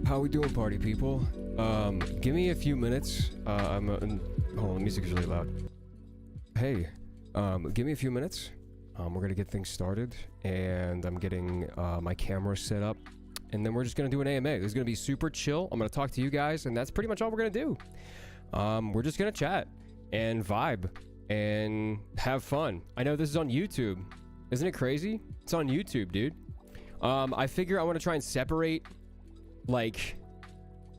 How we doing, party people? Give me a few minutes. Hold on, the music is really loud. Hey, give me a few minutes. We're gonna get things started, and I'm getting my camera set up, and then we're just gonna do an AMA. This is gonna be super chill. I'm gonna talk to you guys, and that's pretty much all we're gonna do. We're just gonna chat and vibe and have fun. I know this is on YouTube. Isn't it crazy? It's on YouTube, dude. I figure I want to try and separate like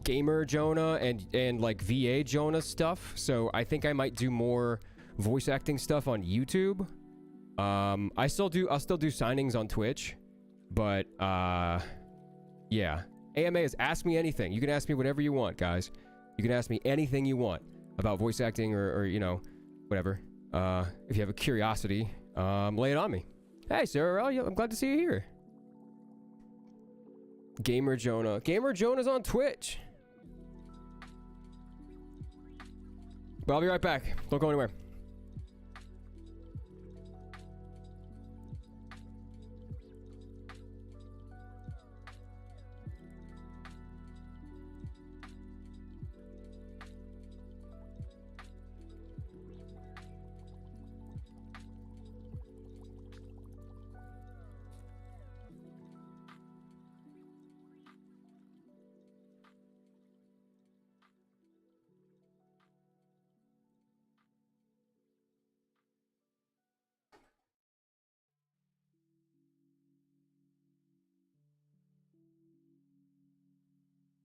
gamer Jonah and like VA Jonah stuff. So I think I might do more voice acting stuff on YouTube. I'll still do signings on Twitch, but yeah. AMA is ask me anything. You can ask me whatever you want, guys. You can ask me anything you want about voice acting or you know, whatever. If you have a curiosity, lay it on me. Hey, Sarah, I'm glad to see you here. Gamer Jonah. Gamer Jonah's on Twitch. But I'll be right back. Don't go anywhere.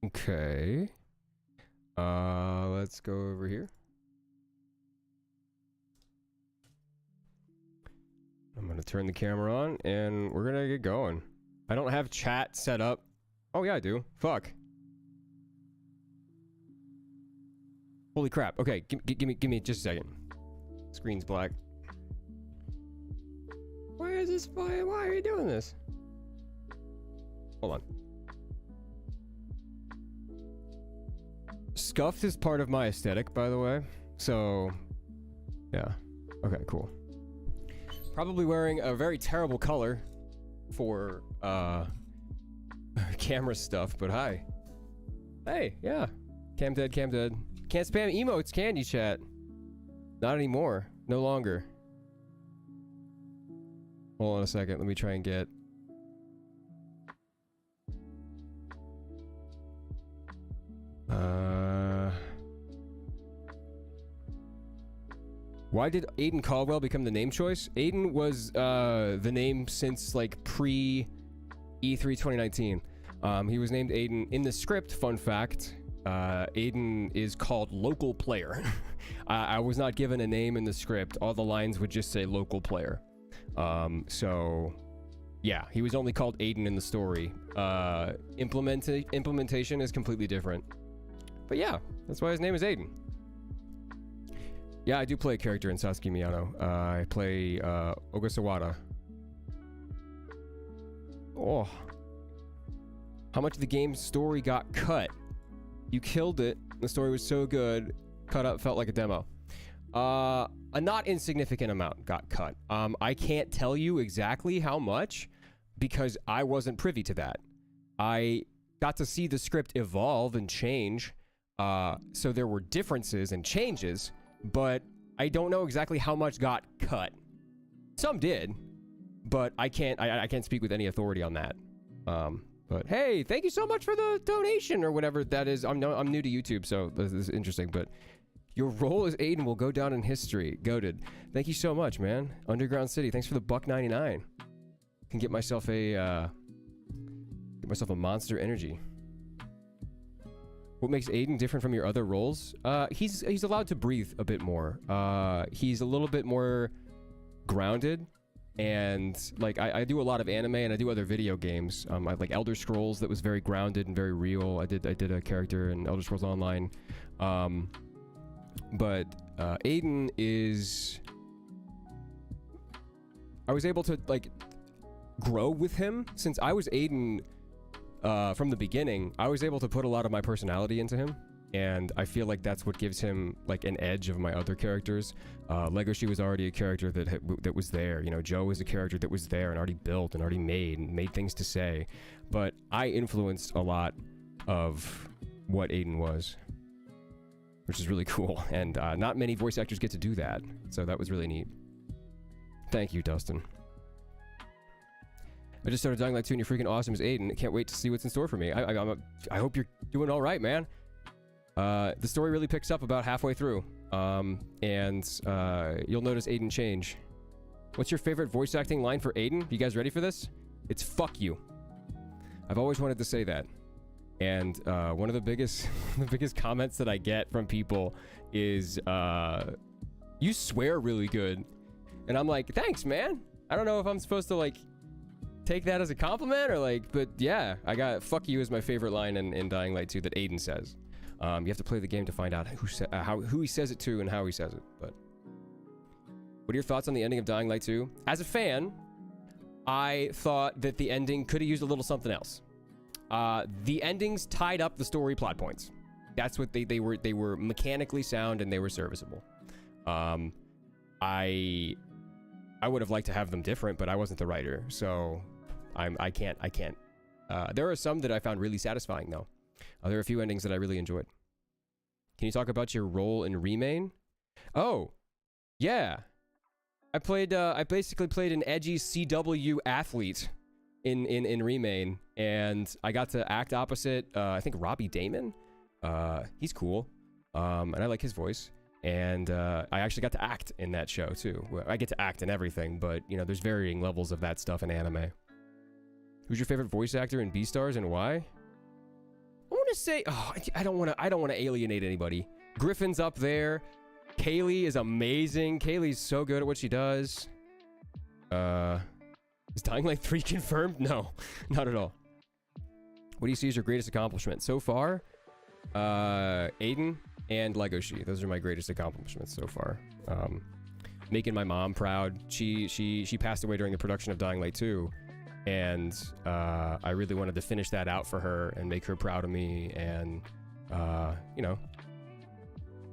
Okay. Let's go over here. I'm gonna turn the camera on and we're gonna get going. I don't have chat set up. Oh yeah, I do. Fuck. Holy crap. Okay, give me just a second. Screen's black. Why are you doing this? Hold on. Scuffed is part of my aesthetic, by the way. So, yeah. Okay, cool. Probably wearing a very terrible color for, camera stuff, but hi. Hey, yeah. Cam dead, cam dead. Can't spam emotes, can you, chat? Not anymore. No longer. Hold on a second. Let me try and get... Why did Aiden Caldwell become the name choice? Aiden was the name since like pre E3 2019. He was named Aiden in the script. Fun fact: Aiden is called local player. I was not given a name in the script. All the lines would just say local player. So yeah, he was only called Aiden in the story. Implementation is completely different. But yeah, that's why his name is Aiden. Yeah, I do play a character in Sasuke Miyano. I play Ogasawara. Oh. How much of the game's story got cut? You killed it. The story was so good. Cut up felt like a demo. A not insignificant amount got cut. I can't tell you exactly how much because I wasn't privy to that. I got to see the script evolve and change. So there were differences and changes, but I don't know exactly how much got cut. Some did, but I can't speak with any authority on that. But hey, thank you so much for the donation or whatever that is. I'm new to YouTube, so this is interesting, but your role as Aiden will go down in history. Goated. Thank you so much, man. Underground City, thanks for the $1.99. Can get myself a Monster Energy. What makes Aiden different from your other roles? He's allowed to breathe a bit more. He's a little bit more grounded, and like I do a lot of anime and I do other video games. I like Elder Scrolls that was very grounded and very real. I did a character in Elder Scrolls Online, but Aiden is. I was able to like grow with him since I was Aiden. From the beginning, I was able to put a lot of my personality into him, and I feel like that's what gives him like an edge of my other characters. Legoshi was already a character that was there. You know, Joe was a character that was there and already built and already made things to say. But I influenced a lot of what Aiden was, which is really cool. And not many voice actors get to do that, so that was really neat. Thank you, Dustin. I just started Dying Light 2 and you're freaking awesome as Aiden. Can't wait to see what's in store for me. I hope you're doing all right, man. The story really picks up about halfway through, and you'll notice Aiden change. What's your favorite voice acting line for Aiden? You guys ready for this? It's "fuck you." I've always wanted to say that, and one of the biggest comments that I get from people is "you swear really good," and I'm like, thanks, man. I don't know if I'm supposed to like take that as a compliment or like, but yeah, I got "fuck you" as my favorite line in Dying Light 2 that Aiden says. You have to play the game to find out who he says it to and how he says it. But what are your thoughts on the ending of Dying Light 2? As a fan, I thought that the ending could have used a little something else. The endings tied up the story plot points. That's what they were mechanically sound and they were serviceable. I would have liked to have them different, but I wasn't the writer, so I can't. There are some that I found really satisfying though. There are a few endings that I really enjoyed. Can you talk about your role in Remain? Oh, yeah. I basically played an edgy CW athlete in Remain, and I got to act opposite, I think Robbie Damon. He's cool, and I like his voice. And I actually got to act in that show too. Well, I get to act in everything, but you know, there's varying levels of that stuff in anime. Who's your favorite voice actor in Beastars and why? I want to say, I don't want to alienate anybody. Griffin's up there. Kaylee is amazing. Kaylee's so good at what she does. Is Dying Light 3 confirmed? No, not at all. What do you see as your greatest accomplishment so far? Aiden and Legoshi. Those are my greatest accomplishments so far. Making my mom proud. She passed away during the production of Dying Light 2. And I really wanted to finish that out for her and make her proud of me and, you know,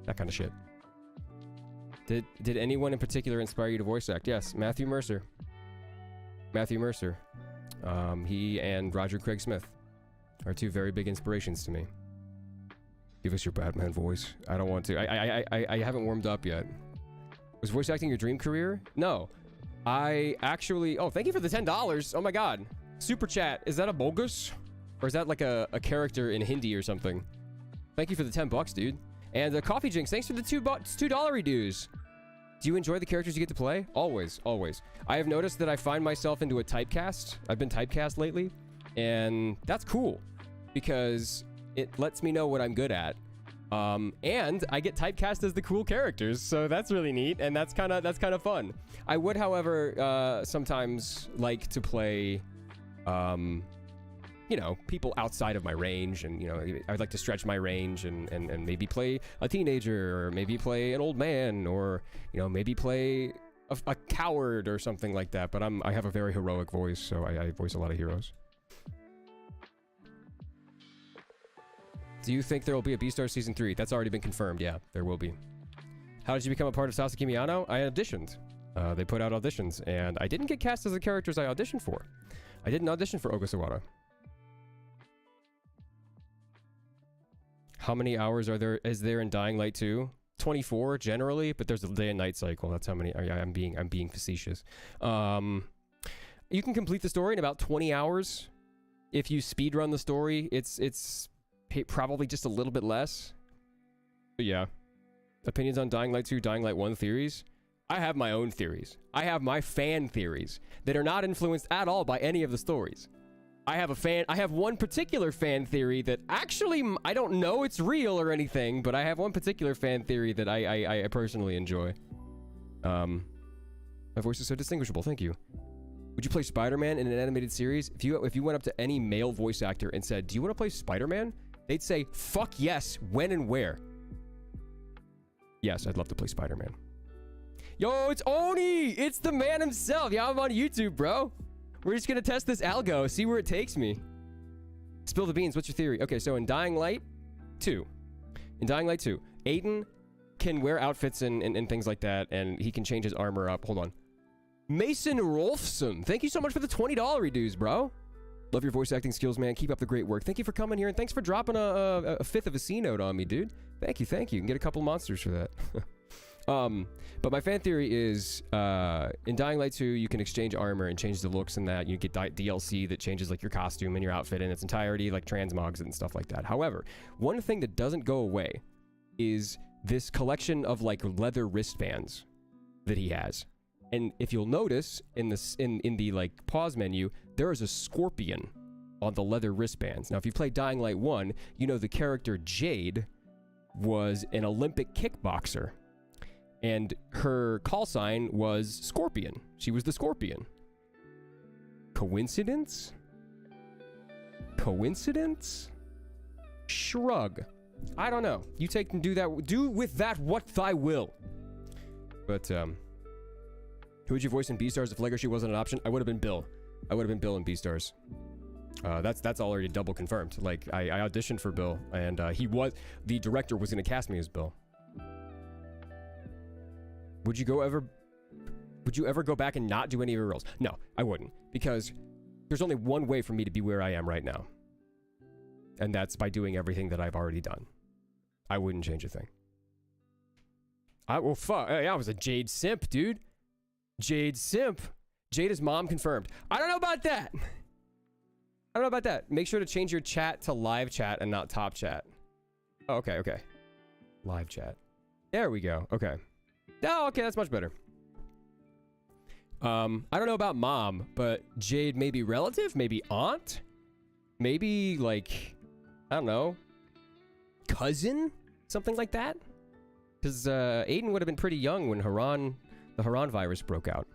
that kind of shit. Did anyone in particular inspire you to voice act? Yes, Matthew Mercer. He and Roger Craig Smith are two very big inspirations to me. Give us your Batman voice. I don't want to. I haven't warmed up yet. Was voice acting your dream career? No. I actually... Oh, thank you for the $10. Oh my god. Super chat. Is that a bogus? Or is that like a character in Hindi or something? Thank you for the $10, dude. And Coffee Jinx, thanks for the $2 dues. Do you enjoy the characters you get to play? Always, always. I have noticed that I find myself into a typecast. I've been typecast lately. And that's cool. Because it lets me know what I'm good at. And I get typecast as the cool characters, so that's really neat, and that's kind of fun. I would, however, sometimes like to play, you know, people outside of my range, and you know, I'd like to stretch my range and maybe play a teenager, or maybe play an old man, or you know, maybe play a coward or something like that. But I have a very heroic voice, so I voice a lot of heroes. Do you think there will be a Beastars Season 3? That's already been confirmed, yeah, there will be. How did you become a part of Sasaki Miyano? I auditioned. They put out auditions, and I didn't get cast as the characters I auditioned for. I didn't audition for Ogasawara. How many hours is there in Dying Light 2? 24 generally, but there's a day and night cycle. That's how many. I'm being facetious. You can complete the story in about 20 hours. If you speedrun the story, it's probably just a little bit less. But yeah. Opinions on Dying Light 2, Dying Light 1 theories? I have my own theories. I have my fan theories that are not influenced at all by any of the stories. I have one particular fan theory that actually, I don't know it's real or anything, but I have one particular fan theory that I personally enjoy. My voice is so distinguishable, thank you. Would you play Spider-Man in an animated series? If you went up to any male voice actor and said, do you want to play Spider-Man? They'd say, fuck yes, when and where? Yes, I'd love to play Spider-Man. Yo, it's Oni! It's the man himself! Yeah, I'm on YouTube, bro. We're just gonna test this algo, see where it takes me. Spill the beans, what's your theory? Okay, so in Dying Light 2, Aiden can wear outfits and things like that, and he can change his armor up. Hold on. Mason Rolfson, thank you so much for the $20 dues, bro. Love your voice acting skills, man. Keep up the great work. Thank you for coming here, and thanks for dropping a fifth of a C note on me, dude. Thank you, thank you. You can get a couple monsters for that. But my fan theory is, in Dying Light 2, you can exchange armor and change the looks and that. You get DLC that changes like your costume and your outfit in its entirety, like transmogs and stuff like that. However, one thing that doesn't go away is this collection of like leather wristbands that he has. And if you'll notice in the like pause menu, there is a scorpion on the leather wristbands. Now, if you play Dying Light 1, you know the character Jade was an Olympic kickboxer. And her call sign was Scorpion. She was the Scorpion. Coincidence? Coincidence? Shrug. I don't know. You take and do with that what thy will. But, who would you voice in Beastars if Legacy wasn't an option? I would have been Bill. I would have been Bill in Beastars. That's already double confirmed. Like, I auditioned for Bill, and the director was going to cast me as Bill. Would you ever go back and not do any of your roles? No, I wouldn't. Because there's only one way for me to be where I am right now. And that's by doing everything that I've already done. I wouldn't change a thing. Well, fuck. I was a Jade simp, dude. Jade simp. Jade is mom confirmed. I don't know about that. I don't know about that. Make sure to change your chat to live chat and not top chat. Oh, okay, okay. Live chat. There we go. Okay. Oh, okay, that's much better. I don't know about mom, but Jade maybe relative, maybe aunt, maybe like, I don't know, cousin, something like that. Because Aiden would have been pretty young when the Haran virus broke out.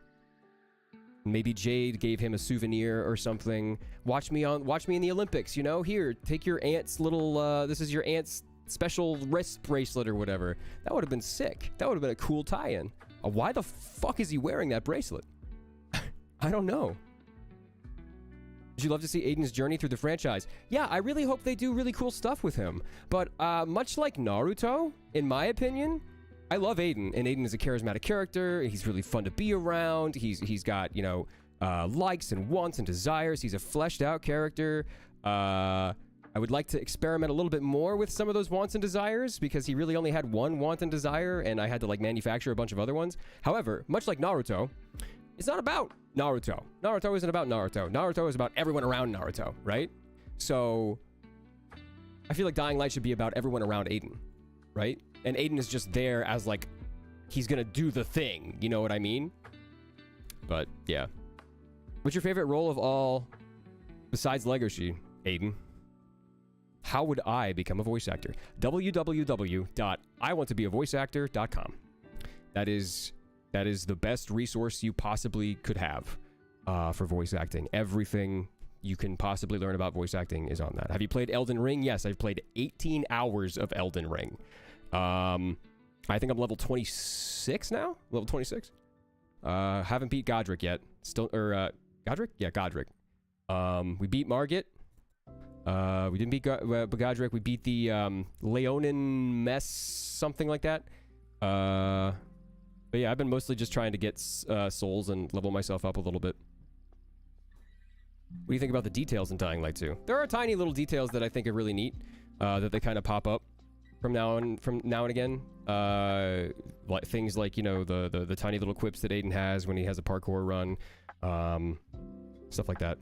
Maybe Jade gave him a souvenir or something. Watch me in the Olympics, you know? Here, take your aunt's little, this is your aunt's special wrist bracelet or whatever. That would have been sick. That would have been a cool tie-in. Why the fuck is he wearing that bracelet? I don't know. Would you love to see Aiden's journey through the franchise? Yeah, I really hope they do really cool stuff with him. But much like Naruto, in my opinion, I love Aiden, and Aiden is a charismatic character. He's really fun to be around. He's got, you know, likes and wants and desires. He's a fleshed out character. I would like to experiment a little bit more with some of those wants and desires, because he really only had one want and desire, and I had to like manufacture a bunch of other ones. However, much like Naruto, it's not about Naruto. Naruto isn't about Naruto. Naruto is about everyone around Naruto, right? So I feel like Dying Light should be about everyone around Aiden, right? And Aiden is just there as like, he's gonna do the thing, you know what I mean? But yeah. What's your favorite role of all besides Legacy, Aiden? How would I become a voice actor? www.iwanttobeavoiceactor.com. That is the best resource you possibly could have for voice acting. Everything you can possibly learn about voice acting is on that. Have you played Elden Ring? Yes, I've played 18 hours of Elden Ring. I think I'm level 26 now? Level 26? Haven't beat Godric yet. Godric? Yeah, Godric. We beat Margit. We didn't beat Godric. We beat the Leonin mess, something like that. But yeah, I've been mostly just trying to get souls and level myself up a little bit. What do you think about the details in Dying Light 2? There are tiny little details that I think are really neat, that they kind of pop up from now and again. Like things like, you know, the tiny little quips that Aiden has when he has a parkour run, stuff like that.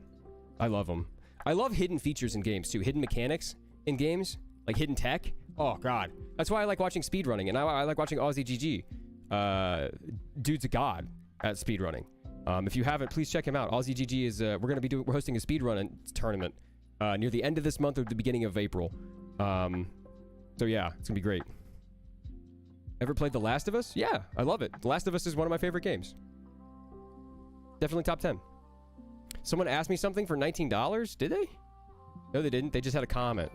I love them. I love hidden features in games too. Hidden mechanics in games, like hidden tech. Oh god, that's why I like watching speedrunning, and I like watching Aussie GG. Dude's a god at speedrunning. If you haven't, please check him out. Aussie GG is we're hosting a speedrun tournament near the end of this month or the beginning of April. So yeah, it's gonna be great. Ever played The Last of Us? Yeah, I love it. The Last of Us is one of my favorite games. Definitely top 10. Someone asked me something for $19? Did they? No, they didn't. They just had a comment.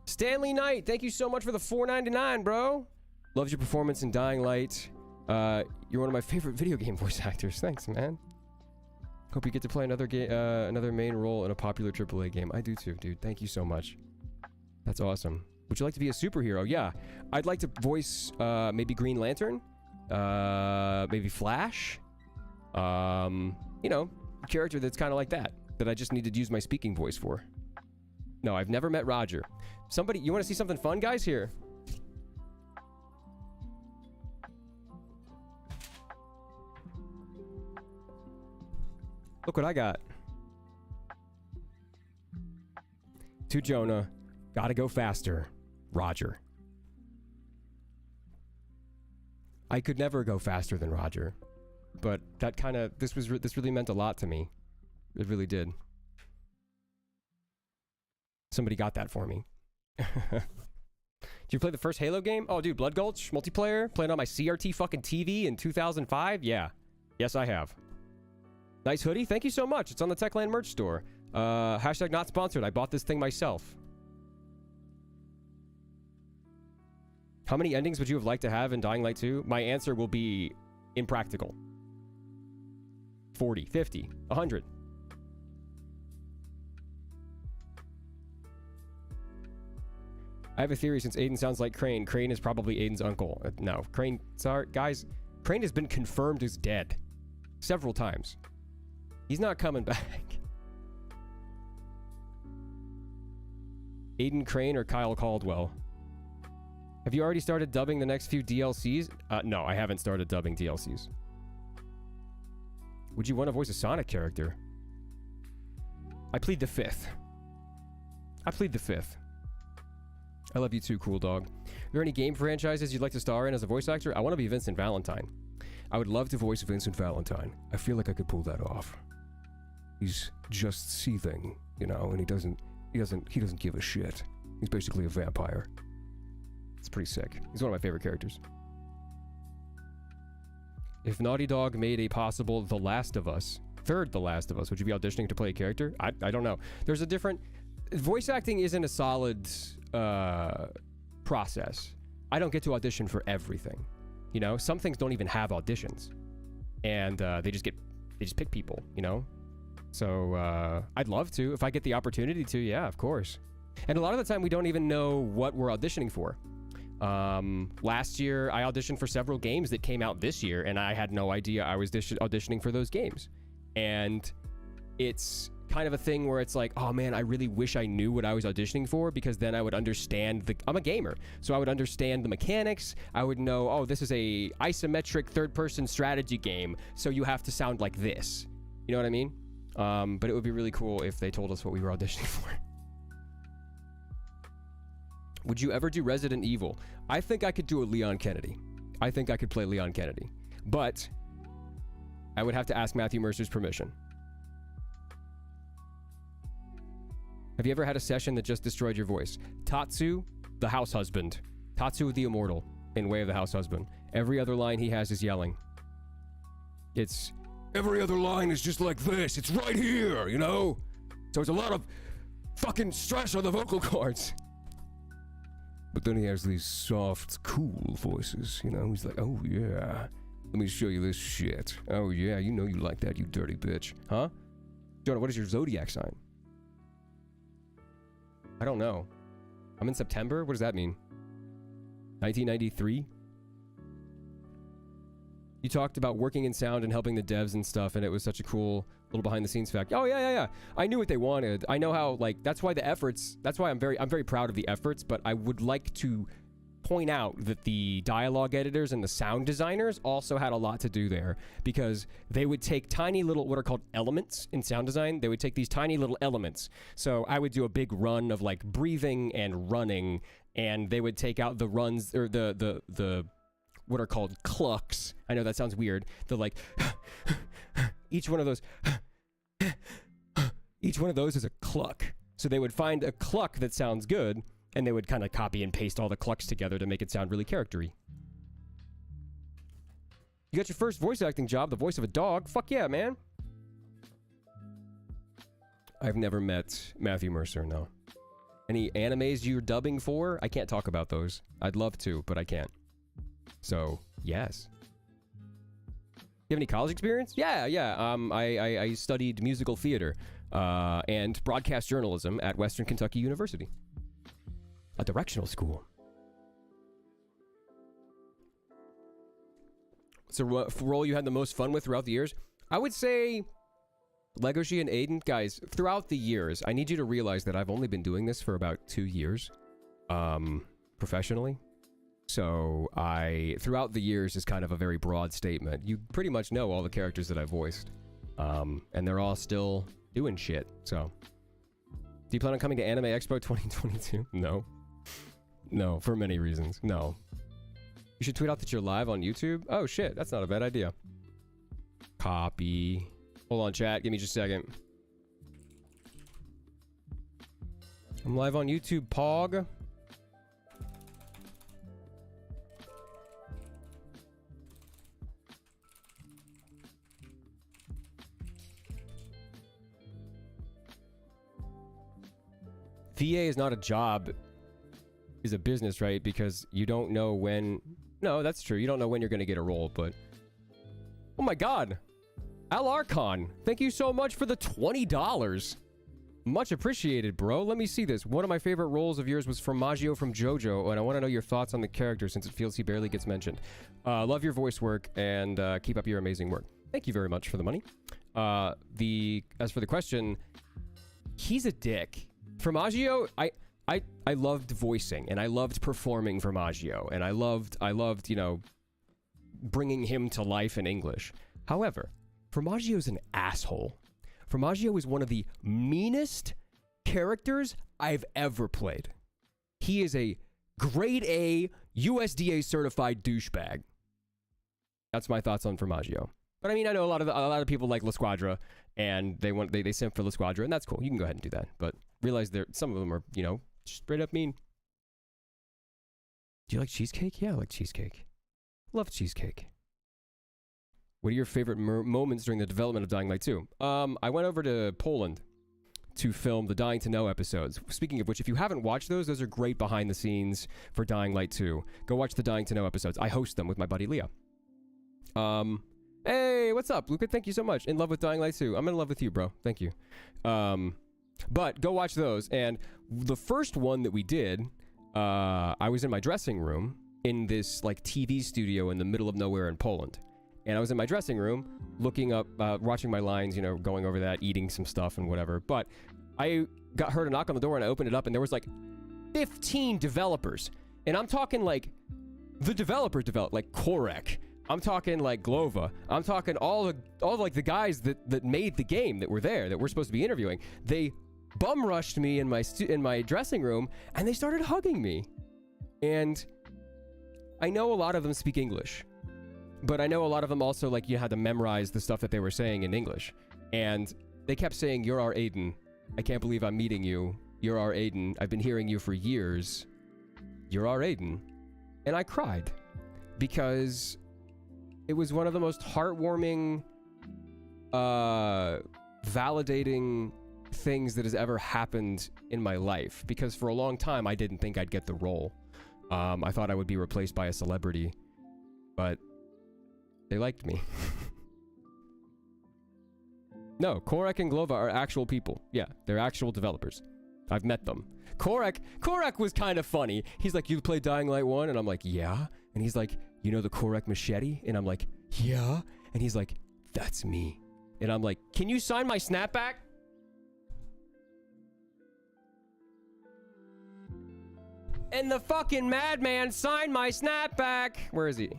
Stanley Knight, thank you so much for the $4.99, bro. Loves your performance in Dying Light. You're one of my favorite video game voice actors. Thanks, man. Hope you get to play another main role in a popular AAA game. I do too, dude. Thank you so much. That's awesome. Would you like to be a superhero? Yeah. I'd like to voice maybe Green Lantern. Maybe Flash. You know, a character that's kind of like that. that I just needed to use my speaking voice for. No, I've never met Roger. Somebody, you want to see something fun, guys? Here. Look what I got. To Jonah. Gotta go faster. Roger. I could never go faster than Roger. But that kind of... This really meant a lot to me. It really did. Somebody got that for me. Did you play the first Halo game? Oh, dude, Blood Gulch, multiplayer, playing on my CRT fucking TV in 2005? Yeah. Yes, I have. Nice hoodie. Thank you so much. It's on the Techland merch store. Hashtag not sponsored. I bought this thing myself. How many endings would you have liked to have in Dying Light 2? My answer will be impractical. 40, 50, 100. I have a theory since Aiden sounds like Crane. Crane is probably Aiden's uncle. No, Crane... Sorry, guys. Crane has been confirmed as dead. Several times. He's not coming back. Aiden Crane or Kyle Caldwell? Have you already started dubbing the next few DLCs? No, I haven't started dubbing DLCs. Would you want to voice a Sonic character? I plead the fifth. I plead the fifth. I love you too, cool dog. Are there any game franchises you'd like to star in as a voice actor? I want to be Vincent Valentine. I would love to voice Vincent Valentine. I feel like I could pull that off. He's just seething, you know, and he doesn't give a shit. He's basically a vampire. It's pretty sick. He's one of my favorite characters. If Naughty Dog made a possible The Last of Us, third The Last of Us, would you be auditioning to play a character? I don't know. There's a different... Voice acting isn't a solid process. I don't get to audition for everything. You know, some things don't even have auditions. And they just pick people, you know? So I'd love to. If I get the opportunity to, yeah, of course. And a lot of the time we don't even know what we're auditioning for. Last year I auditioned for several games that came out this year, and I had no idea I was auditioning for those games. And it's kind of a thing where it's like, oh man, I really wish I knew what I was auditioning for, because then I would understand I'm a gamer, so I would understand the mechanics. I would know, oh, this is a isometric third-person strategy game, so you have to sound like this. You know what I mean? But it would be really cool if they told us what we were auditioning for. Would you ever do Resident Evil? I think I could do a Leon Kennedy. I think I could play Leon Kennedy. But I would have to ask Matthew Mercer's permission. Have you ever had a session that just destroyed your voice? Tatsu, the house husband. Tatsu the Immortal in Way of the House Husband. Every other line he has is yelling. It's... Every other line is just like this. It's right here, you know? So it's a lot of fucking stress on the vocal cords. But then he has these soft, cool voices, you know? He's like, oh yeah, let me show you this shit. Oh yeah, you know you like that, you dirty bitch. Huh? Jonah, what is your zodiac sign? I don't know. I'm in September? What does that mean? 1993? You talked about working in sound and helping the devs and stuff, and it was such a cool little behind-the-scenes fact. Oh, yeah. I knew what they wanted. I know how, like, that's why the efforts... That's why I'm very proud of the efforts, but I would like to point out that the dialogue editors and the sound designers also had a lot to do there, because they would take tiny little, what are called elements in sound design. They would take these tiny little elements. So I would do a big run of, like, breathing and running, and they would take out the runs, or the what are called clucks. I know that sounds weird. The like, each one of those is a cluck. So they would find a cluck that sounds good, and they would kind of copy and paste all the clucks together to make it sound really character-y. You got your first voice acting job, the voice of a dog? Fuck yeah, man. I've never met Matthew Mercer, no. Any animes you're dubbing for? I can't talk about those. I'd love to, but I can't. So, yes. You have any college experience? Yeah. I studied musical theater and broadcast journalism at Western Kentucky University. A directional school. What's the role you had the most fun with throughout the years? I would say Legoshi and Aiden, guys, throughout the years, I need you to realize that I've only been doing this for about 2 years, professionally. So throughout the years is kind of a very broad statement. You pretty much know all the characters that I voiced. And they're all still doing shit, so. Do you plan on coming to Anime Expo 2022? No. No, for many reasons. No. You should tweet out that you're live on YouTube? Oh shit, that's not a bad idea. Copy. Hold on, chat. Give me just a second. I'm live on YouTube, Pog. VA is not a job, is a business, right? Because you don't know when... No, that's true. You don't know when you're going to get a role, but... Oh my god! Al Archon, thank you so much for the $20! Much appreciated, bro. Let me see this. One of my favorite roles of yours was from Maggio from JoJo, and I want to know your thoughts on the character since it feels he barely gets mentioned. Love your voice work, and keep up your amazing work. Thank you very much for the money. As for the question, he's a dick. For Maggio, I loved voicing, and I loved performing for Maggio, and I loved, you know, bringing him to life in English. However, Formaggio's an asshole. Formaggio is one of the meanest characters I've ever played. He is a grade A, USDA certified douchebag. That's my thoughts on Formaggio. But I mean, I know a lot of people like La Squadra, and they simp for La Squadra, and that's cool. You can go ahead and do that, but realize some of them are, you know, straight up mean. Do you like cheesecake? Yeah, I like cheesecake. Love cheesecake. What are your favorite moments during the development of Dying Light 2? I went over to Poland to film the Dying to Know episodes. Speaking of which, if you haven't watched those are great behind the scenes for Dying Light 2. Go watch the Dying to Know episodes. I host them with my buddy Leah. Hey, what's up, Luca? Thank you so much. In love with Dying Light 2. I'm in love with you, bro. Thank you. But go watch those. And the first one that we did, I was in my dressing room in this like TV studio in the middle of nowhere in Poland. And I was in my dressing room looking up, watching my lines, you know, going over that, eating some stuff and whatever. But I heard a knock on the door and I opened it up and there was like 15 developers. And I'm talking like the developer like Korek. I'm talking like Glova. I'm talking all like the guys that made the game that were there, that we're supposed to be interviewing. They bum rushed me in my dressing room and they started hugging me. And I know a lot of them speak English, but I know a lot of them also, like, you had to memorize the stuff that they were saying in English. And they kept saying, "You're our Aiden. I can't believe I'm meeting you. You're our Aiden. I've been hearing you for years. You're our Aiden." And I cried because it was one of the most heartwarming, validating things that has ever happened in my life. Because for a long time, I didn't think I'd get the role. I thought I would be replaced by a celebrity, but they liked me. No, Korek and Glova are actual people. Yeah, they're actual developers. I've met them. Korek was kind of funny. He's like, "You play Dying Light 1?" And I'm like, "Yeah." And he's like, "You know the Korek machete?" And I'm like, "Yeah." And he's like, "That's me." And I'm like, "Can you sign my snapback?" And the fucking madman signed my snapback. Where is he?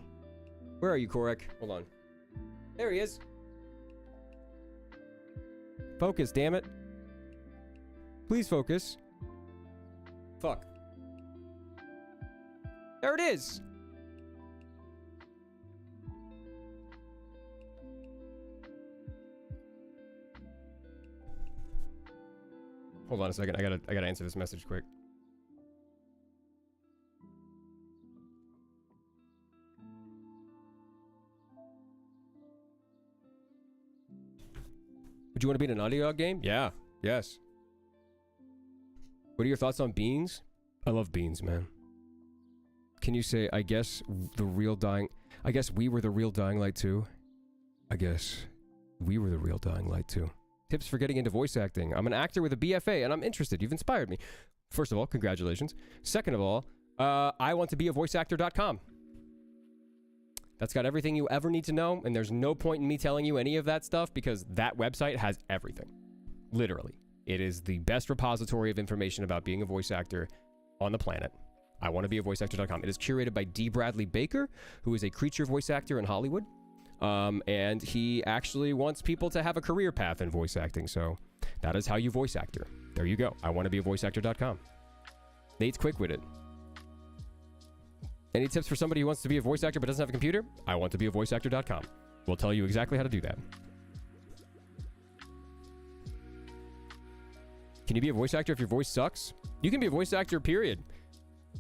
Where are you, Korek? Hold on. There he is. Focus, damn it. Please focus. Fuck. There it is. Hold on a second. I gotta answer this message quick. Would you want to be in an audio game? Yeah. Yes. What are your thoughts on beans? I love beans, man. Can you say, I guess we were the real Dying Light 2? I guess we were the real Dying Light 2. Tips for getting into voice acting. I'm an actor with a BFA and I'm interested. You've inspired me. First of all, congratulations. Second of all, I want to be a voiceactor.com. That's got everything you ever need to know, and there's no point in me telling you any of that stuff because that website has everything. Literally. It is the best repository of information about being a voice actor on the planet. I want to be a voiceactor.com. It is curated by D. Bradley Baker, who is a creature voice actor in Hollywood. And he actually wants people to have a career path in voice acting. So that is how you voice actor. There you go. I want to be a voiceactor.com. Nate's quick-witted. Any tips for somebody who wants to be a voice actor but doesn't have a computer? I want to be a voiceactor.com. We'll tell you exactly how to do that. Can you be a voice actor if your voice sucks? You can be a voice actor, period.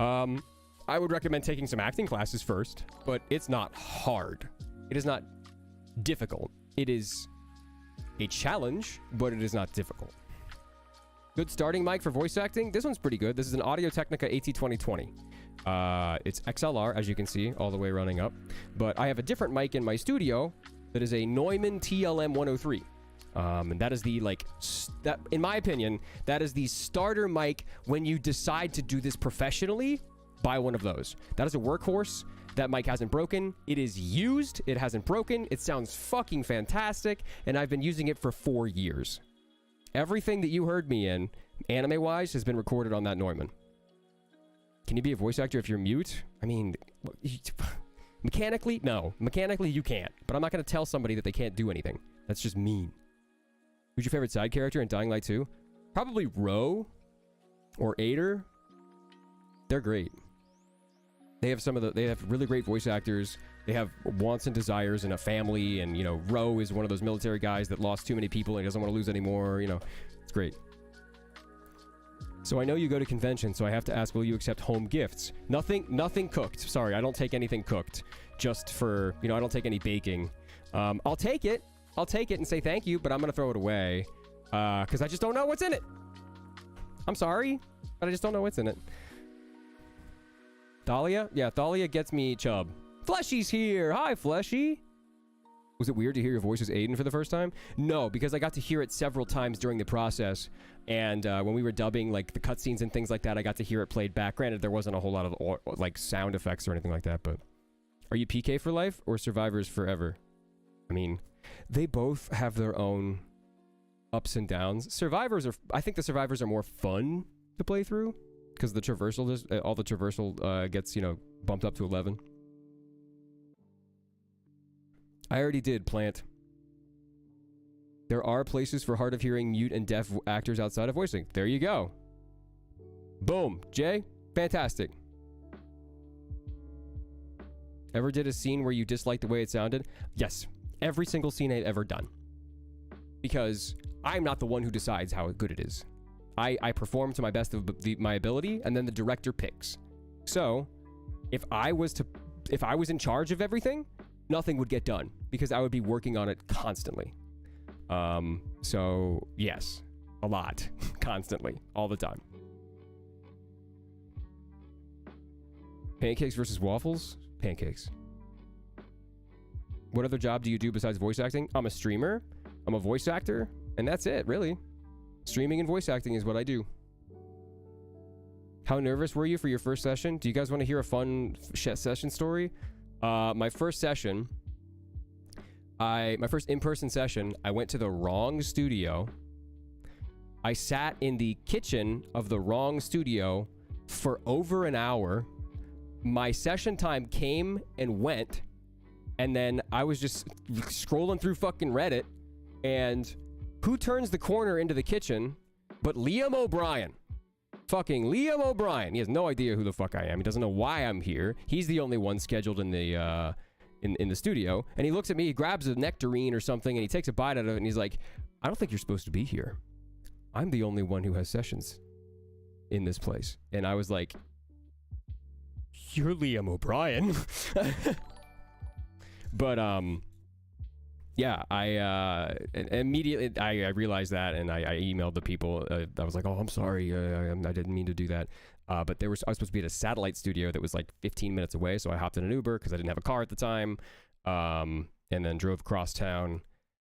I would recommend taking some acting classes first, but it's not hard. It is not difficult. It is a challenge, but it is not difficult. Good starting mic for voice acting. This one's pretty good. This is an Audio-Technica AT2020. It's XLR, as you can see, all the way running up. But I have a different mic in my studio that is a Neumann TLM 103. And that is the, like, that, in my opinion, that is the starter mic when you decide to do this professionally. Buy one of those. That is a workhorse. That mic hasn't broken. It is used. It hasn't broken. It sounds fucking fantastic. And I've been using it for 4 years. Everything that you heard me in, anime-wise, has been recorded on that Neumann. Can you be a voice actor if you're mute? I mean, mechanically, no. Mechanically, you can't. But I'm not going to tell somebody that they can't do anything. That's just mean. Who's your favorite side character in Dying Light 2? Probably Ro or Aiden. They're great. They have really great voice actors. They have wants and desires and a family, and, you know, Ro is one of those military guys that lost too many people and he doesn't want to lose anymore, you know. It's great. So I know you go to conventions, so I have to ask, will you accept home gifts? Nothing cooked. Sorry, I don't take anything cooked. Just for, you know, I don't take any baking. I'll take it. I'll take it and say thank you, but I'm going to throw it away. Because I just don't know what's in it. I'm sorry, but I just don't know what's in it. Thalia? Yeah, Thalia gets me chub. Fleshy's here! Hi, Fleshy! Was it weird to hear your voice as Aiden for the first time? No, because I got to hear it several times during the process. And when we were dubbing, like, the cutscenes and things like that, I got to hear it played back. Granted, there wasn't a whole lot of, like, sound effects or anything like that, but... Are you PK for life or survivors forever? I mean, they both have their own ups and downs. Survivors are... I think the survivors are more fun to play through. Because the traversal, all the traversal gets, you know, bumped up to 11. I already did, Plant. There are places for hard of hearing, mute, and deaf actors outside of voicing. There you go. Boom. Jay, fantastic. Ever did a scene where you disliked the way it sounded? Yes. Every single scene I've ever done. Because I'm not the one who decides how good it is. I perform to my best of my ability, and then the director picks. So, if I was in charge of everything, nothing would get done because I would be working on it constantly. So yes, a lot, constantly, all the time. Pancakes versus waffles? Pancakes. What other job do you do besides voice acting? I'm a streamer, I'm a voice actor, and that's it, really. Streaming and voice acting is what I do. How nervous were you for your first session? Do you guys want to hear a fun session story? My first session, my first in-person session, I went to the wrong studio. I sat in the kitchen of the wrong studio for over an hour. My session time came and went, and then I was just scrolling through fucking Reddit, and who turns the corner into the kitchen but Liam O'Brien? Fucking Liam O'Brien. He has no idea who the fuck I am. He doesn't know why I'm here. He's the only one scheduled in the in the studio. And he looks at me, he grabs a nectarine or something, and he takes a bite out of it, and he's like, I don't think you're supposed to be here. I'm the only one who has sessions in this place. And I was like, you're Liam O'Brien. But yeah, I immediately I realized that, and I emailed the people. I was like, "Oh, I'm sorry, I didn't mean to do that." But I was supposed to be at a satellite studio that was like 15 minutes away, so I hopped in an Uber because I didn't have a car at the time, and then drove across town.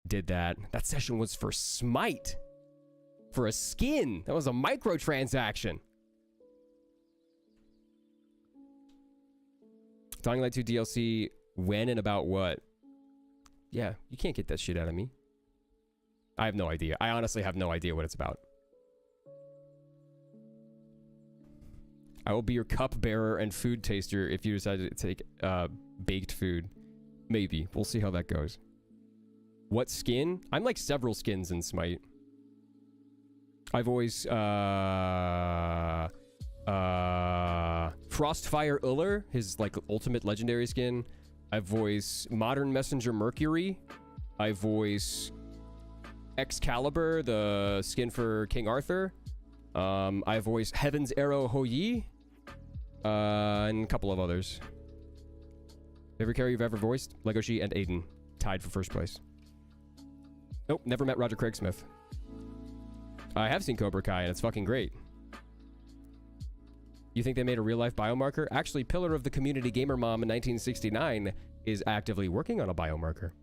Did that. That session was for Smite, for a skin. That was a microtransaction. Dying Light 2 DLC When and about what? Yeah, you can't get that shit out of me. I have no idea. I honestly have no idea what it's about. I will be your cup bearer and food taster if you decide to take baked food. Maybe. We'll see how that goes. What skin? I'm like several skins in Smite. I've always Frostfire Uller, his like ultimate legendary skin. I voice Modern Messenger Mercury. I voice Excalibur, the skin for King Arthur. I voice Heaven's Arrow Hoyi. And a couple of others. Favorite character you've ever voiced? Legoshi and Aiden. Tied for first place. Nope, never met Roger Craig Smith. I have seen Cobra Kai and it's fucking great. You think they made a real-life biomarker? Actually, Pillar of the Community Gamer Mom in 1969 is actively working on a biomarker.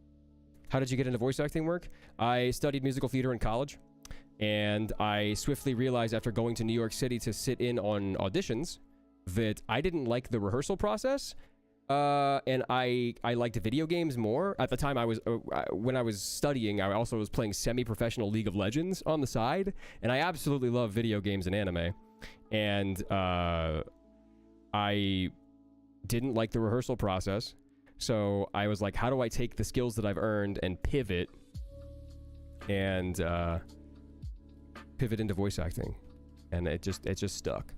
How did you get into voice acting work? I studied musical theater in college, and I swiftly realized after going to New York City to sit in on auditions that I didn't like the rehearsal process, and I liked video games more. At the time, when I was studying, I also was playing semi-professional League of Legends on the side, and I absolutely love video games and anime. And I didn't like the rehearsal process, so I was like, how do I take the skills that I've earned and pivot into voice acting? And it just stuck.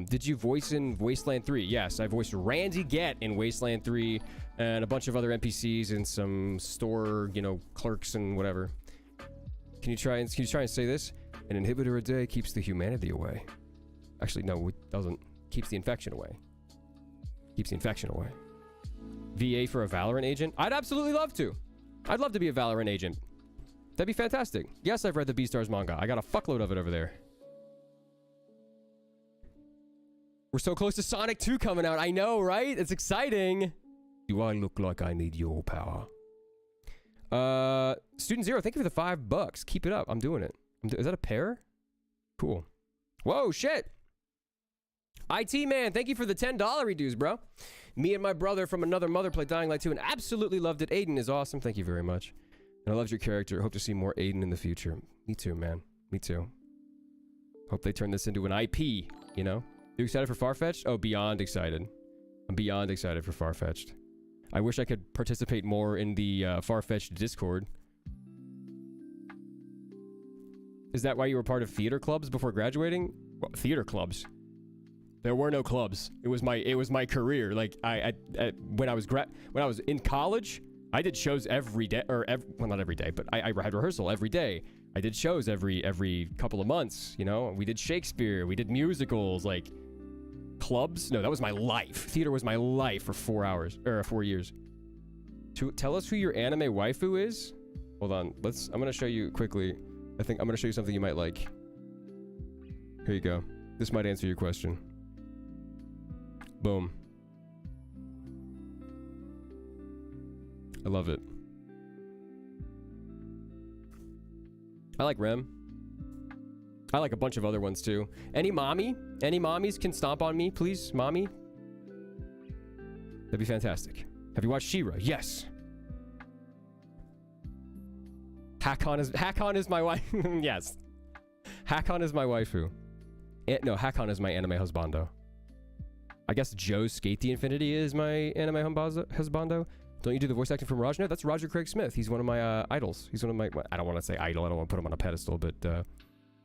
Did you voice in Wasteland 3? Yes, I voiced Randy Gett in Wasteland 3 and a bunch of other NPCs and some store, you know, clerks and whatever. Can you try and say this? An inhibitor a day keeps the humanity away. Actually, no, it doesn't. Keeps the infection away. Keeps the infection away. VA for a Valorant agent? I'd absolutely love to. I'd love to be a Valorant agent. That'd be fantastic. Yes, I've read the Beastars manga. I got a fuckload of it over there. We're so close to Sonic 2 coming out. I know, right? It's exciting. Do I look like I need your power? Student Zero, thank you for the $5. Keep it up. I'm doing it. Is that a pair? Cool. Whoa, shit. IT Man, thank you for the $10 reduce, bro. Me and my brother from another mother played Dying Light 2 and absolutely loved it. Aiden is awesome. Thank you very much. And I loved your character. Hope to see more Aiden in the future. Me too, man. Me too. Hope they turn this into an IP, you know? You excited for Farfetch'd? Oh, beyond excited. I'm beyond excited for Farfetch'd. I wish I could participate more in the Farfetch'd Discord. Is that why you were part of theater clubs before graduating? Well, theater clubs. There were no clubs. It was my career. Like when I was in college, I did shows every day, well, not every day, but I had rehearsal every day. I did shows every couple of months. You know, we did Shakespeare, we did musicals, like clubs. No, that was my life. Theater was my life for 4 hours or 4 years. Tell us who your anime waifu is. Hold on, I'm gonna show you quickly. I think I'm gonna show you something you might like. Here you go. This might answer your question. Boom. I love it. I like Rem. I like a bunch of other ones too. Any mommies can stomp on me, please, mommy? That'd be fantastic. Have you watched She-Ra? Yes. Hakon is my wife. Yes. Hakon is my waifu. No, Hakon is my anime husbando. I guess Joe's Skate the Infinity is my anime husbando. Don't you do the voice acting from Raj? No, that's Roger Craig Smith. He's one of my idols. He's one of my... I don't want to say idol. I don't want to put him on a pedestal, but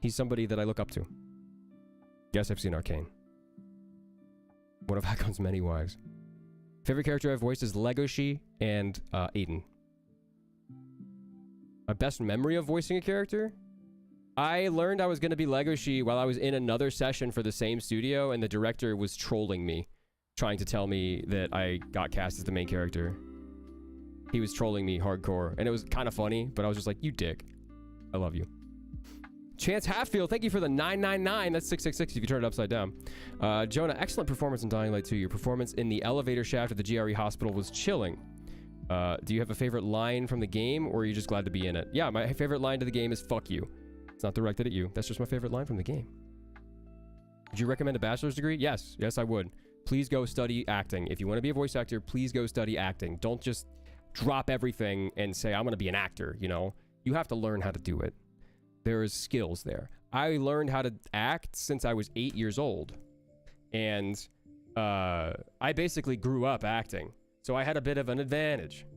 he's somebody that I look up to. Yes, I've seen Arcane. One of Hakon's many wives. Favorite character I've voiced is Legoshi and Aiden. My best memory of voicing a character? I learned I was going to be Legoshi while I was in another session for the same studio, and the director was trolling me, trying to tell me that I got cast as the main character. He was trolling me hardcore, and it was kind of funny, but I was just like, you dick. I love you. Chance Hatfield, thank you for the 999. That's 666 if you turn it upside down. Jonah, excellent performance in Dying Light 2. Your performance in the elevator shaft at the GRE hospital was chilling. Do you have a favorite line from the game, or are you just glad to be in it? Yeah, my favorite line to the game is fuck you. It's not directed at you. That's just my favorite line from the game. Would you recommend a bachelor's degree? Yes. Yes, I would. Please go study acting. If you want to be a voice actor, please go study acting. Don't just drop everything and say, I'm going to be an actor, you know? You have to learn how to do it. There is skills there. I learned how to act since I was 8 years old. And I basically grew up acting. So I had a bit of an advantage.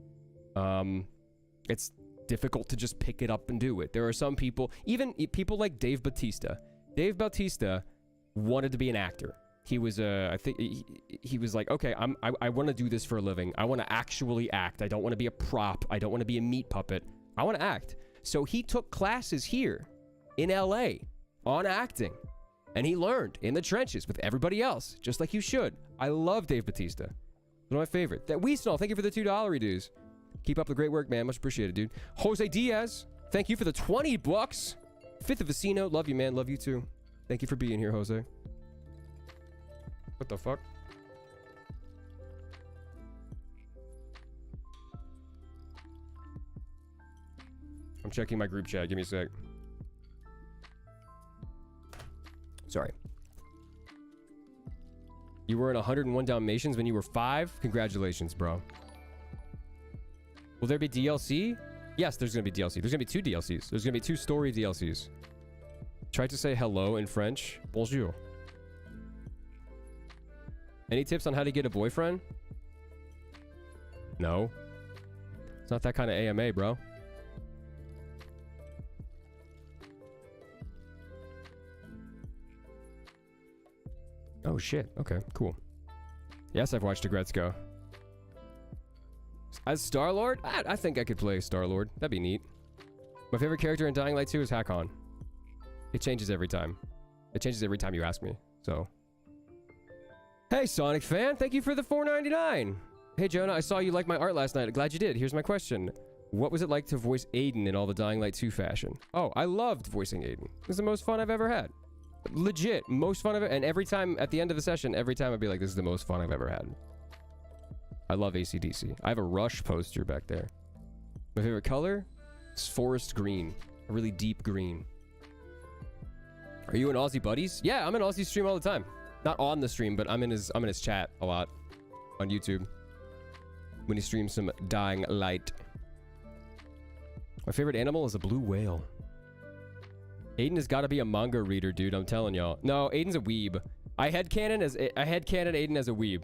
It's difficult to just pick it up and do it. There are some people, even people like Dave Bautista. Dave Bautista wanted to be an actor. He was, I think, he was like, okay, I want to do this for a living. I want to actually act. I don't want to be a prop. I don't want to be a meat puppet. I want to act. So he took classes here in LA on acting. And he learned in the trenches with everybody else, just like you should. I love Dave Bautista. One of my favorite. That Weesnall, thank you for the $2 dues. Keep up the great work, man. Much appreciated, dude. Jose Diaz, thank you for the 20 bucks. Fifth of Vecino, love you, man. Love you too. Thank you for being here, Jose. What the fuck? I'm checking my group chat. Give me a sec. Sorry. You were in 101 Dalmatians when you were 5? Congratulations, bro. Will there be DLC? Yes, there's going to be DLC. There's going to be 2 DLCs. There's going to be 2 story DLCs. Try to say hello in French. Bonjour. Any tips on how to get a boyfriend? No. It's not that kind of AMA, bro. Oh, shit. Okay, cool. Yes, I've watched Agretzko. As Star-Lord? I think I could play Star-Lord. That'd be neat. My favorite character in Dying Light 2 is Hakon. It changes every time. It changes every time you ask me, so... Hey, Sonic fan, thank you for the $4.99. Hey, Jonah, I saw you like my art last night. Glad you did. Here's my question. What was it like to voice Aiden in all the Dying Light 2 fashion? Oh, I loved voicing Aiden. It was the most fun I've ever had. Legit, most fun of it. And every time, at the end of the session, every time I'd be like, this is the most fun I've ever had. I love AC/DC. I have a Rush poster back there. My favorite color? It's forest green. A really deep green. Are you in Aussie buddies? Yeah, I'm in Aussie stream all the time. Not on the stream, but I'm in his chat a lot on YouTube when he streams some Dying Light. My favorite animal is a blue whale. Aiden has got to be a manga reader, dude. I'm telling y'all. No, Aiden's a weeb. I headcanon Aiden as a weeb.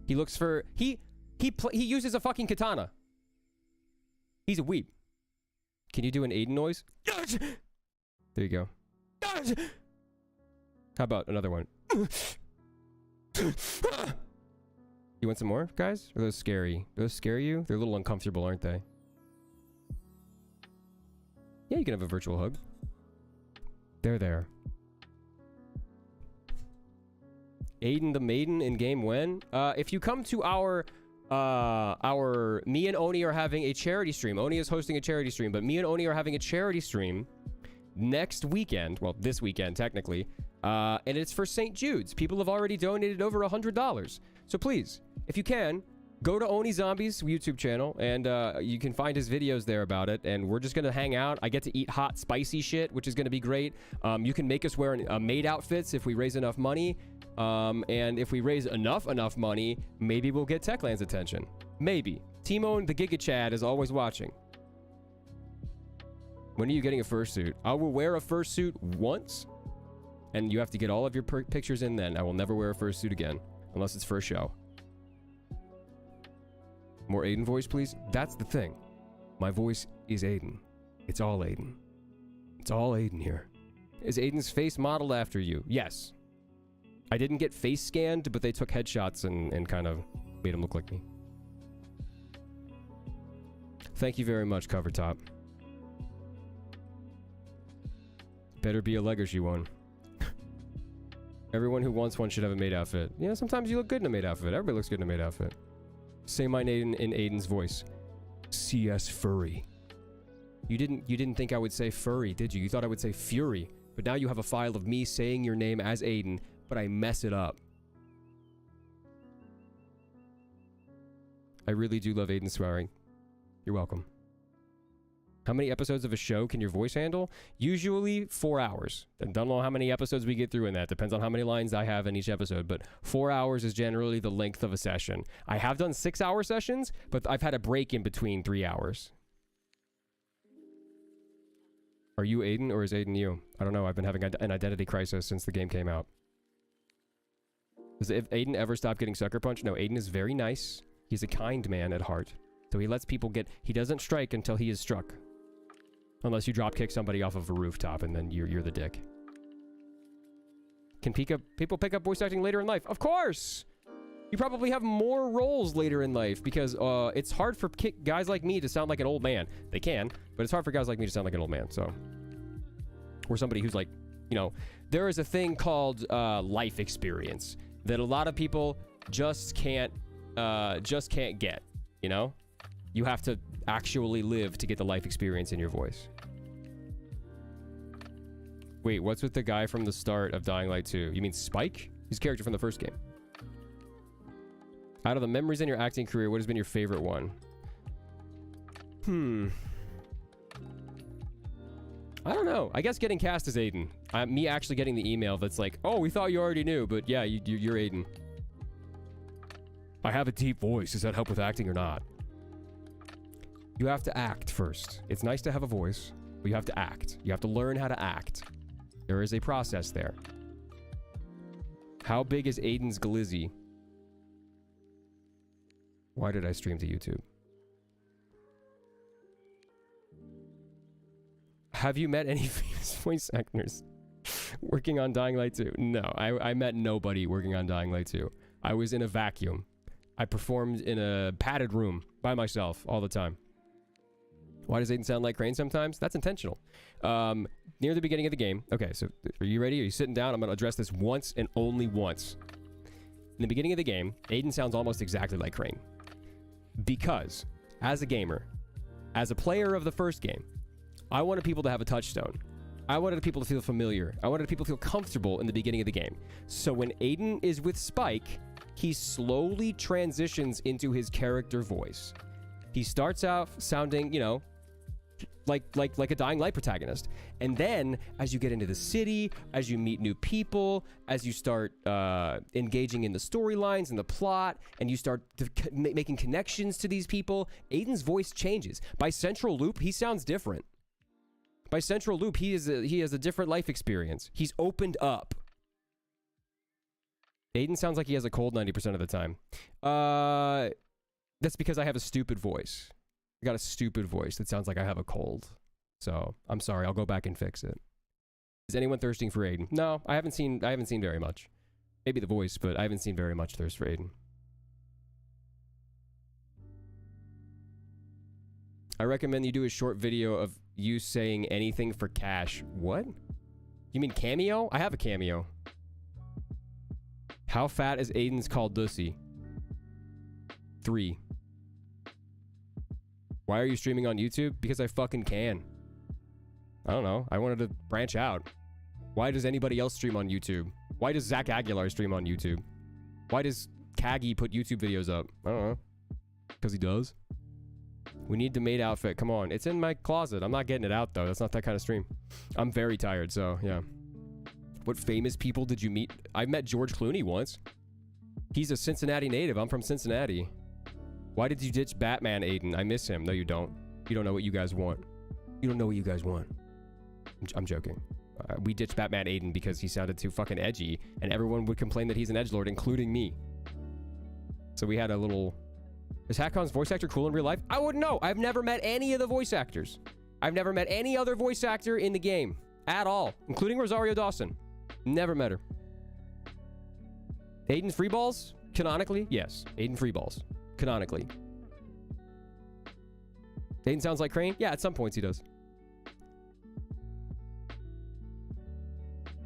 He looks for he uses a fucking katana. He's a weeb. Can you do an Aiden noise? There you go. How about another one? You want some more, guys? Are those scary? Do those scare you? They're a little uncomfortable, aren't they? Yeah, you can have a virtual hug. They're there. Aiden the Maiden in game when? If you come to our me and Oni are having a charity stream. Oni is hosting a charity stream, but me and Oni are having a charity stream next weekend. Well, this weekend, technically. And it's for St. Jude's. People have already donated over $100. So please, if you can, go to Oni Zombies YouTube channel, and you can find his videos there about it. And we're just going to hang out. I get to eat hot, spicy shit, which is going to be great. You can make us wear maid outfits if we raise enough money. And if we raise enough money, maybe we'll get Techland's attention. Maybe. Timon the Giga Chad is always watching. When are you getting a fursuit? I will wear a fursuit once. And you have to get all of your pictures in then. I will never wear a fursuit again. Unless it's for a show. More Aiden voice, please. That's the thing. My voice is Aiden. It's all Aiden. It's all Aiden here. Is Aiden's face modeled after you? Yes. I didn't get face scanned, but they took headshots and kind of made him look like me. Thank you very much, Covertop. Better be a legacy one. Everyone who wants one should have a maid outfit. Yeah, sometimes you look good in a maid outfit. Everybody looks good in a maid outfit. Say my name in Aiden's voice. CS Furry. You didn't think I would say furry, did you? You thought I would say fury. But now you have a file of me saying your name as Aiden, but I mess it up. I really do love Aiden swearing. You're welcome. How many episodes of a show can your voice handle? Usually 4 hours. I don't know how many episodes we get through in that. Depends on how many lines I have in each episode, but 4 hours is generally the length of a session. I have done 6-hour sessions, but I've had a break in between 3 hours. Are you Aiden or is Aiden you? I don't know. I've been having an identity crisis since the game came out. Does Aiden ever stop getting sucker punched? No, Aiden is very nice. He's a kind man at heart. So he lets people get... He doesn't strike until he is struck. Unless you drop kick somebody off of a rooftop and then you're the dick. Can people pick up voice acting later in life? Of course! You probably have more roles later in life because it's hard for guys like me to sound like an old man. They can, but it's hard for guys like me to sound like an old man, so... Or somebody who's like, you know... There is a thing called life experience that a lot of people just can't get, you know? You have to actually live to get the life experience in your voice. Wait, what's with the guy from the start of Dying Light 2? You mean Spike? He's a character from the first game. Out of the memories in your acting career, what has been your favorite one? I don't know. I guess getting cast as Aiden. Me actually getting the email that's like, oh, we thought you already knew, but yeah, you're Aiden. I have a deep voice. Does that help with acting or not? You have to act first. It's nice to have a voice, but you have to act. You have to learn how to act. There is a process there. How big is Aiden's glizzy? Why did I stream to YouTube? Have you met any famous voice actors working on Dying Light 2? No, I met nobody working on Dying Light 2. I was in a vacuum. I performed in a padded room by myself all the time. Why does Aiden sound like Crane sometimes? That's intentional. Near the beginning of the game. Okay, so are you ready? Are you sitting down? I'm going to address this once and only once. In the beginning of the game, Aiden sounds almost exactly like Crane. Because, as a gamer, as a player of the first game, I wanted people to have a touchstone. I wanted people to feel familiar. I wanted people to feel comfortable in the beginning of the game. So when Aiden is with Spike, he slowly transitions into his character voice. He starts out sounding, you know, like a Dying Light protagonist. And then, as you get into the city, as you meet new people, as you start engaging in the storylines and the plot, and you start making connections to these people, Aiden's voice changes. By Central Loop, he sounds different. By Central Loop, he has a different life experience. He's opened up. Aiden sounds like he has a cold 90% of the time. That's because I have a stupid voice. I got a stupid voice that sounds like I have a cold. So, I'm sorry. I'll go back and fix it. Is anyone thirsting for Aiden? No, I haven't seen very much. Maybe the voice, but I haven't seen very much thirst for Aiden. I recommend you do a short video of you saying anything for cash. What? You mean cameo? I have a cameo. How fat is Aiden's CALDWELL? 3. Why are you streaming on YouTube? Because I fucking can. I don't know. I wanted to branch out. Why does anybody else stream on YouTube? Why does Zach Aguilar stream on YouTube? Why does Kagi put YouTube videos up? I don't know. Because he does. We need the maid outfit. Come on. It's in my closet. I'm not getting it out, though. That's not that kind of stream. I'm very tired, so, yeah. What famous people did you meet? I met George Clooney once. He's a Cincinnati native. I'm from Cincinnati. Why did you ditch Batman, Aiden? I miss him. No, you don't. You don't know what you guys want. You don't know what you guys want. I'm joking. We ditched Batman Aiden because he sounded too fucking edgy, and everyone would complain that he's an edgelord, including me. So we had a little... Is Hakon's voice actor cool in real life? I wouldn't know. I've never met any of the voice actors. I've never met any other voice actor in the game. At all. Including Rosario Dawson. Never met her. Aiden Freeballs? Canonically? Yes. Aiden Freeballs. Canonically. Aiden sounds like Crane? Yeah, at some points he does.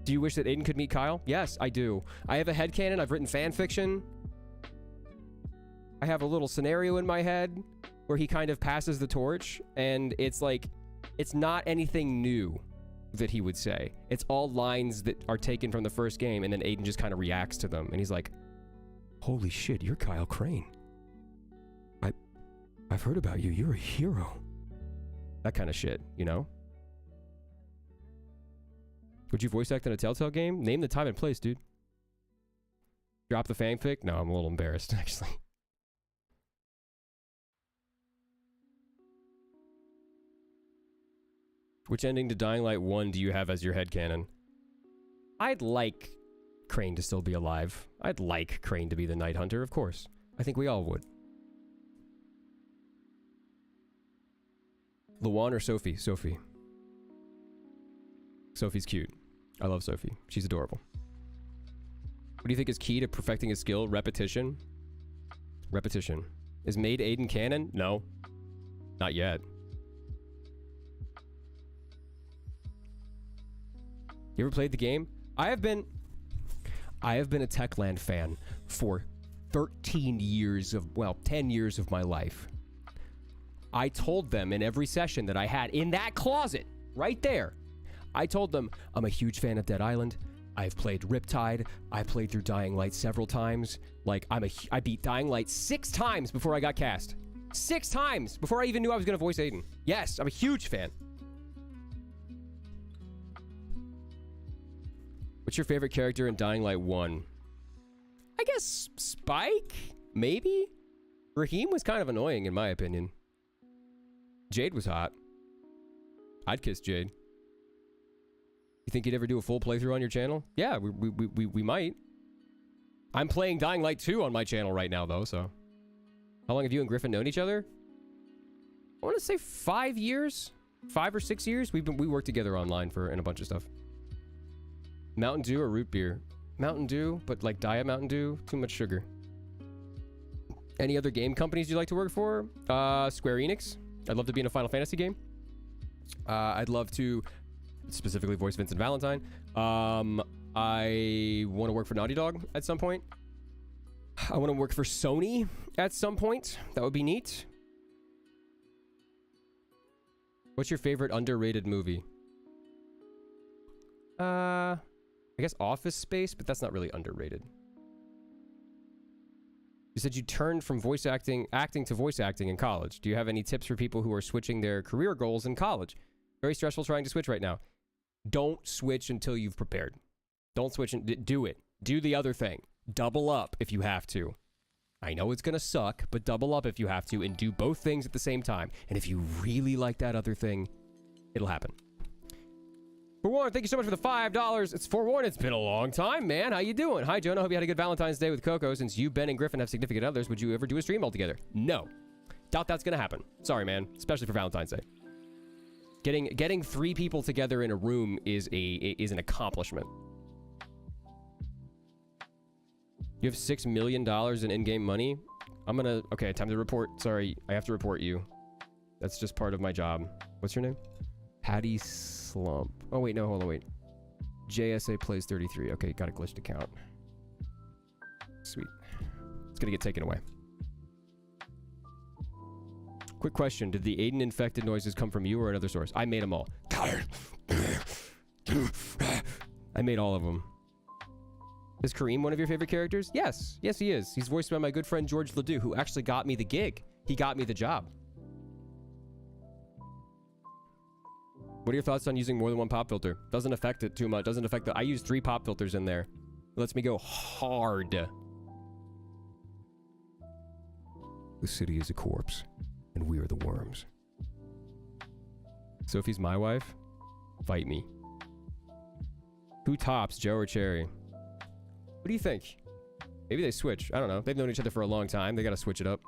Do you wish that Aiden could meet Kyle? Yes, I do. I have a headcanon. I've written fan fiction. I have a little scenario in my head where he kind of passes the torch, and it's like, it's not anything new that he would say. It's all lines that are taken from the first game, and then Aiden just kind of reacts to them, and he's like, holy shit, you're Kyle Crane. I've heard about you. You're a hero. That kind of shit, you know? Would you voice act in a Telltale game? Name the time and place, dude. Drop the fanfic? No, I'm a little embarrassed, actually. Which ending to Dying Light 1 do you have as your headcanon? I'd like Crane to still be alive. I'd like Crane to be the Night Hunter, of course. I think we all would. Luan or Sophie? Sophie. Sophie's cute. I love Sophie. She's adorable. What do you think is key to perfecting a skill? Repetition. Repetition. Is Made Aiden canon? No. Not yet. You ever played the game? I have been a Techland fan for 13 years of, well, 10 years of my life. I told them in every session that I had in that closet, right there, I told them I'm a huge fan of Dead Island. I've played Riptide. I played through Dying Light several times. Like, I beat Dying Light 6 times before I got cast. 6 times before I even knew I was going to voice Aiden. Yes, I'm a huge fan. What's your favorite character in Dying Light 1? I guess Spike? Maybe? Raheem was kind of annoying in my opinion. Jade was hot. I'd kiss Jade. You think you'd ever do a full playthrough on your channel? Yeah, we might. I'm playing Dying Light 2 on my channel right now, though, so. How long have you and Griffin known each other? I want to say 5 years? 5 or 6 years? We worked together online in a bunch of stuff. Mountain Dew or root beer? Mountain Dew, but like Diet Mountain Dew, too much sugar. Any other game companies you'd like to work for? Square Enix. I'd love to be in a Final Fantasy game. I'd love to specifically voice Vincent Valentine. I want to work for Naughty Dog at some point. I want to work for Sony at some point. That would be neat. What's your favorite underrated movie? I guess Office Space, but that's not really underrated. You said you turned from acting to voice acting in college. Do you have any tips for people who are switching their career goals in college? Very stressful trying to switch right now. Don't switch until you've prepared. Don't switch and do it. Do the other thing. Double up if you have to. I know it's going to suck, but double up if you have to and do both things at the same time. And if you really like that other thing, it'll happen. Forewarned, thank you so much for the $5. It's Forewarned. It's been a long time, man. How you doing? Hi, Jonah. Hope you had a good Valentine's Day with Coco. Since you, Ben, and Griffin have significant others, would you ever do a stream all together? No. Doubt that's going to happen. Sorry, man. Especially for Valentine's Day. Getting 3 people together in a room is an accomplishment. You have $6 million in in-game money? Okay, time to report. Sorry, I have to report you. That's just part of my job. What's your name? Patty Slump. Oh, wait, no, hold on, wait. JSA plays 33. Okay, got a glitched account. Sweet. It's gonna get taken away. Quick question. Did the Aiden infected noises come from you or another source? I made them all. I made all of them. Is Kareem one of your favorite characters? Yes. Yes, he is. He's voiced by my good friend George Ledoux, who actually got me the gig. He got me the job. What are your thoughts on using more than one pop filter? Doesn't affect it too much. Doesn't affect I use 3 pop filters in there. It lets me go hard. The city is a corpse, and we are the worms. Sophie's my wife? Fight me. Who tops, Joe or Cherry? What do you think? Maybe they switch. I don't know. They've known each other for a long time. They gotta switch it up.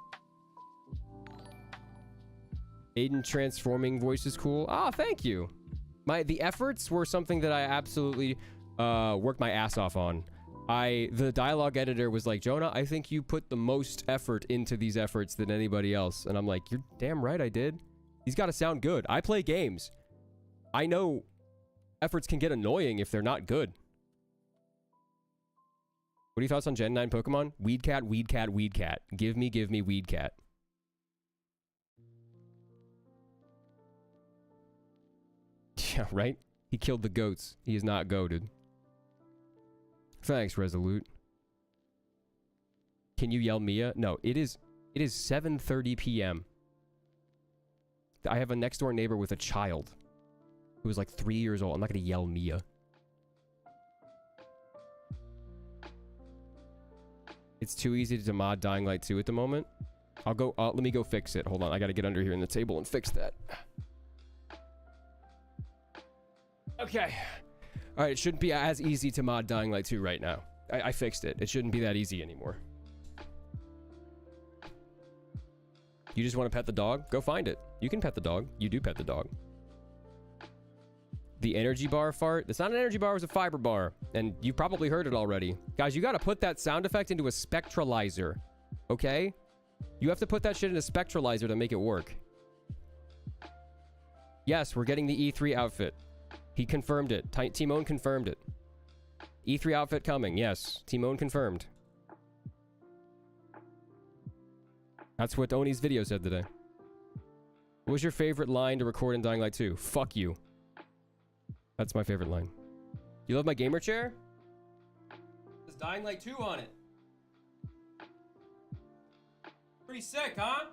Aiden transforming voice is cool. Ah, thank you. The efforts were something that I absolutely worked my ass off on. The dialogue editor was like, Jonah, I think you put the most effort into these efforts than anybody else. And I'm like, you're damn right I did. He's got to sound good. I play games. I know efforts can get annoying if they're not good. What are your thoughts on Gen 9 Pokemon? Weedcat, Weedcat, Weedcat. Give me Weedcat. Yeah, right? He killed the goats. He is not goated. Thanks, Resolute. Can you yell Mia? No, it is 7:30 p.m. I have a next door neighbor with a child who is like 3 years old. I'm not gonna yell Mia. It's too easy to mod Dying Light 2 at the moment. I'll go, let me go fix it. Hold on, I gotta get under here in the table and fix that. Okay. Alright, it shouldn't be as easy to mod Dying Light 2 right now. I fixed it. It shouldn't be that easy anymore. You just want to pet the dog? Go find it. You can pet the dog. You do pet the dog. The energy bar fart? It's not an energy bar, it's a fiber bar. And you probably heard it already. Guys, you gotta put that sound effect into a spectralizer. Okay? You have to put that shit in a spectralizer to make it work. Yes, we're getting the E3 outfit. He confirmed it. Timon confirmed it. E3 outfit coming. Yes. Timon confirmed. That's what Oni's video said today. What was your favorite line to record in Dying Light 2? Fuck you. That's my favorite line. You love my gamer chair? There's Dying Light 2 on it. Pretty sick, huh?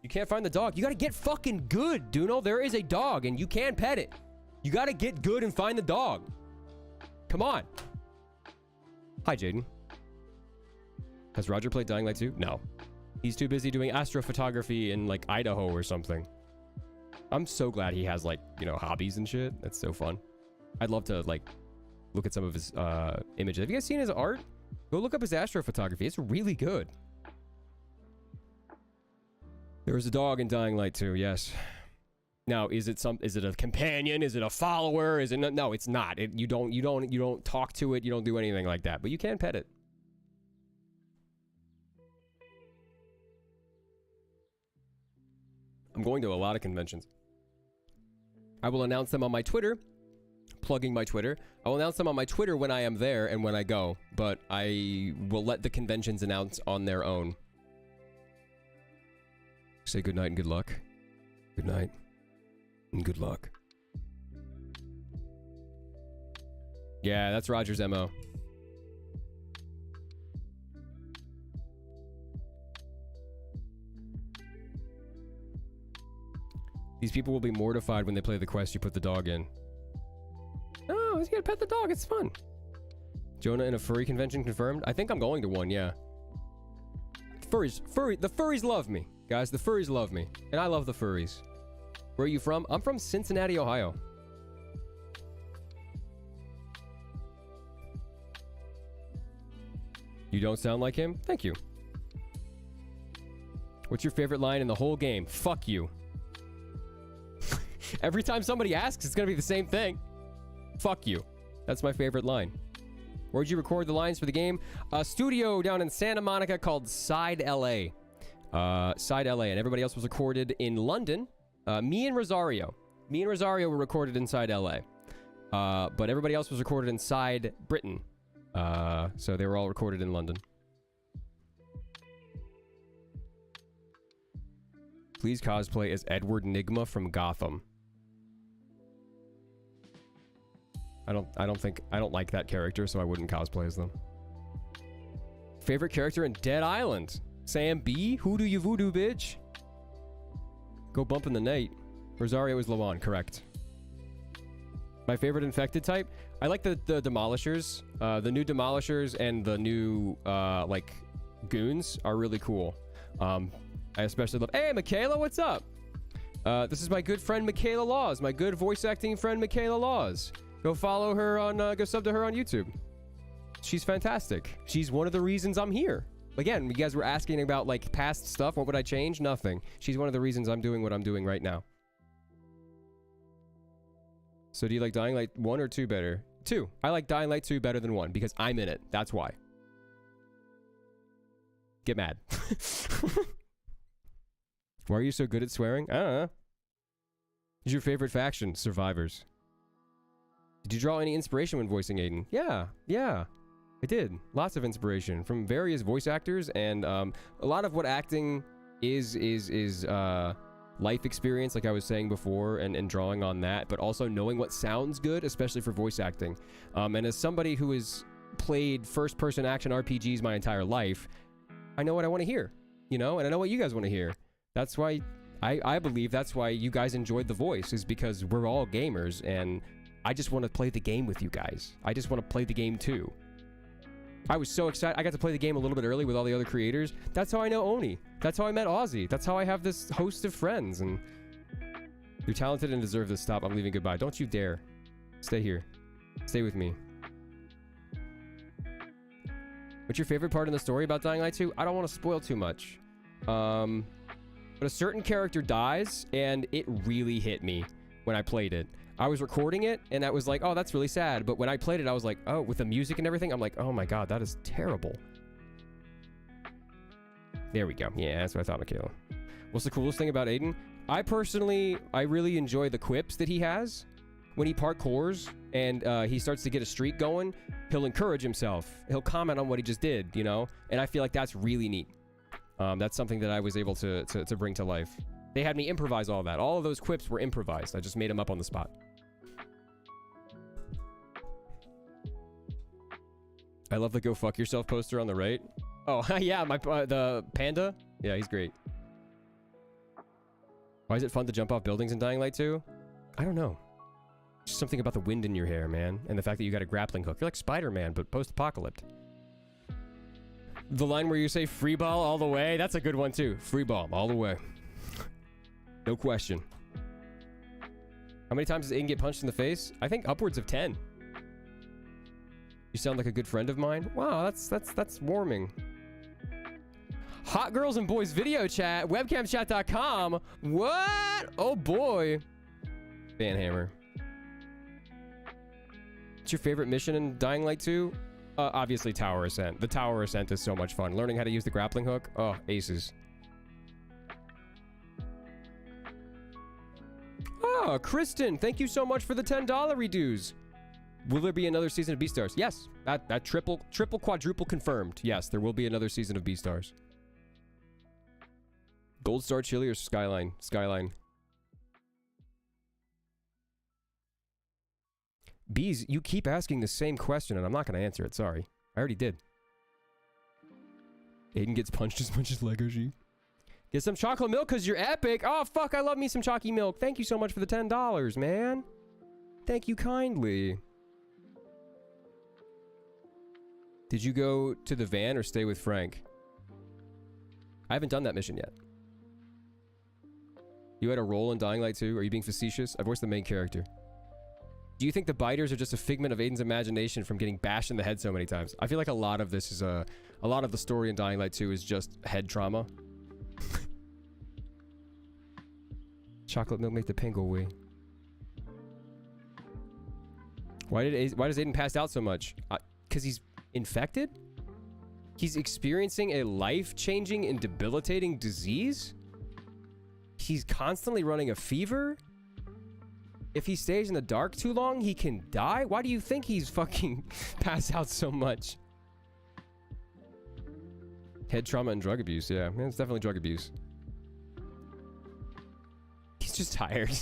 You can't find the dog. You gotta get fucking good, Duno. There is a dog and you can pet it. You gotta get good and find the dog. Come on. Hi, Jaden. Has Roger played Dying Light 2? No. He's too busy doing astrophotography in, like, Idaho or something. I'm so glad he has, like, you know, hobbies and shit. That's so fun. I'd love to, like, look at some of his images. Have you guys seen his art? Go look up his astrophotography. It's really good. There was a dog in Dying Light 2, yes. Now, is it a companion? Is it a follower? Is it no, it's not. You don't talk to it. You don't do anything like that, but you can pet it. I'm going to a lot of conventions. I will announce them on my Twitter. Plugging my Twitter. I will announce them on my Twitter when I am there and when I go, but I will let the conventions announce on their own. Say good night and good luck. Good night and good luck. Yeah, that's Roger's MO. These people will be mortified when they play the quest you put the dog in. Oh, he's gonna pet the dog. It's fun. Jonah in a furry convention confirmed? I think I'm going to one, yeah. The furries love me. Guys, the furries love me. And I love the furries. Where are you from? I'm from Cincinnati, Ohio. You don't sound like him? Thank you. What's your favorite line in the whole game? Fuck you. Every time somebody asks, it's gonna be the same thing. Fuck you. That's my favorite line. Where'd you record the lines for the game? A studio down in Santa Monica called Side LA. Side LA, and everybody else was recorded in London. Me and Rosario. Me and Rosario were recorded inside LA. But everybody else was recorded inside Britain. So they were all recorded in London. Please cosplay as Edward Nygma from Gotham. I don't like that character, so I wouldn't cosplay as them. Favorite character in Dead Island? Sam B? Hoodoo you voodoo, bitch. Go bump in the night. Rosario is Lawan, correct. My favorite infected type? I like the Demolishers. The new Demolishers and the new, like, Goons are really cool. I especially love... Hey, Michaela, what's up? This is my good friend Michaela Laws. My good voice acting friend Michaela Laws. Go follow her on, go sub to her on YouTube. She's fantastic. She's one of the reasons I'm here. Again, you guys were asking about, like, past stuff. What would I change? Nothing. She's one of the reasons I'm doing what I'm doing right now. So do you like Dying Light 1 or 2 better? 2. I like Dying Light 2 better than 1 because I'm in it. That's why. Get mad. Why are you so good at swearing? I don't know. Who's your favorite faction? Survivors. Did you draw any inspiration when voicing Aiden? Yeah. I did. Lots of inspiration from various voice actors, and a lot of what acting is life experience, like I was saying before, and drawing on that, but also knowing what sounds good, especially for voice acting. And as somebody who has played first-person action RPGs my entire life, I know what I want to hear. you know? And I know what you guys want to hear. That's why I believe that's why you guys enjoyed The Voice, is because we're all gamers, and I just want to play the game with you guys. I just want to play the game too. I was so excited. I got to play the game a little bit early with all the other creators. That's how I know Oni. That's how I met Ozzy. That's how I have this host of friends. And you're talented and deserve this. Stop. I'm leaving. Goodbye. Don't you dare. Stay here. Stay with me. What's your favorite part in the story about Dying Light 2? I don't want to spoil too much. But a certain character dies, and it really hit me when I played it. I was recording it, and I was like, oh, that's really sad. But when I played it, I was like, oh, with the music and everything, I'm like, oh my god, that is terrible. There we go. Yeah, that's what I thought, Michaela. What's the coolest thing about Aiden? I really enjoy the quips that he has. When he parkours and he starts to get a streak going, he'll encourage himself. He'll comment on what he just did, you know? And I feel like that's really neat. That's something that I was able to bring to life. They had me improvise all that. All of those quips were improvised. I just made them up on the spot. I love the go fuck yourself poster on the right. Oh, yeah, the panda. Yeah, he's great. Why is it fun to jump off buildings in Dying Light 2? I don't know. Just something about the wind in your hair, man. And the fact that you got a grappling hook. You're like Spider-Man, but post-apocalyptic. The line where you say free ball all the way, that's a good one too. Free ball all the way. No question. How many times does Aiden get punched in the face? I think upwards of 10. You sound like a good friend of mine. Wow, that's warming. Hot girls and boys video chat. Webcamchat.com. What? Oh boy. Banhammer. What's your favorite mission in Dying Light 2? Obviously Tower Ascent. The Tower Ascent is so much fun. Learning how to use the grappling hook. Oh, aces. Oh, Kristen, thank you so much for the $10 redues. Will there be another season of Beastars? Yes. That triple, quadruple confirmed. Yes, there will be another season of Beastars. Gold Star Chili or Skyline? Skyline. Bees, you keep asking the same question and I'm not going to answer it. Sorry. I already did. Aiden gets punched as much as Lego Sheep. Get some chocolate milk because you're epic. Oh, fuck. I love me some chalky milk. Thank you so much for the $10, man. Thank you kindly. Did you go to the van or stay with Frank? I haven't done that mission yet. You had a role in Dying Light 2? Are you being facetious? I voiced the main character. Do you think the biters are just a figment of Aiden's imagination from getting bashed in the head so many times? I feel like a lot of this is a lot of the story in Dying Light 2 is just head trauma. Chocolate milk make the pain go away. Why does Aiden pass out so much? Because he's infected? He's experiencing a life-changing and debilitating disease? He's constantly running a fever? If he stays in the dark too long, he can die? Why do you think he's fucking passed out so much? Head trauma and drug abuse, yeah. It's definitely drug abuse. He's just tired.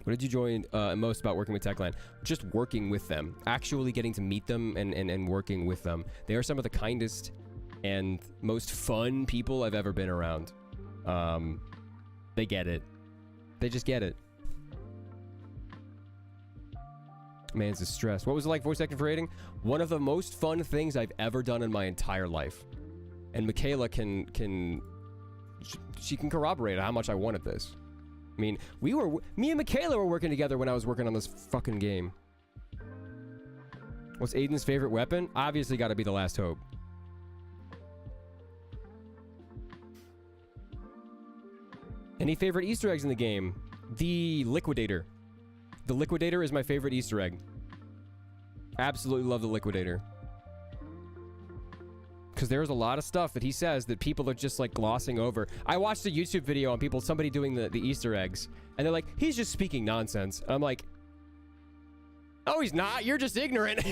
What did you enjoy most about working with Techland? Just working with them. Actually getting to meet them and working with them. They are some of the kindest and most fun people I've ever been around. They get it. They just get it. Man's distress. What was it like voice acting for Aiden? One of the most fun things I've ever done in my entire life. And Michaela she can corroborate how much I wanted this. I mean, me and Michaela were working together when I was working on this fucking game. What's Aiden's favorite weapon? Obviously gotta be the Last Hope. Any favorite Easter eggs in the game? The Liquidator. The Liquidator is my favorite Easter egg. Absolutely love the Liquidator. Because there's a lot of stuff that he says that people are just like glossing over. I watched a YouTube video on somebody doing the Easter eggs. And they're like, he's just speaking nonsense. And I'm like, oh, he's not. You're just ignorant.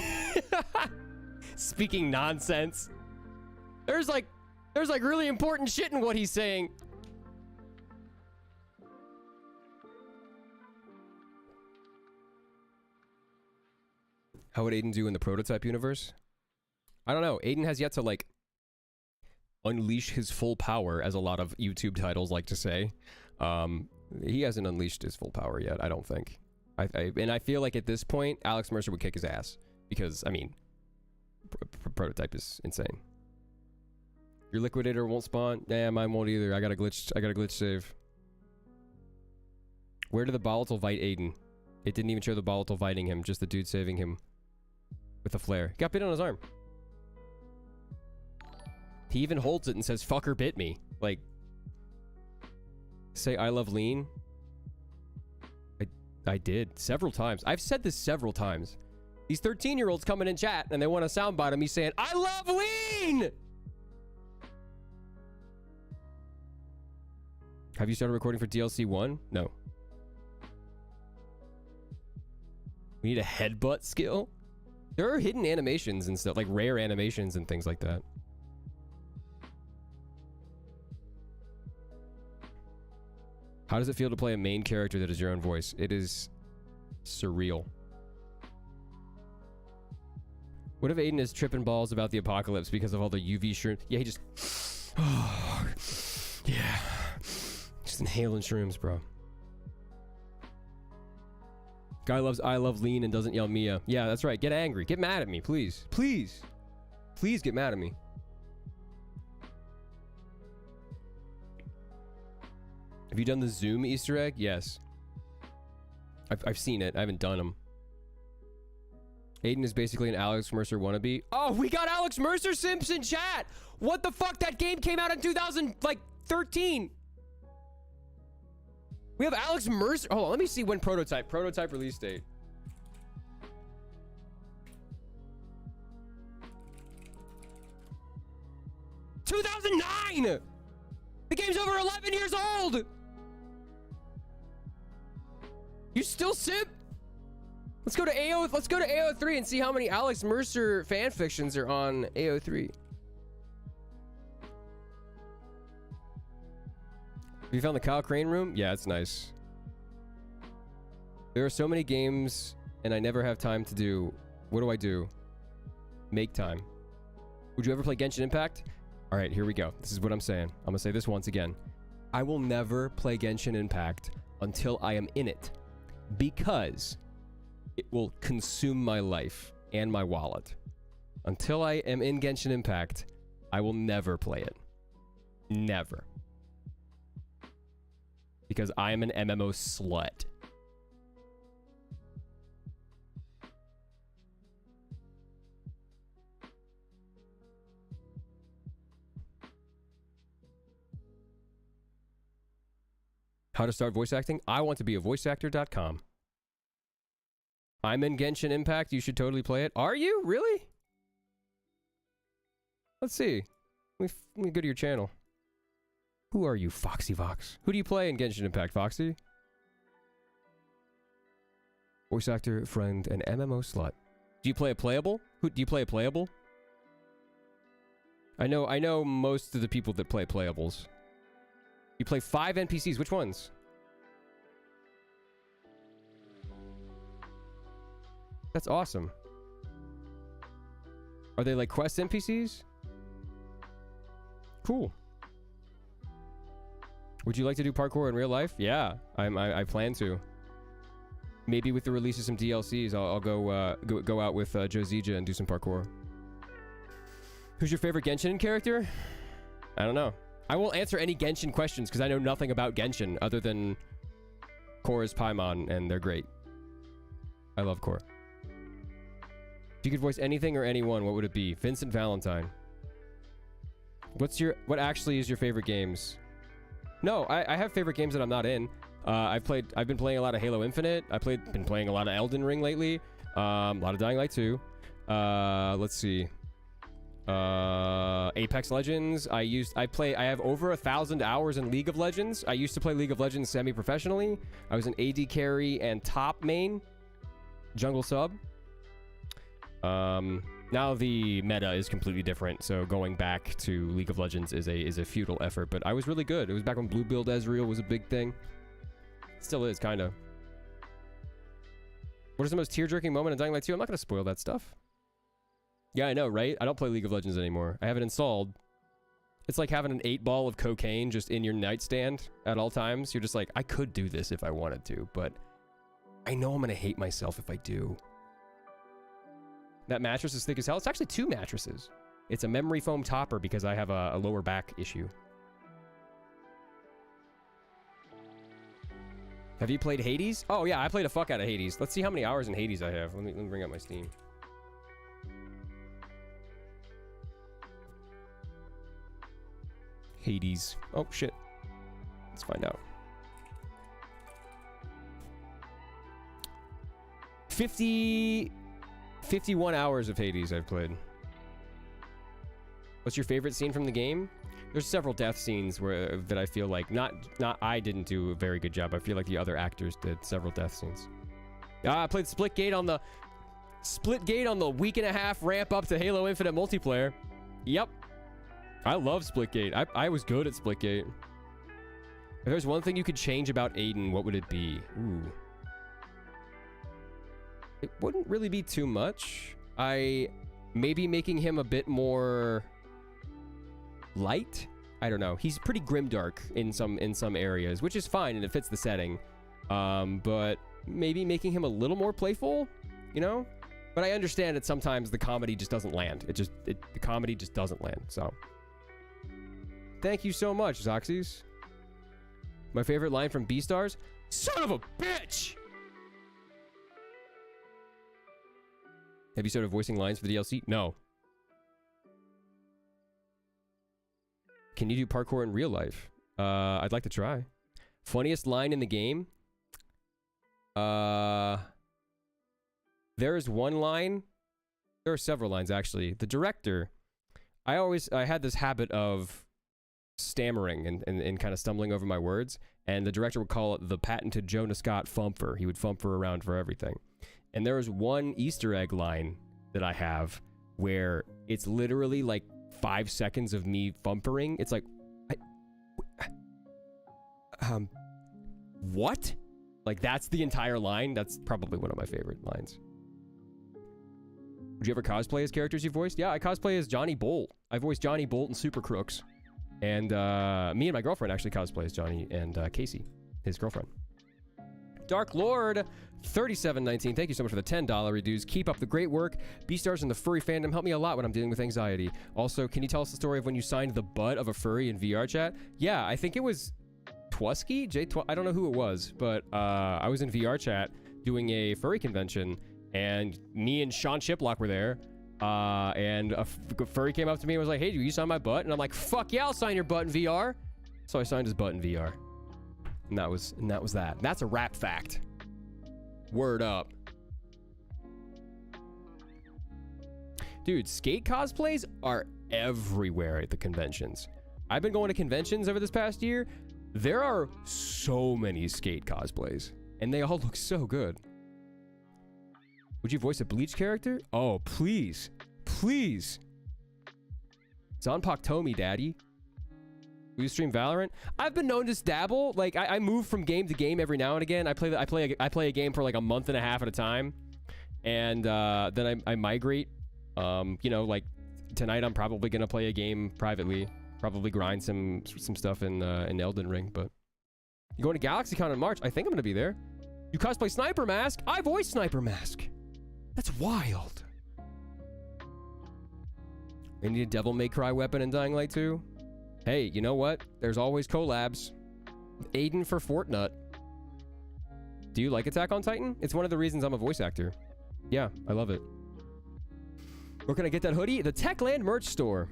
Speaking nonsense. There's like really important shit in what he's saying. How would Aiden do in the prototype universe? I don't know. Aiden has yet to, like... unleash his full power, as a lot of YouTube titles like to say. He hasn't unleashed his full power yet, I don't think. And I feel like at this point, Alex Mercer would kick his ass. Because, I mean, prototype is insane. Your liquidator won't spawn? Yeah, mine won't either. I got a glitch save. Where did the volatile bite Aiden? It didn't even show the volatile biting him, just the dude saving him with a flare. Got bit on his arm. He even holds it and says, fucker bit me. Like, say I love lean. I did several times. I've said this several times. These 13-year-olds coming in chat and they want a soundbite of me saying, I love lean! Have you started recording for DLC 1? No. We need a headbutt skill? There are hidden animations and stuff, like rare animations and things like that. How does it feel to play a main character that is your own voice? It is surreal. What if Aiden is tripping balls about the apocalypse because of all the UV shrooms? Yeah, he just... Oh, yeah. Just inhaling shrooms, bro. Guy loves I love lean and doesn't yell Mia. Yeah, that's right. Get angry. Get mad at me, please. Please. Please get mad at me. Have you done the Zoom Easter egg? Yes. I've seen it. I haven't done them. Aiden is basically an Alex Mercer wannabe. Oh, we got Alex Mercer Simps in chat! What the fuck? That game came out in 2013. We have Alex Mercer. Hold on, let me see when prototype release date. '2009. The game's over 11 years old. You still simp? Let's go to AO3 and see how many Alex Mercer fan fictions are on AO3. Have you found the Kyle Crane room? Yeah, it's nice. There are so many games and I never have time to do. What do I do? Make time. Would you ever play Genshin Impact? All right, here we go. This is what I'm saying. I'm gonna say this once again. I will never play Genshin Impact until I am in it, because it will consume my life and my wallet. Until I am in Genshin Impact, I will never play it. Never. Because I am an MMO slut. How to start voice acting? I want to be a voiceactor.com. I'm in Genshin Impact. You should totally play it. Are you? Really? Let's see. Let me go to your channel. Who are you, Foxy Vox? Who do you play in Genshin Impact, Foxy? Voice actor, friend, and MMO slut. Do you play a playable? Do you play a playable? I know most of the people that play playables. You play 5 NPCs. Which ones? That's awesome. Are they like quest NPCs? Cool. Would you like to do parkour in real life? Yeah, I plan to. Maybe with the release of some DLCs, I'll go out with Josija and do some parkour. Who's your favorite Genshin character? I don't know. I won't answer any Genshin questions because I know nothing about Genshin other than Korra's Paimon, and they're great. I love Korra. If you could voice anything or anyone, what would it be? Vincent Valentine. What actually is your favorite games? No, I have favorite games that I'm not in. I've been playing a lot of Halo Infinite. Been playing a lot of Elden Ring lately. A lot of Dying Light 2. Let's see. Apex Legends. I have over 1,000 hours in League of Legends. I used to play League of Legends semi-professionally. I was an AD carry and top main. Jungle sub. Now the meta is completely different, so going back to League of Legends is a futile effort, but I was really good. It was back when Blue Build Ezreal was a big thing. Still is, kind of. What is the most tear-jerking moment in Dying Light 2? I'm not going to spoil that stuff. Yeah, I know, right? I don't play League of Legends anymore. I have it installed. It's like having an 8-ball of cocaine just in your nightstand at all times. You're just like, I could do this if I wanted to, but I know I'm gonna hate myself if I do. That mattress is thick as hell. It's actually 2 mattresses. It's a memory foam topper because I have a lower back issue. Have you played Hades? Oh yeah, I played a fuck out of Hades. Let's see how many hours in Hades I have. Let me bring up my Steam. Hades. Oh shit. Let's find out. 51 hours of Hades I've played. What's your favorite scene from the game? There's several death scenes that I feel like not I didn't do a very good job. I feel like the other actors did several death scenes. I played Splitgate on the week and a half ramp up to Halo Infinite multiplayer. Yep. I love Splitgate. I was good at Splitgate. If there's one thing you could change about Aiden, what would it be? Ooh. It wouldn't really be too much. Maybe making him a bit more light. I don't know. He's pretty grimdark in some areas, which is fine and it fits the setting. But maybe making him a little more playful, you know? But I understand that sometimes the comedy just doesn't land. The comedy just doesn't land. So, thank you so much, Zoxys. My favorite line from Beastars: "Son of a bitch!" Have you started voicing lines for the DLC? No. Can you do parkour in real life? I'd like to try. Funniest line in the game? There's one line. There are several lines, actually. The director, I had this habit of stammering and kind of stumbling over my words, and the director would call it the patented Jonah Scott fumper. He would fumper around for everything. And there was one Easter egg line that I have where it's literally like 5 seconds of me fumpering. It's like, what? Like, that's the entire line. That's probably one of my favorite lines. Would you ever cosplay as characters you voiced? Yeah, I cosplay as Johnny Bolt. I voiced Johnny Bolt in Super Crooks. And me and my girlfriend actually cosplay as Johnny and Casey, his girlfriend. Dark Lord 3719, thank you so much for the $10 reduce. Keep up the great work. Beastars and the furry fandom help me a lot when I'm dealing with anxiety. Also, can you tell us the story of when you signed the butt of a furry in VR chat? Yeah, I think it was Twusky? I don't know who it was, but I was in VR chat doing a furry convention, and me and Sean Chiplock were there, and a furry came up to me and was like, "Hey, do you sign my butt?" And I'm like, "Fuck yeah, I'll sign your butt in VR." So I signed his butt in VR. And that was that. That's a rap fact. Word up. Dude, skate cosplays are everywhere at the conventions. I've been going to conventions over this past year. There are so many skate cosplays, and they all look so good. Would you voice a Bleach character? Oh, please. Please. Zanpak Tomy, daddy. Will you stream Valorant? I've been known to dabble. Like, I move from game to game every now and again. I play a game for like a month and a half at a time, and then I migrate. You know, like tonight I'm probably gonna play a game privately. Probably grind some stuff in Elden Ring. But you going to GalaxyCon in March? I think I'm gonna be there. You cosplay Sniper Mask? I voice Sniper Mask. That's wild. I need a Devil May Cry weapon in Dying Light 2. Hey, you know what? There's always collabs. Aiden for Fortnite. Do you like Attack on Titan? It's one of the reasons I'm a voice actor. Yeah, I love it. Where can I get that hoodie? The Techland merch store.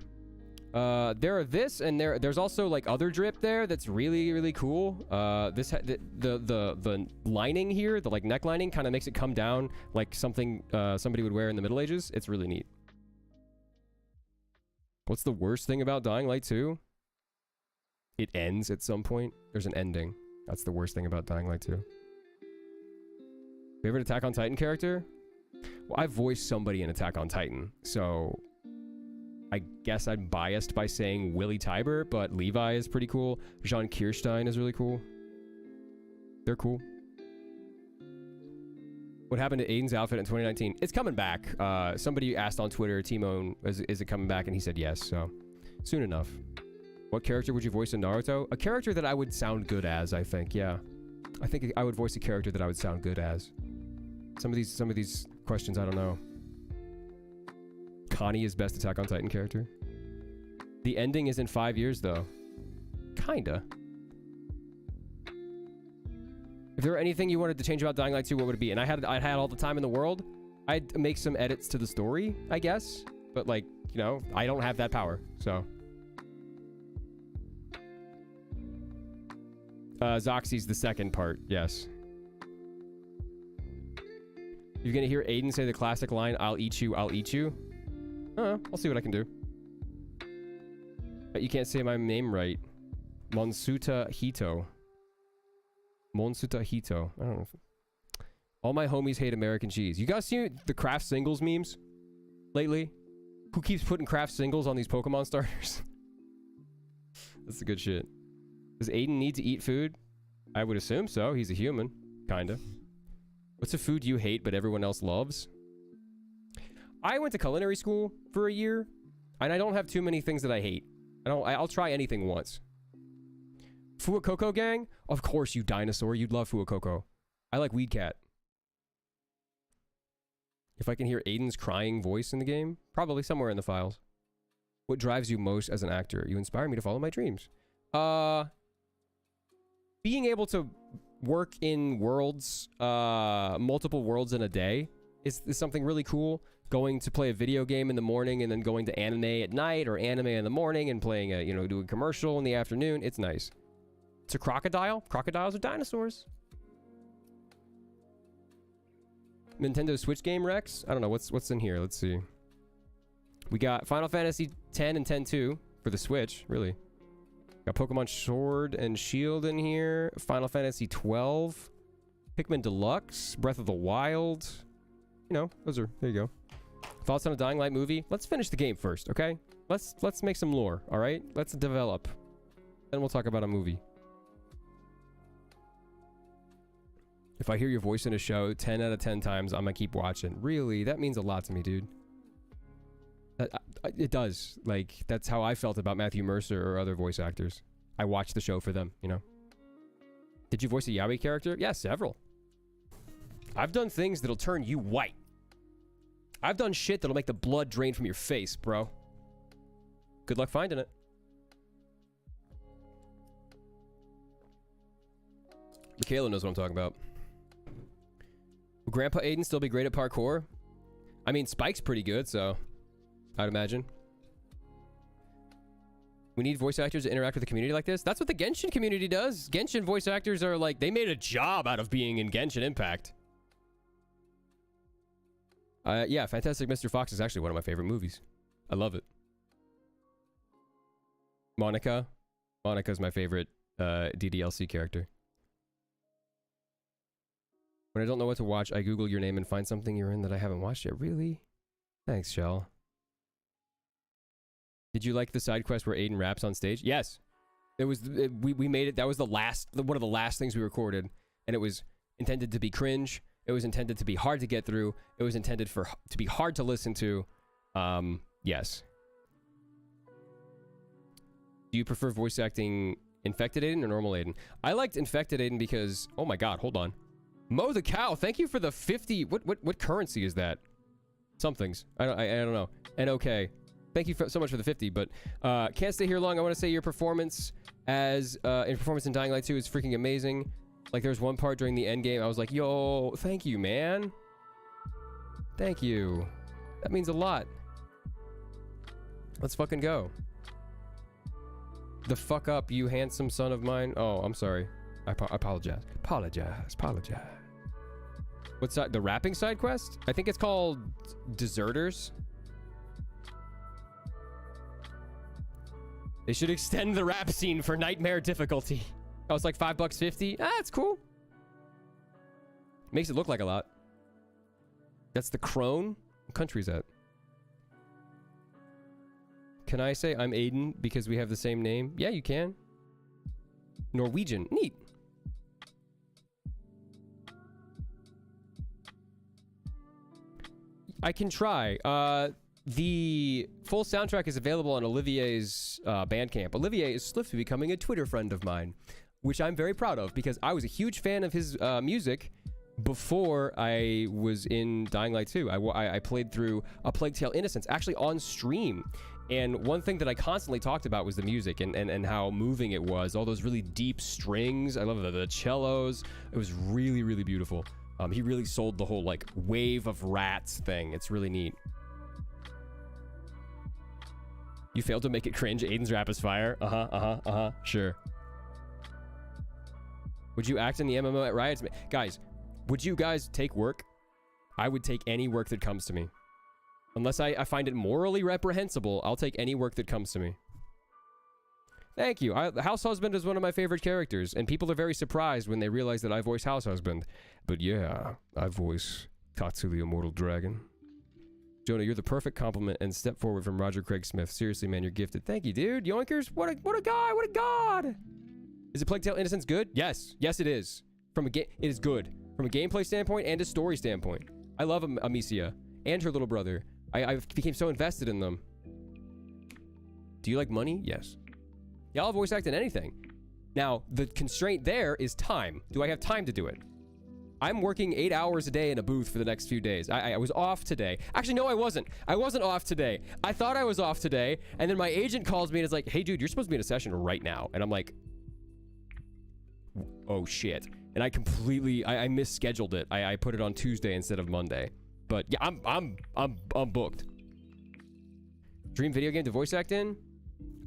There are this, and there's also like other drip there that's really, really cool. The lining here, the like neck lining, kind of makes it come down like something somebody would wear in the Middle Ages. It's really neat. What's the worst thing about Dying Light 2? It ends at some point. There's an ending. That's the worst thing about Dying Light 2. Favorite Attack on Titan character? Well, I voiced somebody in Attack on Titan, so I guess I'm biased by saying Willie Tybur, but Levi is pretty cool. Jean Kirstein is really cool. They're cool. What happened to Aiden's outfit in 2019? It's coming back. Somebody asked on Twitter, Timon, is it coming back? And he said yes, so soon enough. What character would you voice in Naruto? A character that I would sound good as, I think. Yeah. I think I would voice a character that I would sound good as. Some of these questions, I don't know. Connie is best Attack on Titan character. The ending is in 5 years, though. Kinda. If there were anything you wanted to change about Dying Light 2, what would it be? And I had all the time in the world. I'd make some edits to the story, I guess. But, like, you know, I don't have that power, so. Zoxy's the second part, yes. You're gonna hear Aiden say the classic line, I'll eat you, I'll eat you. I'll see what I can do. But you can't say my name right. Monsuta Hito. Monsuta Hito. I don't know. All my homies hate American cheese. You guys see the craft singles memes lately? Who keeps putting craft singles on these Pokemon starters? That's the good shit. Does Aiden need to eat food? I would assume so. He's a human. Kinda. What's a food you hate but everyone else loves? I went to culinary school for a year, and I don't have too many things that I hate. I'll try anything once. Fuecoco gang? Of course, you dinosaur. You'd love Fuecoco. I like Weed Cat. If I can hear Aiden's crying voice in the game, probably somewhere in the files. What drives you most as an actor? You inspire me to follow my dreams. Being able to work in worlds, multiple worlds in a day is something really cool. Going to play a video game in the morning and then going to anime at night or anime in the morning and playing a, you know, doing a commercial in the afternoon. It's nice. It's a crocodile. Crocodiles are dinosaurs. Nintendo Switch game, Rex? I don't know. What's in here? Let's see. We got Final Fantasy X and X-2 for the Switch, really. Got Pokemon Sword and Shield in here. Final Fantasy 12. Pikmin Deluxe. Breath of the Wild. You know, those are... There you go. Thoughts on a Dying Light movie? Let's finish the game first, okay? Let's make some lore, all right? Let's develop. Then we'll talk about a movie. If I hear your voice in a show 10 out of 10 times, I'm gonna keep watching. Really? That means a lot to me, dude. It does. Like, that's how I felt about Matthew Mercer or other voice actors. I watched the show for them, you know? Did you voice a yaoi character? Yeah, several. I've done things that'll turn you white. I've done shit that'll make the blood drain from your face, bro. Good luck finding it. Michaela knows what I'm talking about. Will Grandpa Aiden still be great at parkour? I mean, Spike's pretty good, so I'd imagine. We need voice actors to interact with the community like this. That's what the Genshin community does. Genshin voice actors are like, they made a job out of being in Genshin Impact. Yeah, Fantastic Mr. Fox is actually one of my favorite movies. I love it. Monica. Monica's my favorite DDLC character. When I don't know what to watch, I Google your name and find something you're in that I haven't watched yet. Really? Thanks, Shell. Did you like the side quest where Aiden raps on stage? Yes. It was we made it. That was one of the last things we recorded, and it was intended to be cringe. It was intended to be hard to get through. It was intended to be hard to listen to. Yes. Do you prefer voice acting Infected Aiden or normal Aiden? I liked Infected Aiden because... Oh my god, hold on. Mo the Cow, thank you for the 50... What currency is that? Somethings. I don't know. And okay. Thank you so much for the 50, but can't stay here long. I want to say your performance in Dying Light 2 is freaking amazing. Like, there's one part during the end game, I was like, yo, thank you, man. Thank you. That means a lot. Let's fucking go. The fuck up, you handsome son of mine. Oh, I'm sorry. I apologize. Apologize. What's that? The rapping side quest? I think it's called Deserters. They should extend the rap scene for nightmare difficulty. Oh, it's like $5.50. Ah, it's cool. Makes it look like a lot. That's the Crone. What country is that? Can I say I'm Aiden because we have the same name? Yeah, you can. Norwegian. Neat. I can try. The full soundtrack is available on Olivier's Bandcamp. Olivier is swiftly becoming a Twitter friend of mine, which I'm very proud of because I was a huge fan of his music before I was in Dying Light 2. I played through A Plague Tale: Innocence actually on stream. And one thing that I constantly talked about was the music and how moving it was. All those really deep strings. I love the cellos. It was really, really beautiful. He really sold the whole, like, wave of rats thing. It's really neat. You failed to make it cringe. Aiden's rap is fire. Sure. Would you act in the MMO at Riot's? Guys, would you guys take work? I would take any work that comes to me. Unless I find it morally reprehensible, I'll take any work that comes to me. Thank you. House Husband is one of my favorite characters, and people are very surprised when they realize that I voice House Husband. But yeah, I voice Tatsu the Immortal Dragon. Jonah, you're the perfect compliment and step forward from Roger Craig Smith. Seriously, man, you're gifted. Thank you, dude. Yoinkers, what a guy, what a god. Is it Plague Tale: Innocence good? Yes. Yes, it is. It is good. From a gameplay standpoint and a story standpoint. I love Amicia and her little brother. I became so invested in them. Do you like money? Yes. Yeah, I'll voice act in anything. Now, the constraint there is time. Do I have time to do it? I'm working 8 hours a day in a booth for the next few days. I was off today. Actually, no, I wasn't. I wasn't off today. I thought I was off today, and then my agent calls me and is like, hey, dude, you're supposed to be in a session right now. And I'm like, oh, shit. And I completely, I misscheduled it. I put it on Tuesday instead of Monday. But yeah, I'm booked. Dream video game to voice act in?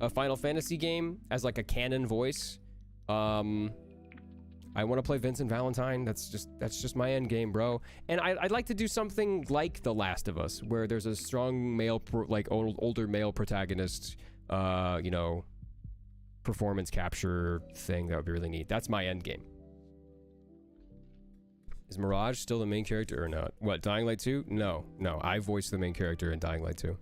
A Final Fantasy game as like a canon voice. I want to play Vincent Valentine. That's just my end game, bro. And I'd like to do something like The Last of Us, where there's a strong male, older male protagonist, you know, performance capture thing. That would be really neat. That's my end game. Is Mirage still the main character or not? What, Dying Light 2? No. I voiced the main character in Dying Light 2.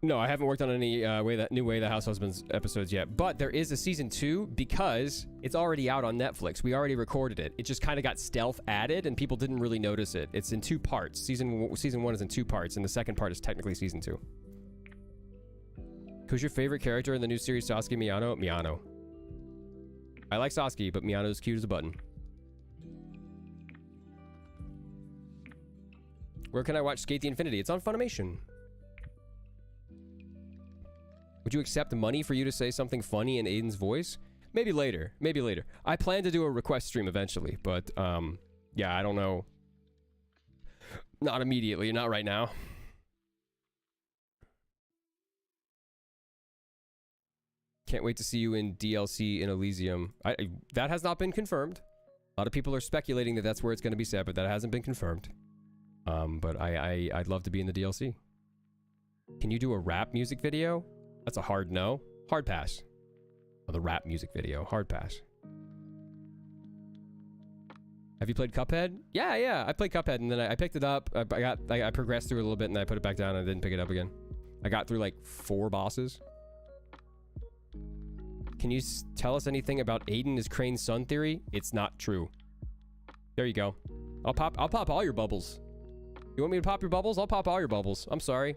No, I haven't worked on any new Way the House Husbands episodes yet, but there is a season 2 because it's already out on Netflix. We already recorded it. It just kind of got stealth added and people didn't really notice it. It's in 2 parts. Season 1 is in 2 parts, and the second part is technically season 2. Who's your favorite character in the new series, Sasuke, Miyano? Miyano. I like Sasuke, but Miyano's cute as a button. Where can I watch Skate the Infinity? It's on Funimation. Would you accept money for you to say something funny in Aiden's voice? Maybe later. Maybe later. I plan to do a request stream eventually, but, yeah, I don't know. Not immediately. Not right now. Can't wait to see you in DLC in Elysium. That has not been confirmed. A lot of people are speculating that that's where it's going to be set, but that hasn't been confirmed. But I'd love to be in the DLC. Can you do a rap music video? That's a hard no. Hard pass. Oh, the rap music video. Hard pass. Have you played Cuphead? Yeah. I played Cuphead and then I picked it up. I progressed through it a little bit and I put it back down and I didn't pick it up again. I got through like 4 bosses. Can you tell us anything about Aiden is Crane's son theory? It's not true. There you go. I'll pop all your bubbles. You want me to pop your bubbles? I'll pop all your bubbles. I'm sorry.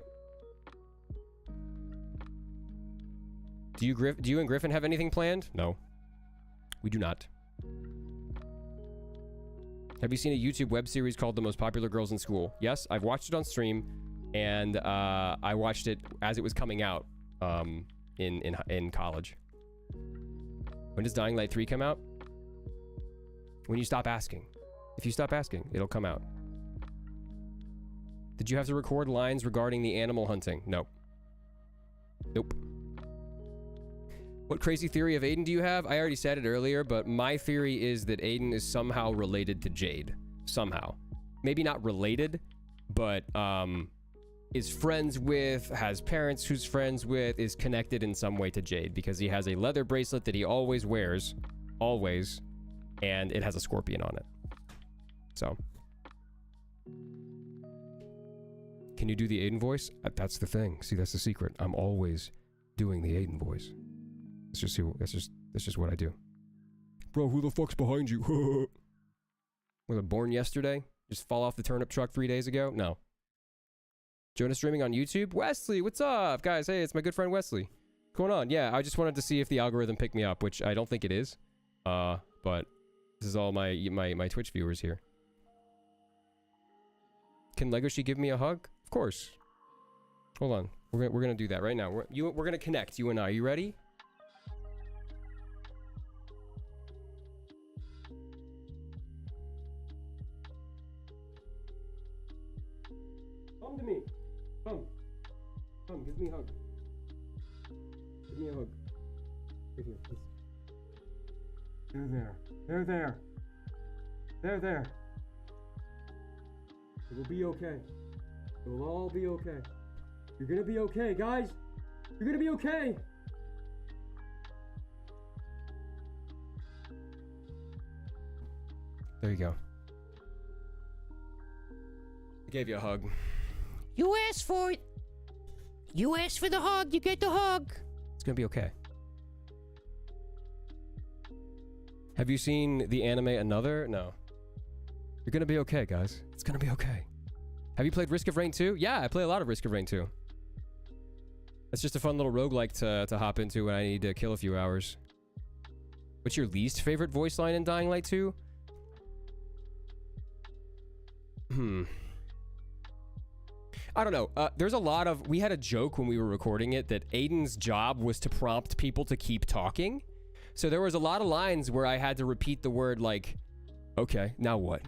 Do you and Griffin have anything planned? No. We do not. Have you seen a YouTube web series called The Most Popular Girls in School? Yes, I've watched it on stream, and I watched it as it was coming out in college. When does Dying Light 3 come out? When you stop asking. If you stop asking, it'll come out. Did you have to record lines regarding the animal hunting? No. Nope. What crazy theory of Aiden do you have? I already said it earlier, but my theory is that Aiden is somehow related to Jade. Somehow. Maybe not related, but is friends with, has parents who's friends with, is connected in some way to Jade because he has a leather bracelet that he always wears. Always. And it has a scorpion on it. So. Can you do the Aiden voice? That's the thing. See, that's the secret. I'm always doing the Aiden voice. That's just what I do. Bro, who the fuck's behind you? Was I born yesterday? Just fall off the turnip truck 3 days ago? No. Jonah streaming on YouTube. Wesley, what's up? Guys, hey, it's my good friend Wesley. What's going on? Yeah, I just wanted to see if the algorithm picked me up, which I don't think it is. But this is all my Twitch viewers here. Can Legoshi give me a hug? Of course. Hold on. We're gonna do that right now. We're gonna connect, you and I. You ready? Come to me. Come. Come, give me a hug. Give me a hug. Right here, please. They're there. They're there. They're there. It will be okay. It will all be okay. You're gonna be okay, guys. You're gonna be okay. There you go. I gave you a hug. You asked for it. You asked for the hug. You get the hug. It's gonna be okay. Have you seen the anime Another? No. You're gonna be okay, guys. It's gonna be okay. Have you played Risk of Rain 2? Yeah, I play a lot of Risk of Rain 2. It's just a fun little roguelike to hop into when I need to kill a few hours. What's your least favorite voice line in Dying Light 2? I don't know. There's a lot of... We had a joke when we were recording it that Aiden's job was to prompt people to keep talking. So there was a lot of lines where I had to repeat the word like, okay, now what?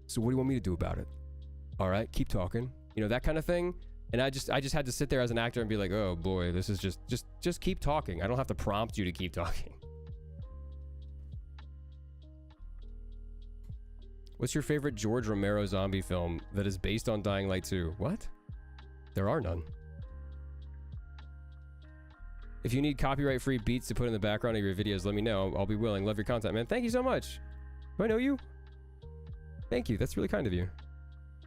So what do you want me to do about it? All right, keep talking. You know, that kind of thing. And I just had to sit there as an actor and be like, oh boy, this is just keep talking. I don't have to prompt you to keep talking. What's your favorite George Romero zombie film that is based on Dying Light 2? What? There are none. If you need copyright-free beats to put in the background of your videos, let me know. I'll be willing. Love your content, man. Thank you so much. Do I know you? Thank you. That's really kind of you.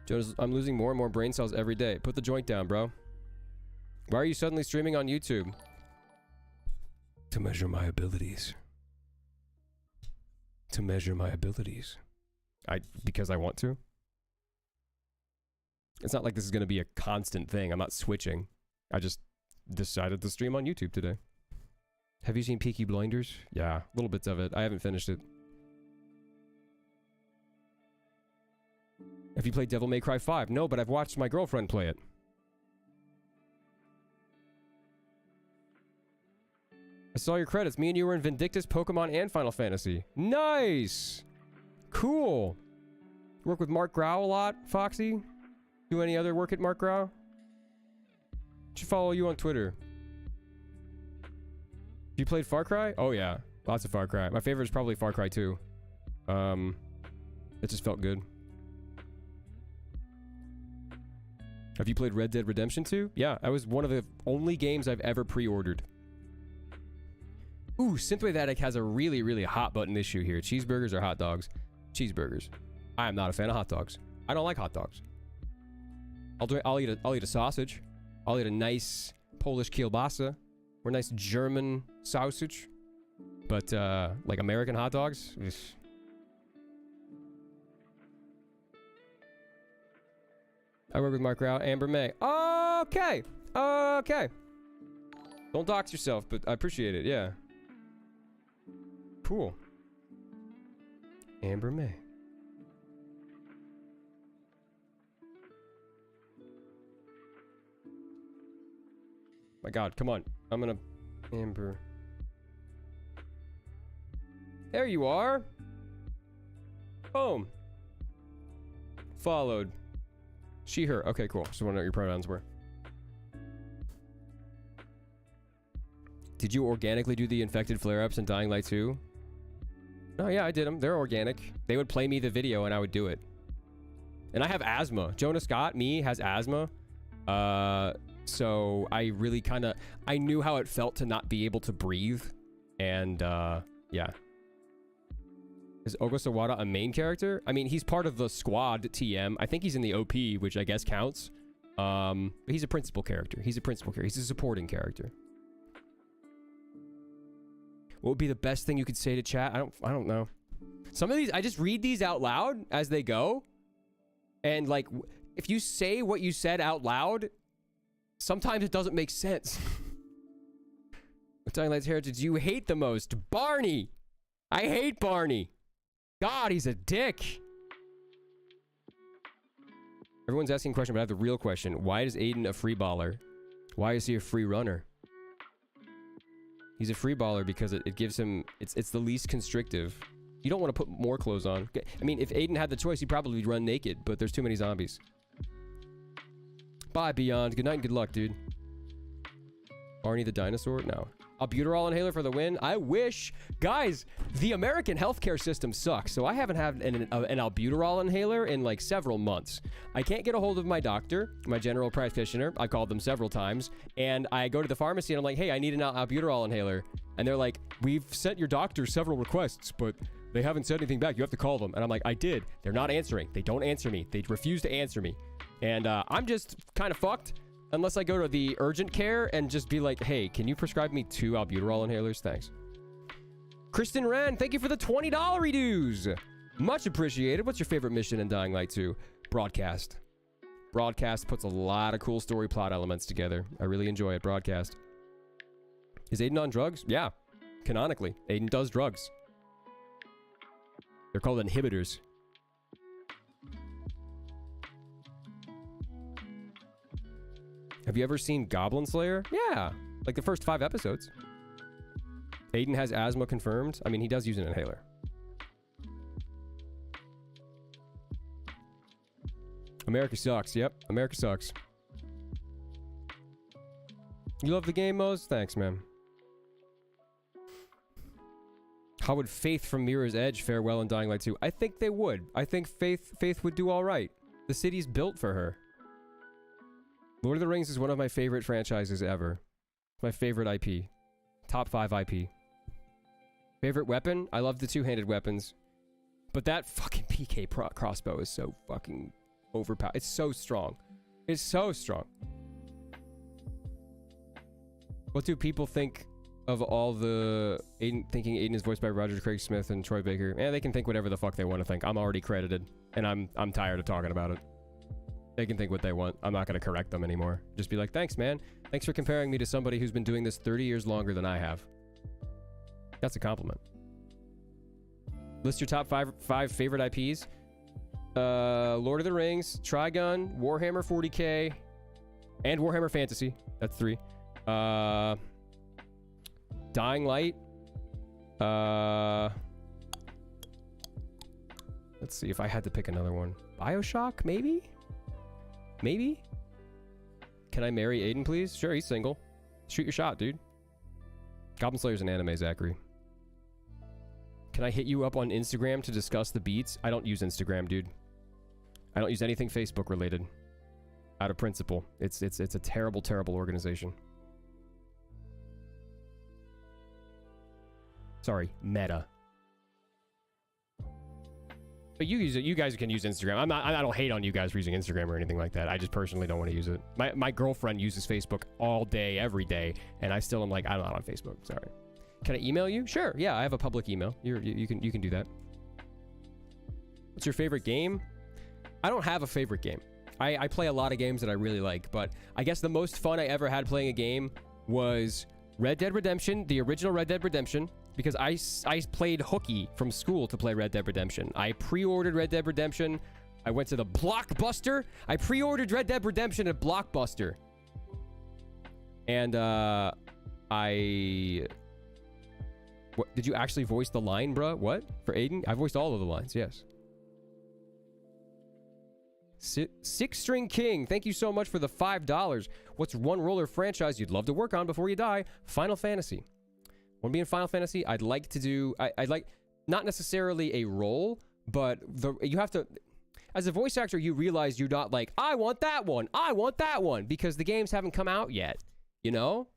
Jonas, I'm losing more and more brain cells every day. Put the joint down, bro. Why are you suddenly streaming on YouTube? To measure my abilities. To measure my abilities. Because I want to. It's not like this is going to be a constant thing. I'm not switching. I just decided to stream on YouTube today. Have you seen Peaky Blinders? Yeah, little bits of it. I haven't finished it. Have you played Devil May Cry 5? No, but I've watched my girlfriend play it. I saw your credits. Me and you were in Vindictus, Pokemon, and Final Fantasy. Nice! Cool. Work with Mark Grau a lot, Foxy? Do any other work at Mark Grau? Should follow you on Twitter. You played Far Cry? Oh yeah, lots of Far Cry. My favorite is probably Far Cry 2. It just felt good. Have you played Red Dead Redemption 2? Yeah, that was one of the only games I've ever pre-ordered. Ooh, Synthwave Addict has a really, really hot button issue here. Cheeseburgers or hot dogs? Cheeseburgers. I am not a fan of hot dogs. I don't like hot dogs. I'll eat a sausage. I'll eat a nice Polish kielbasa or a nice German sausage. But like American hot dogs? Ugh. I work with Mark Rao, Amber May. Okay. Okay. Don't dox yourself, but I appreciate it. Yeah. Cool. Amber May. My God, come on. I'm gonna... Amber. There you are. Boom. Followed. She, her. Okay, cool. Just want to know what your pronouns were. Did you organically do the infected flare-ups in Dying Light 2? Oh, yeah, I did them. They're organic. They would play me the video and I would do it. And I have asthma. Jonah Scott, me, has asthma. So I really kind of... I knew how it felt to not be able to breathe. And, yeah. Is Ogo Sawada a main character? I mean, he's part of the squad TM. I think he's in the OP, which I guess counts. But he's a principal character. He's a principal character. He's a supporting character. What would be the best thing you could say to chat? I don't know. Some of these, I just read these out loud as they go. And like, if you say what you said out loud, Sometimes it doesn't make sense. What Dying Light's heritage do you hate the most? Barney! I hate Barney! God, he's a dick! Everyone's asking a question, but I have the real question. Why is Aiden a free baller? Why is he a free runner? He's a free baller because it gives him... It's the least constrictive. You don't want to put more clothes on. I mean, if Aiden had the choice, he'd probably run naked, but there's too many zombies. Bye, Beyond. Good night and good luck, dude. Barney the dinosaur? No. Albuterol inhaler for the win? I wish. Guys, the American healthcare system sucks, so I haven't had an albuterol inhaler in like several months. I can't get a hold of my doctor, my general practitioner. I called them several times, and I go to the pharmacy and I'm like, hey, I need an albuterol inhaler. And they're like, we've sent your doctor several requests, but they haven't said anything back. You have to call them. And I'm like, I did. They're not answering. They don't answer me. They refuse to answer me. And I'm just kind of fucked. Unless I go to the urgent care and just be like, hey, can you prescribe me 2 albuterol inhalers? Thanks. Kristen Wren, thank you for the $20 dues. Much appreciated. What's your favorite mission in Dying Light 2? Broadcast. Broadcast puts a lot of cool story plot elements together. I really enjoy it. Broadcast. Is Aiden on drugs? Yeah. Canonically, Aiden does drugs. They're called inhibitors. Have you ever seen Goblin Slayer? Yeah, like the first 5 episodes. Aiden has asthma confirmed. I mean, he does use an inhaler. America sucks. Yep, America sucks. You love the game, Mose? Thanks, man. How would Faith from Mirror's Edge fare well in Dying Light 2? I think they would. I think Faith would do all right. The city's built for her. Lord of the Rings is one of my favorite franchises ever. My favorite IP. Top 5 IP. Favorite weapon? I love the two-handed weapons. But that fucking PK crossbow is so fucking overpowered. It's so strong. It's so strong. What do people think of all the... thinking Aiden is voiced by Roger Craig Smith and Troy Baker? They can think whatever the fuck they want to think. I'm already credited. And I'm tired of talking about it. They can think what they want. I'm not going to correct them anymore. Just be like, thanks, man. Thanks for comparing me to somebody who's been doing this 30 years longer than I have. That's a compliment. List your top 5 favorite IPs. Lord of the Rings, Trigun, Warhammer 40k, and Warhammer Fantasy. That's 3. Dying Light. Let's see if I had to pick another one. BioShock, maybe? Maybe? Can I marry Aiden, please? Sure, he's single. Shoot your shot, dude. Goblin Slayer's an anime, Zachary. Can I hit you up on Instagram to discuss the beats? I don't use Instagram, dude. I don't use anything Facebook related. Out of principle. It's a terrible, terrible organization. Sorry, Meta. But you use it. You guys can use Instagram. I don't hate on you guys for using Instagram or anything like that. I just personally don't want to use it. My girlfriend uses Facebook all day, every day, and I still am like, I'm not on Facebook. Sorry. Can I email you? Sure. Yeah, I have a public email. You can do that. What's your favorite game? I don't have a favorite game. I play a lot of games that I really like, but I guess the most fun I ever had playing a game was Red Dead Redemption, the original Red Dead Redemption. Because I played hooky from school to play Red Dead Redemption. I pre-ordered Red Dead Redemption. I went to the Blockbuster. I pre-ordered Red Dead Redemption at Blockbuster. And what, did you actually voice the line, bruh? What? For Aiden? I voiced all of the lines, yes. Six String King, thank you so much for the $5. What's one roller franchise you'd love to work on before you die? Final Fantasy. Want to be in Final Fantasy? I'd like to do... I'd like... Not necessarily a role, but you have to... As a voice actor, you realize you're not like, I want that one! I want that one! Because the games haven't come out yet. You know?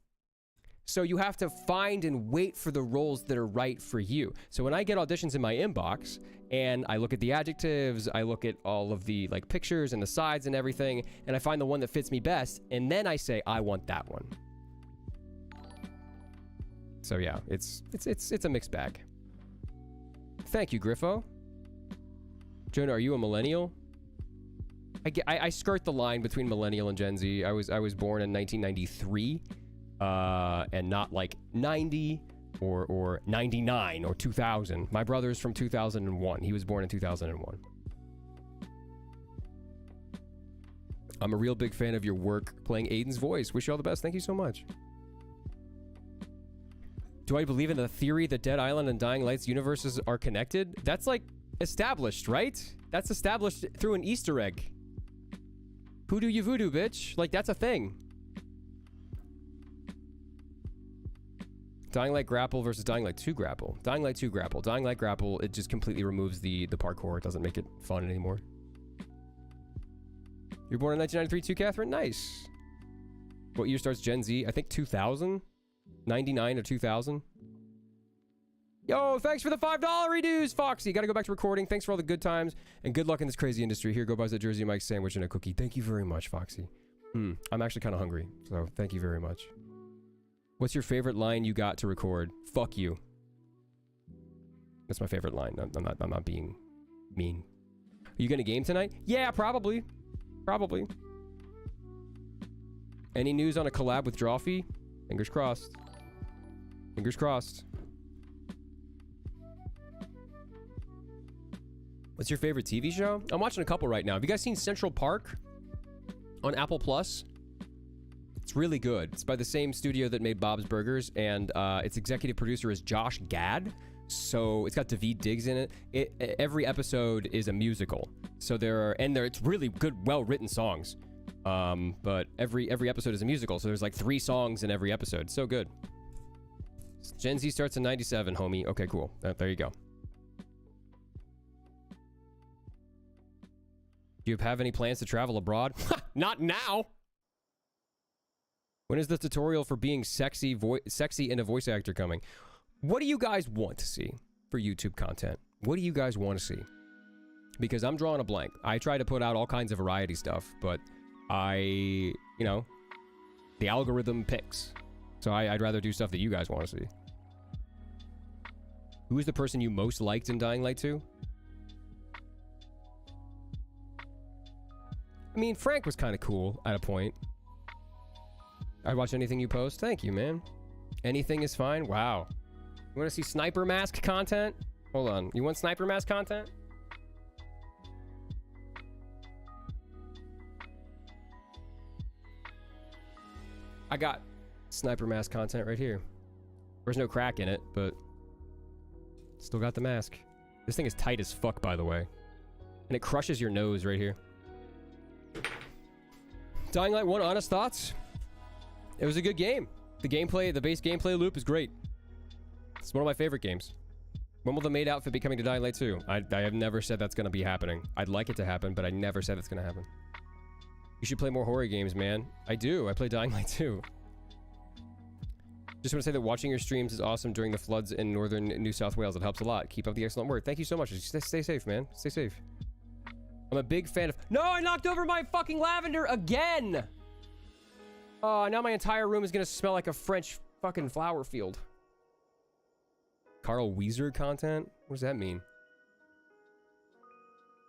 So you have to find and wait for the roles that are right for you. So when I get auditions in my inbox, and I look at the adjectives, I look at all of the like pictures and the sides and everything, and I find the one that fits me best, and then I say, I want that one. So yeah, it's a mixed bag. Thank you, Griffo. Jonah, are you a millennial? I skirt the line between millennial and Gen Z. I was born in 1993, and not like 90 or 99 or 2000. My brother's from 2001. He was born in 2001. I'm a real big fan of your work playing Aiden's voice. Wish you all the best. Thank you so much. Do I believe in the theory that Dead Island and Dying Light's universes are connected? That's like established, right? That's established through an Easter egg. Hoodoo you voodoo, bitch. Like, that's a thing. Dying Light grapple versus Dying Light 2 grapple. Dying Light 2 grapple. Dying Light grapple, it just completely removes the parkour. It doesn't make it fun anymore. You're born in 1993 too, Catherine? Nice. What year starts Gen Z? I think 2000? 99 or 2000? Yo, thanks for the $5 reduce, Foxy. Gotta go back to recording. Thanks for all the good times, and good luck in this crazy industry. Here, go buy the Jersey Mike sandwich and a cookie. Thank you very much, Foxy. I'm actually kind of hungry, so thank you very much. What's your favorite line you got to record? Fuck you. That's my favorite line. I'm not being mean. Are you gonna game tonight? Yeah, probably. Probably. Any news on a collab with Drawfee? Fingers crossed. Fingers crossed. What's your favorite TV show? I'm watching a couple right now. Have you guys seen Central Park on Apple Plus? It's really good. It's by the same studio that made Bob's Burgers, and its executive producer is Josh Gad. So it's got Daveed Diggs in it. Every episode is a musical. So it's really good, well-written songs. But every episode is a musical. So there's like 3 songs in every episode. So good. Gen Z starts in 97, homie. Okay, cool. There you go. Do you have any plans to travel abroad? Not now. When is the tutorial for being sexy in a voice actor coming? What do you guys want to see for YouTube content? What do you guys want to see? Because I'm drawing a blank. I try to put out all kinds of variety stuff, but the algorithm picks. So I'd rather do stuff that you guys want to see. Who is the person you most liked in Dying Light 2? I mean, Frank was kind of cool at a point. I watch anything you post. Thank you, man. Anything is fine. Wow. You want to see Sniper Mask content? Hold on. You want Sniper Mask content? I got Sniper Mask content right here. There's no crack in it, but still got the mask. This thing is tight as fuck, by the way. And it crushes your nose right here. Dying Light 1, honest thoughts? It was a good game. The base gameplay loop is great. It's one of my favorite games. When will the maid outfit be coming to Dying Light 2? I have never said that's going to be happening. I'd like it to happen, but I never said it's going to happen. You should play more horror games, man. I do. I play Dying Light 2. Just want to say that watching your streams is awesome during the floods in northern New South Wales. It helps a lot. Keep up the excellent work. Thank you so much. Stay safe, man. Stay safe. I'm a big fan of... No, I knocked over my fucking lavender again! Oh, now my entire room is going to smell like a French fucking flower field. Carl Weezer content? What does that mean?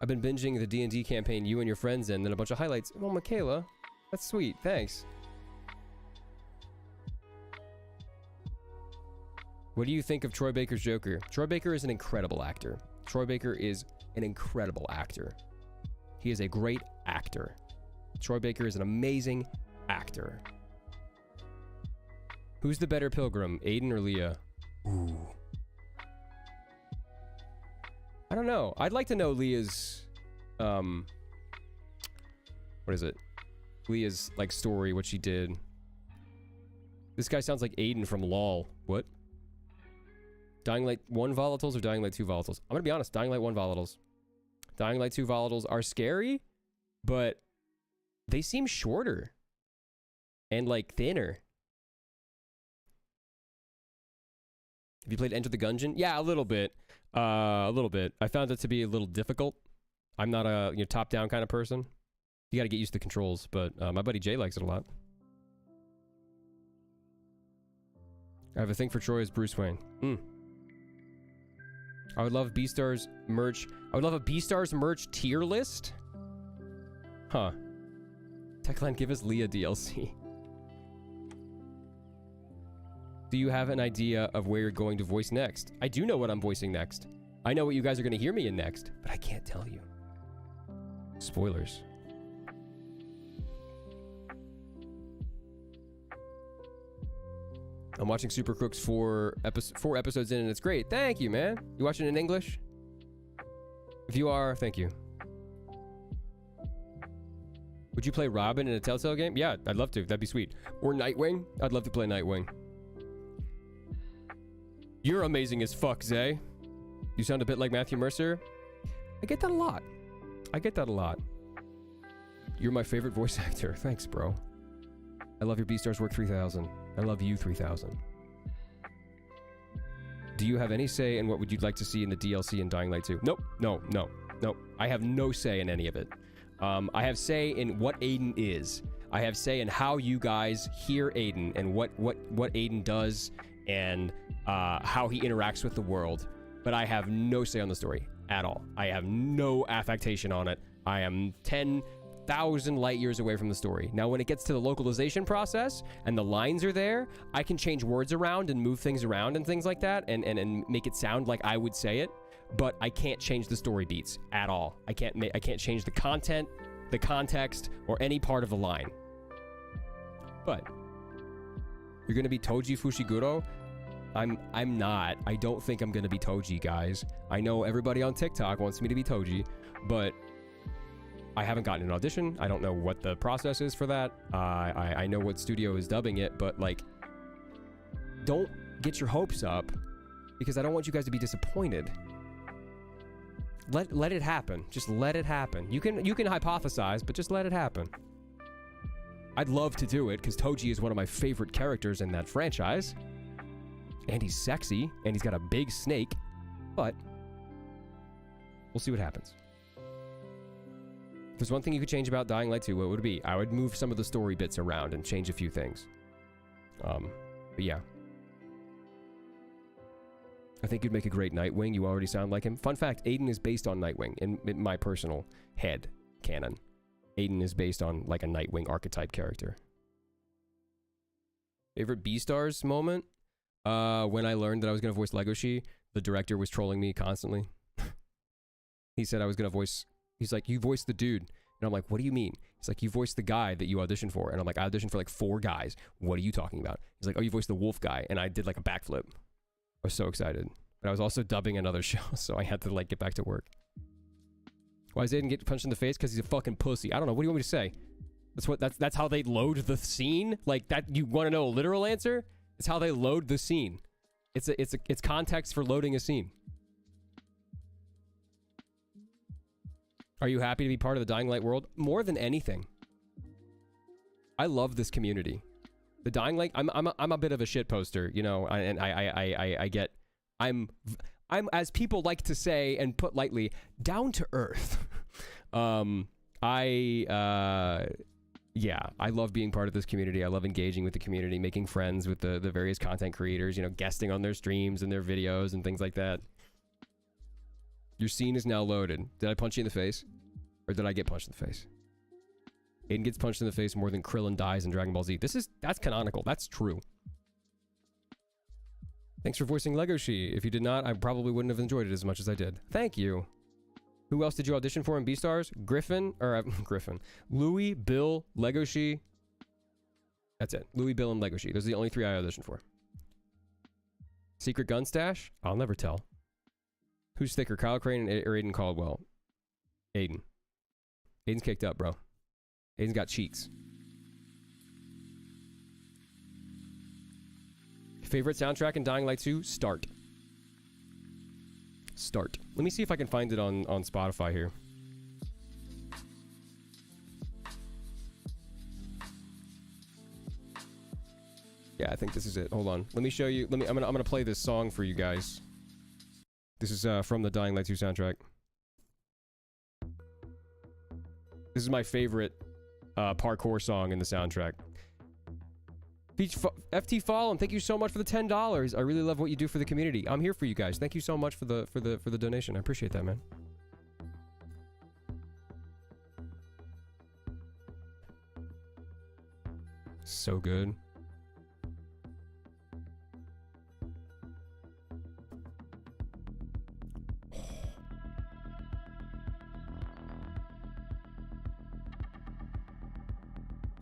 I've been binging the D&D campaign you and your friends in, then a bunch of highlights. Oh, Michaela. That's sweet. Thanks. What do you think of Troy Baker's Joker? Troy Baker is an incredible actor. Troy Baker is an incredible actor. He is a great actor. Troy Baker is an amazing actor. Who's the better pilgrim, Aiden or Leah? Ooh. I don't know. I'd like to know Leah's, what is it? Leah's, like, story, what she did. This guy sounds like Aiden from LOL. What? Dying Light 1 volatiles or Dying Light 2 volatiles? I'm gonna be honest, Dying Light 1 volatiles. Dying Light 2 volatiles are scary, but they seem shorter. And, like, thinner. Have you played Enter the Gungeon? Yeah, a little bit. A little bit. I found it to be a little difficult. I'm not a top-down kind of person. You gotta get used to the controls, but my buddy Jay likes it a lot. I have a thing for Troy as Bruce Wayne. I would love B-Stars merch. I would love a B-Stars merch tier list. Huh. Techland, give us Leah DLC. Do you have an idea of where you're going to voice next? I do know what I'm voicing next. I know what you guys are going to hear me in next, but I can't tell you. Spoilers. I'm watching Super Crooks 4 episodes in, and it's great. Thank you, man. You watching in English? If you are, thank you. Would you play Robin in a Telltale game? Yeah, I'd love to. That'd be sweet. Or Nightwing? I'd love to play Nightwing. You're amazing as fuck, Zay. You sound a bit like Matthew Mercer. I get that a lot. I get that a lot. You're my favorite voice actor. Thanks, bro. I love your Beastars work 3000. I love you 3000. Do you have any say in what would you like to see in the DLC in Dying Light 2? Nope. No. I have no say in any of it. I have say in what Aiden is. I have say in how you guys hear Aiden and what Aiden does and how he interacts with the world. But I have no say on the story at all. I have no affectation on it. I am 10,000 light years away from the story. Now, when it gets to the localization process and the lines are there, I can change words around and move things around and things like that and make it sound like I would say it. But I can't change the story beats at all. I can't change the content, the context, or any part of the line. But you're gonna be Toji Fushiguro? I'm not. I don't think I'm gonna be Toji, guys. I know everybody on TikTok wants me to be Toji, but I haven't gotten an audition. I don't know what the process is for that. I know what studio is dubbing it, but like, don't get your hopes up because I don't want you guys to be disappointed. Let it happen. Just let it happen. You can hypothesize, but just let it happen. I'd love to do it because Toji is one of my favorite characters in that franchise. And he's sexy, and he's got a big snake, but we'll see what happens. If there's one thing you could change about Dying Light 2, what would it be? I would move some of the story bits around and change a few things. But yeah. I think you'd make a great Nightwing. You already sound like him. Fun fact, Aiden is based on Nightwing in my personal head canon. Aiden is based on like a Nightwing archetype character. Favorite Beastars moment? When I learned that I was going to voice Legoshi, the director was trolling me constantly. He said I was going to voice... He's like, you voiced the dude. And I'm like, what do you mean? He's like, you voiced the guy that you auditioned for. And I'm like, I auditioned for like 4 guys. What are you talking about? He's like, oh, you voiced the wolf guy. And I did like a backflip. I was so excited. But I was also dubbing another show, so I had to like get back to work. Why does Aiden get punched in the face? Because he's a fucking pussy. I don't know. What do you want me to say? That's how they load the scene? Like that? You want to know a literal answer? It's how they load the scene. It's context for loading a scene. Are you happy to be part of the Dying Light world? More than anything. I love this community. The Dying Light, I'm a bit of a shit poster, you know, and I get, I'm as people like to say and put lightly, down to earth. Yeah, I love being part of this community. I love engaging with the community, making friends with the various content creators, you know, guesting on their streams and their videos and things like that. Your scene is now loaded. Did I punch you in the face? Or did I get punched in the face? Aiden gets punched in the face more than Krillin dies in Dragon Ball Z. That's canonical. That's true. Thanks for voicing Legoshi. If you did not, I probably wouldn't have enjoyed it as much as I did. Thank you. Who else did you audition for in Beastars? Griffin. Louis, Bill, Legoshi. That's it. Louis, Bill, and Legoshi. Those are the only 3 I auditioned for. Secret gun stash? I'll never tell. Who's thicker, Kyle Crane or Aiden Caldwell? Aiden. Aiden's caked up, bro. Aiden's got cheeks. Favorite soundtrack in Dying Light 2? Start. Start. Let me see if I can find it on Spotify here. Yeah, I think this is it. Hold on. Let me show you. I'm gonna play this song for you guys. This is from the Dying Light 2 soundtrack. This is my favorite parkour song in the soundtrack. FT Fallen, thank you so much for the $10. I really love what you do for the community. I'm here for you guys. Thank you so much for the donation. I appreciate that, man. So good.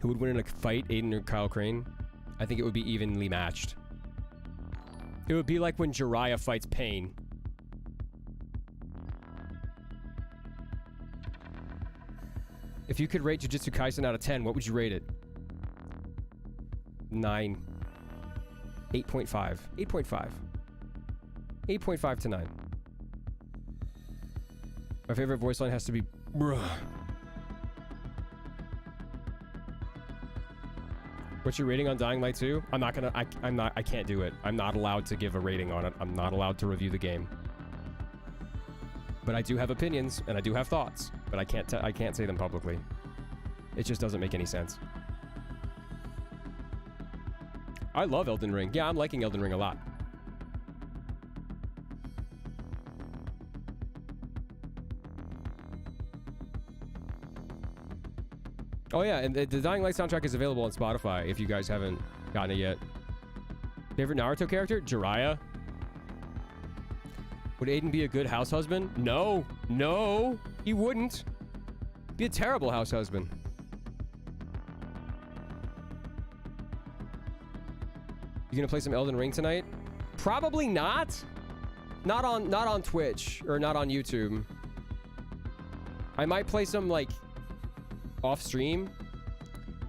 Who would win in a fight, Aiden or Kyle Crane? I think it would be evenly matched. It would be like when Jiraiya fights Pain. If you could rate Jujutsu Kaisen out of 10, what would you rate it? 9. 8.5. 8.5. 8.5 to 9. My favorite voice line has to be bruh. What's your rating on Dying Light 2? I'm not gonna, I can't do it. I'm not allowed to give a rating on it. I'm not allowed to review the game. But I do have opinions, and I do have thoughts, but I can't say them publicly. It just doesn't make any sense. I love Elden Ring. Yeah, I'm liking Elden Ring a lot. Oh yeah, and the Dying Light soundtrack is available on Spotify if you guys haven't gotten it yet. Favorite Naruto character? Jiraiya. Would Aiden be a good house husband? No. No, he wouldn't. Be a terrible house husband. You gonna play some Elden Ring tonight? Probably not. Not on Twitch or not on YouTube. I might play some like off stream,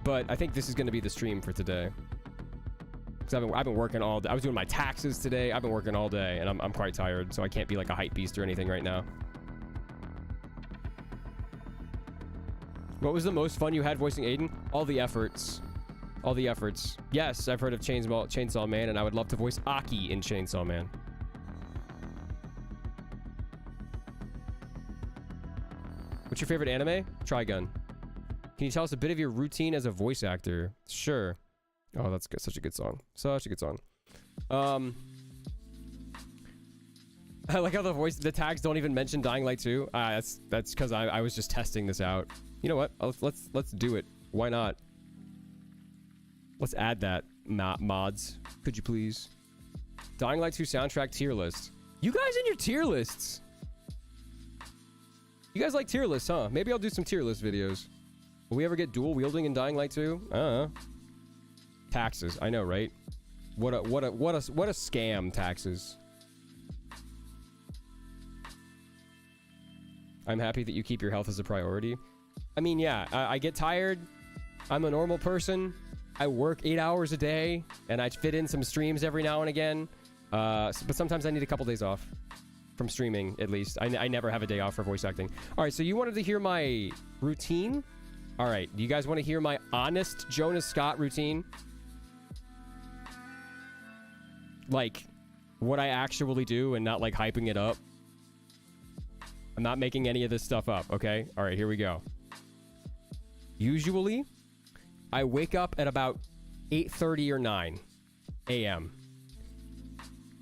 but I think this is gonna be the stream for today. Because I've been working all day. I was doing my taxes today. I've been working all day, and I'm quite tired, so I can't be like a hype beast or anything right now. What was the most fun you had voicing Aiden? All the efforts. All the efforts. Yes, I've heard of Chainsaw Man, and I would love to voice Aki in Chainsaw Man. What's your favorite anime? Trigun. Can you tell us a bit of your routine as a voice actor? Sure. Oh, that's good. Such a good song. Such a good song. I like how the tags don't even mention Dying Light 2. That's because I was just testing this out. You know what? Let's do it. Why not? Let's add that, mods. Could you please? Dying Light 2 soundtrack tier list. You guys in your tier lists. You guys like tier lists, huh? Maybe I'll do some tier list videos. Will we ever get dual wielding in Dying Light 2? Taxes. I know, right? What a scam, taxes. I'm happy that you keep your health as a priority. I mean, yeah, I get tired. I'm a normal person. I work 8 hours a day, and I fit in some streams every now and again. But sometimes I need a couple days off from streaming, at least. I never have a day off for voice acting. All right, so you wanted to hear my routine? All right, do you guys want to hear my honest Jonah Scott routine? Like, what I actually do and not, like, hyping it up. I'm not making any of this stuff up, okay? All right, here we go. Usually, I wake up at about 8:30 or 9 a.m.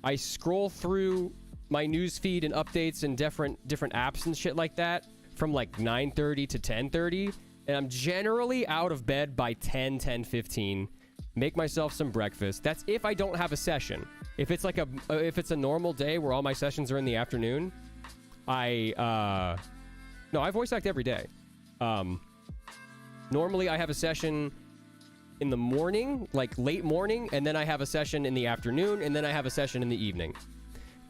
I scroll through my newsfeed and updates and different apps and shit like that from like 9:30 to 10:30, and I'm generally out of bed by 10:15. Make myself some breakfast. That's if I don't have a session. If it's like if it's a normal day where all my sessions are in the afternoon, I voice act every day. Normally I have a session in the morning, like late morning, and then I have a session in the afternoon, and then I have a session in the evening.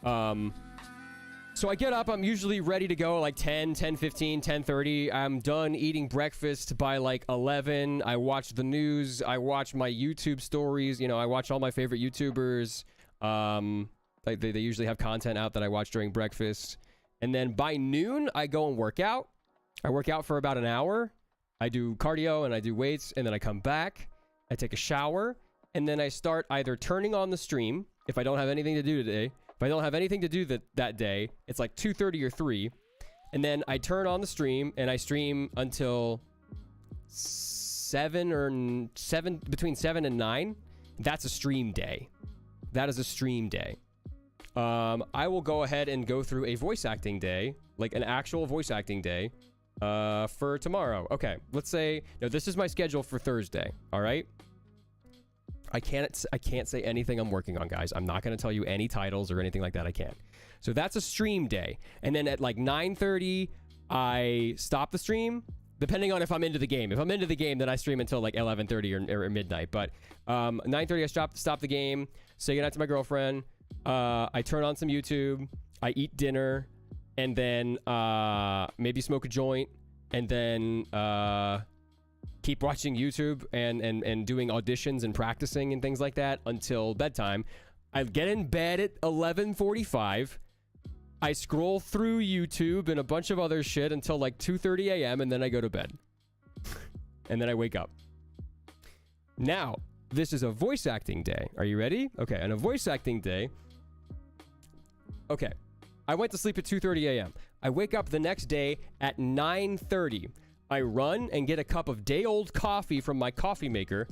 So I get up, I'm usually ready to go like 10:15, 10:30. I'm done eating breakfast by like 11. I watch the news. I watch my YouTube stories. You know, I watch all my favorite YouTubers. Like they usually have content out that I watch during breakfast. And then by noon, I go and work out. I work out for about an hour. I do cardio and I do weights, and then I come back. I take a shower, and then I start either turning on the stream if I don't have anything to do today. If I don't have anything to do that day, it's like 2:30 or 3. And then I turn on the stream, and I stream until 7 between 7 and 9. That's a stream day. That is a stream day. I will go ahead and go through a voice acting day, like an actual voice acting day, for tomorrow. Okay, let's say, no, this is my schedule for Thursday, all right? I can't say anything I'm working on, guys. I'm not going to tell you any titles or anything like that. I can't. So that's a stream day. And then at like 9:30, I stop the stream, depending on if I'm into the game. If I'm into the game, then I stream until like 11:30 or midnight. But 9:30, I stop the game, say goodnight to my girlfriend. I turn on some YouTube. I eat dinner, and then maybe smoke a joint, and then keep watching YouTube and doing auditions and practicing and things like that until bedtime. I get in bed at 11:45. I scroll through YouTube and a bunch of other shit until like 2:30 a.m. and then I go to bed. And then I wake up. Now, this is a voice acting day. Are you ready? Okay, on a voice acting day. Okay, I went to sleep at 2:30 a.m. I wake up the next day at 9:30. I run and get a cup of day-old coffee from my coffee maker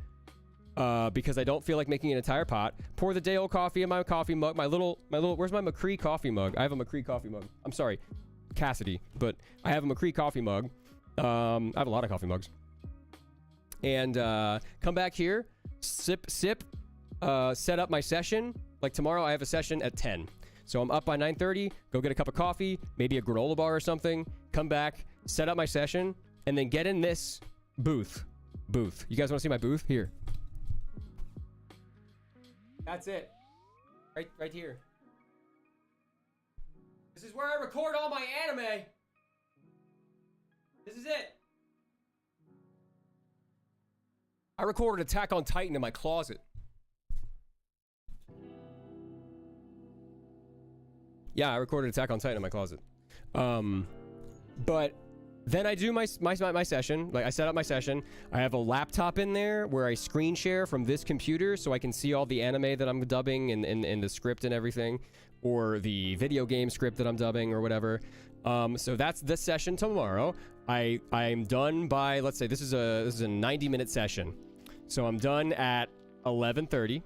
because I don't feel like making an entire pot. Pour the day-old coffee in my coffee mug. My little. Where's my McCree coffee mug? I have a McCree coffee mug. I'm sorry, Cassidy, but I have a McCree coffee mug. I have a lot of coffee mugs. And come back here, sip, set up my session. Like tomorrow, I have a session at 10. So I'm up by 9:30. Go get a cup of coffee, maybe a granola bar or something. Come back, set up my session. And then get in this booth. You guys want to see my booth? Here. That's it. Right here. This is where I record all my anime. This is it. I recorded Attack on Titan in my closet. Yeah, I recorded Attack on Titan in my closet. But then I do my session. Like, I set up my session. I have a laptop in there where I screen share from this computer so I can see all the anime that I'm dubbing and the script and everything, or the video game script that I'm dubbing or whatever. So that's this session tomorrow. I'm done by, let's say this is a 90-minute session. So I'm done at 11:30.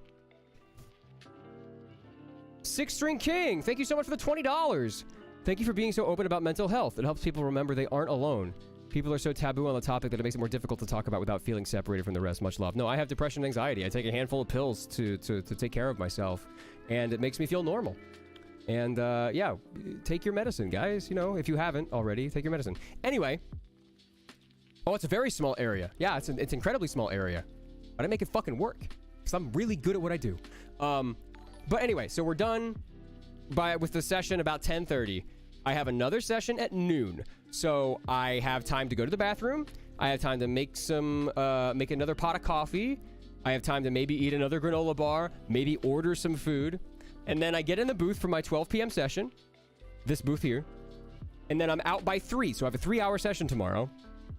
Six String King, thank you so much for the $20. Thank you for being so open about mental health. It helps people remember they aren't alone. People are so taboo on the topic that it makes it more difficult to talk about without feeling separated from the rest. Much love. No, I have depression and anxiety. I take a handful of pills to take care of myself, and it makes me feel normal. And yeah, take your medicine, guys. You know, if you haven't already, take your medicine. Anyway. Oh, it's a very small area. Yeah, it's an incredibly small area. But I make it fucking work, because I'm really good at what I do. But anyway, so we're done with the session about 10:30. I have another session at noon. So I have time to go to the bathroom. I have time to make another pot of coffee. I have time to maybe eat another granola bar, maybe order some food. And then I get in the booth for my 12 p.m. session. This booth here. And then I'm out by 3. So I have a 3-hour session tomorrow.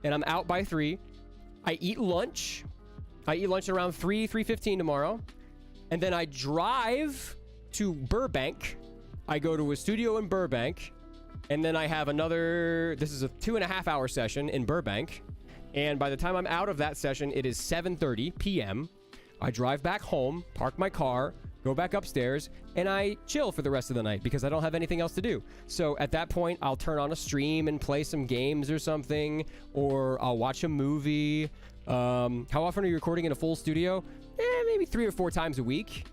And I'm out by 3. I eat lunch. I eat lunch around 3:15 tomorrow. And then I drive to Burbank. I go to a studio in Burbank. And then I have this is a 2.5-hour session in Burbank. And by the time I'm out of that session, it is 7:30 p.m. I drive back home, park my car, go back upstairs, and I chill for the rest of the night because I don't have anything else to do. So at that point, I'll turn on a stream and play some games or something, or I'll watch a movie. How often are you recording in a full studio? Maybe 3 or 4 times a week.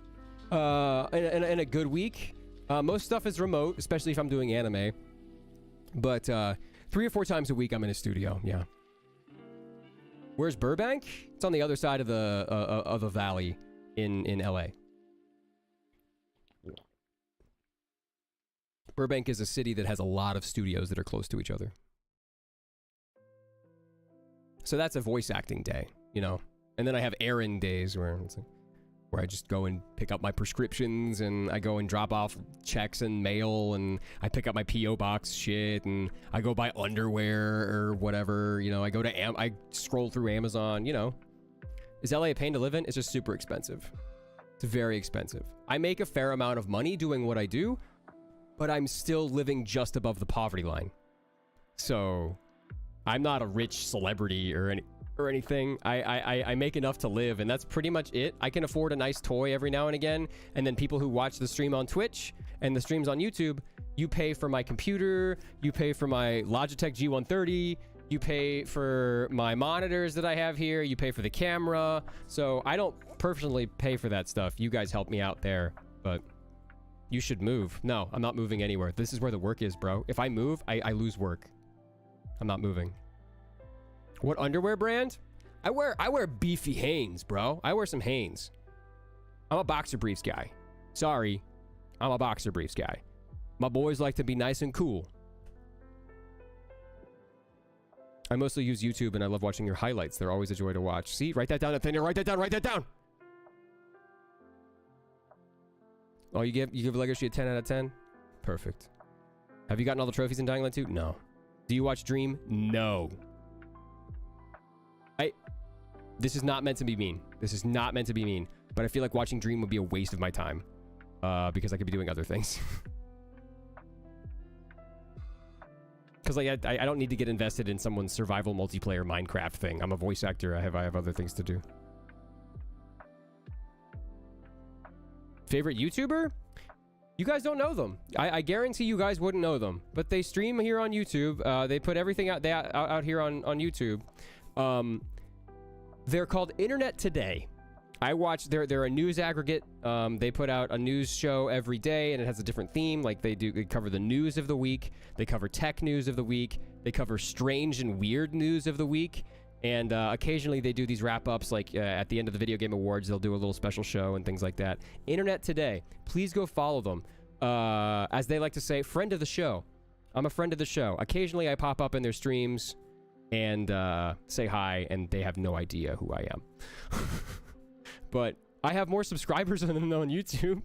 In a good week. Most stuff is remote, especially if I'm doing anime. But 3 or 4 times a week I'm in a studio, yeah. Where's Burbank? It's on the other side of the valley in LA. Burbank is a city that has a lot of studios that are close to each other. So that's a voice acting day, you know. And then I have errand days where I just go and pick up my prescriptions, and I go and drop off checks and mail, and I pick up my P.O. box shit, and I go buy underwear or whatever, you know. I scroll through Amazon, you know. Is LA a pain to live in? It's just super expensive. It's very expensive. I make a fair amount of money doing what I do, but I'm still living just above the poverty line. So I'm not a rich celebrity or anything. I make enough to live, and that's pretty much it. I can afford a nice toy every now and again, and then people who watch the stream on Twitch and the streams on YouTube, you pay for my computer, you pay for my Logitech G130, you pay for my monitors that I have here, you pay for the camera. So I don't personally pay for that stuff. You guys help me out there, but you should move. No, I'm not moving anywhere. This is where the work is, bro. If I move, I lose work. I'm not moving. What underwear brand? I wear beefy Hanes, bro. I wear some Hanes. I'm a boxer briefs guy. Sorry, I'm a boxer briefs guy. My boys like to be nice and cool. I mostly use YouTube and I love watching your highlights. They're always a joy to watch. See? Write that down, Nathaniel. Write that down. Write that down. Oh, you give Legacy a 10 out of 10? Perfect. Have you gotten all the trophies in Dying Light 2? No. Do you watch Dream? No. This is not meant to be mean. This is not meant to be mean. But I feel like watching Dream would be a waste of my time. Because I could be doing other things. Because like I don't need to get invested in someone's survival multiplayer Minecraft thing. I'm a voice actor. I have other things to do. Favorite YouTuber? You guys don't know them. I guarantee you guys wouldn't know them. But they stream here on YouTube. They put everything out here on YouTube. They're called Internet Today. I watch, they're a news aggregate. They put out a news show every day and it has a different theme. Like they cover the news of the week. They cover tech news of the week. They cover strange and weird news of the week. And occasionally they do these wrap-ups, like at the end of the Video Game Awards, they'll do a little special show and things like that. Internet Today. Please go follow them. As they like to say, friend of the show. I'm a friend of the show. Occasionally I pop up in their streams and say hi, and they have no idea who I am. But I have more subscribers than them on YouTube.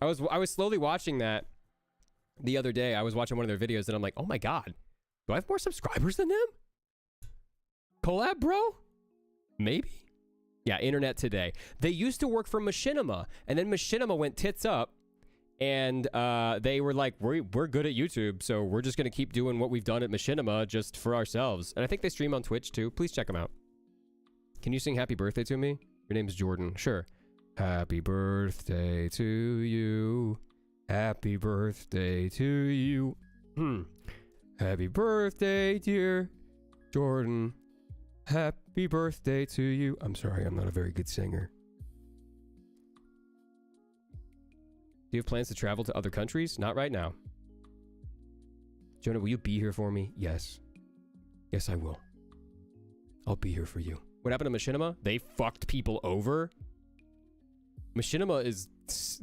I was slowly watching that the other day. I was watching one of their videos, and I'm like, oh my god. Do I have more subscribers than them? Collab, bro? Maybe? Yeah, Internet Today. They used to work for Machinima, and then Machinima went tits up, and they were like, we're good at YouTube, so we're just going to keep doing what we've done at Machinima just for ourselves. And I think they stream on Twitch, too. Please check them out. Can you sing Happy Birthday to me? Your name's Jordan. Sure. Happy birthday to you. Happy birthday to you. Happy birthday, dear Jordan. Happy birthday to you. I'm sorry, I'm not a very good singer. Do you have plans to travel to other countries? Not right now. Jonah, will you be here for me? Yes. Yes, I will. I'll be here for you. What happened to Machinima? They fucked people over. Machinima is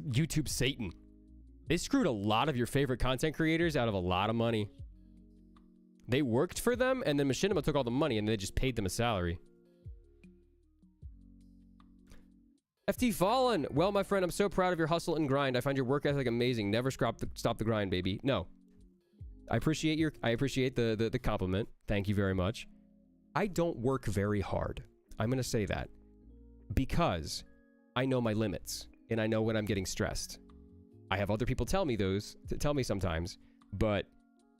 YouTube Satan. They screwed a lot of your favorite content creators out of a lot of money. They worked for them, and then Machinima took all the money, and they just paid them a salary. FT Fallen. Well, my friend, I'm so proud of your hustle and grind. I find your work ethic amazing. Never stop the grind, baby. No. I appreciate the compliment. Thank you very much. I don't work very hard. I'm going to say that. Because I know my limits, and I know when I'm getting stressed. I have other people tell me sometimes, but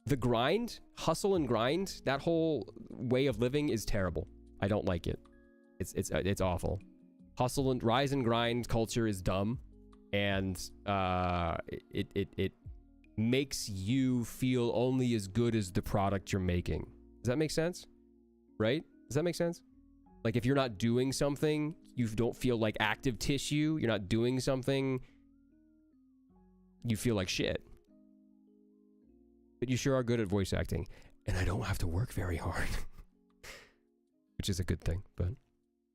the grind, hustle and grind, that whole way of living is terrible. I don't like it. It's awful. Hustle and rise and grind culture is dumb, and it makes you feel only as good as the product you're making. Does that make sense? Right? Does that make sense? Like if you're not doing something, you don't feel like active tissue. You're not doing something, you feel like shit. But you sure are good at voice acting, and I don't have to work very hard. Which is a good thing, but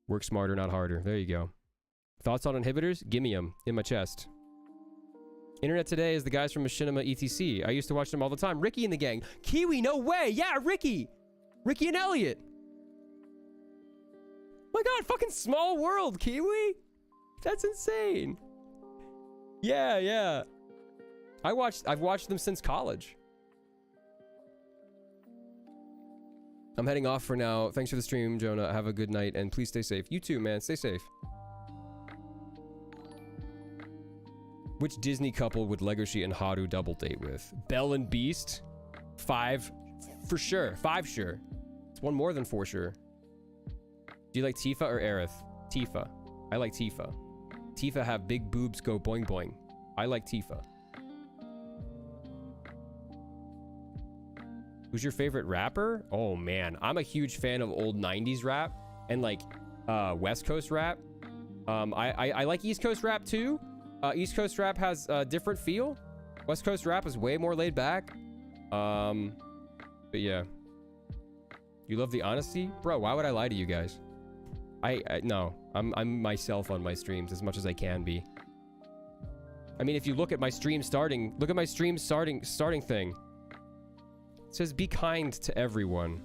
work smarter, not harder. There you go. Thoughts on inhibitors? Gimme them in my chest. Internet Today is the guys from Machinima ETC. I used to watch them all the time. Ricky and the gang. Kiwi, no way. Yeah, Ricky. Ricky and Elliot. My god, fucking small world, Kiwi. That's insane. Yeah. I've watched them since college. I'm heading off for now. Thanks for the stream, Jonah. Have a good night, and please stay safe. You too, man. Stay safe. Which Disney couple would Legoshi and Haru double date with? Belle and Beast? 5 for sure. 5 sure. It's one more than 4 sure. Do you like Tifa or Aerith? Tifa. I like Tifa. Tifa have big boobs go boing boing. I like Tifa. Who's your favorite rapper? Oh man, I'm a huge fan of old 90s rap, and like West Coast rap. I like East Coast rap too. East Coast rap has a different feel. West Coast rap is way more laid back. But yeah. You love the honesty? Bro, why would I lie to you guys? No. I'm myself on my streams as much as I can be. I mean, if you look at my stream starting, look at my stream starting thing. It says, be kind to everyone.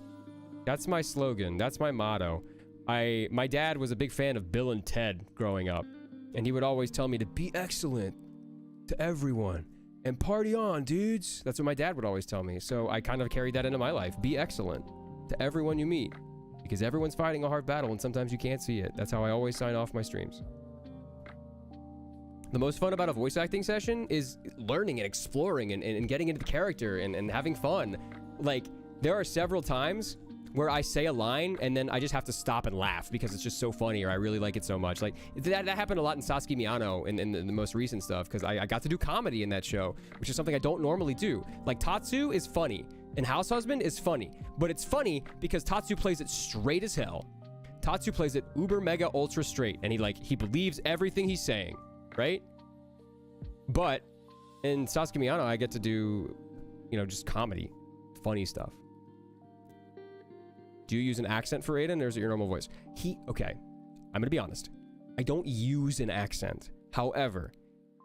That's my slogan. That's my motto. My dad was a big fan of Bill and Ted growing up. And he would always tell me to be excellent to everyone. And party on, dudes. That's what my dad would always tell me. So I kind of carried that into my life. Be excellent to everyone you meet. Because everyone's fighting a hard battle and sometimes you can't see it. That's how I always sign off my streams. The most fun about a voice acting session is learning and exploring and getting into the character and having fun. Like, there are several times where I say a line and then I just have to stop and laugh because it's just so funny or I really like it so much. Like, that happened a lot in Sasuke Miyano in the most recent stuff because I got to do comedy in that show, which is something I don't normally do. Like, Tatsu is funny and House Husband is funny, but it's funny because Tatsu plays it straight as hell. Tatsu plays it uber mega ultra straight and he believes everything he's saying, right? But in Sasuke Miyano, I get to do, just comedy, funny stuff. Do you use an accent for Aiden, or is it your normal voice? Okay, I'm gonna be honest. I don't use an accent. However,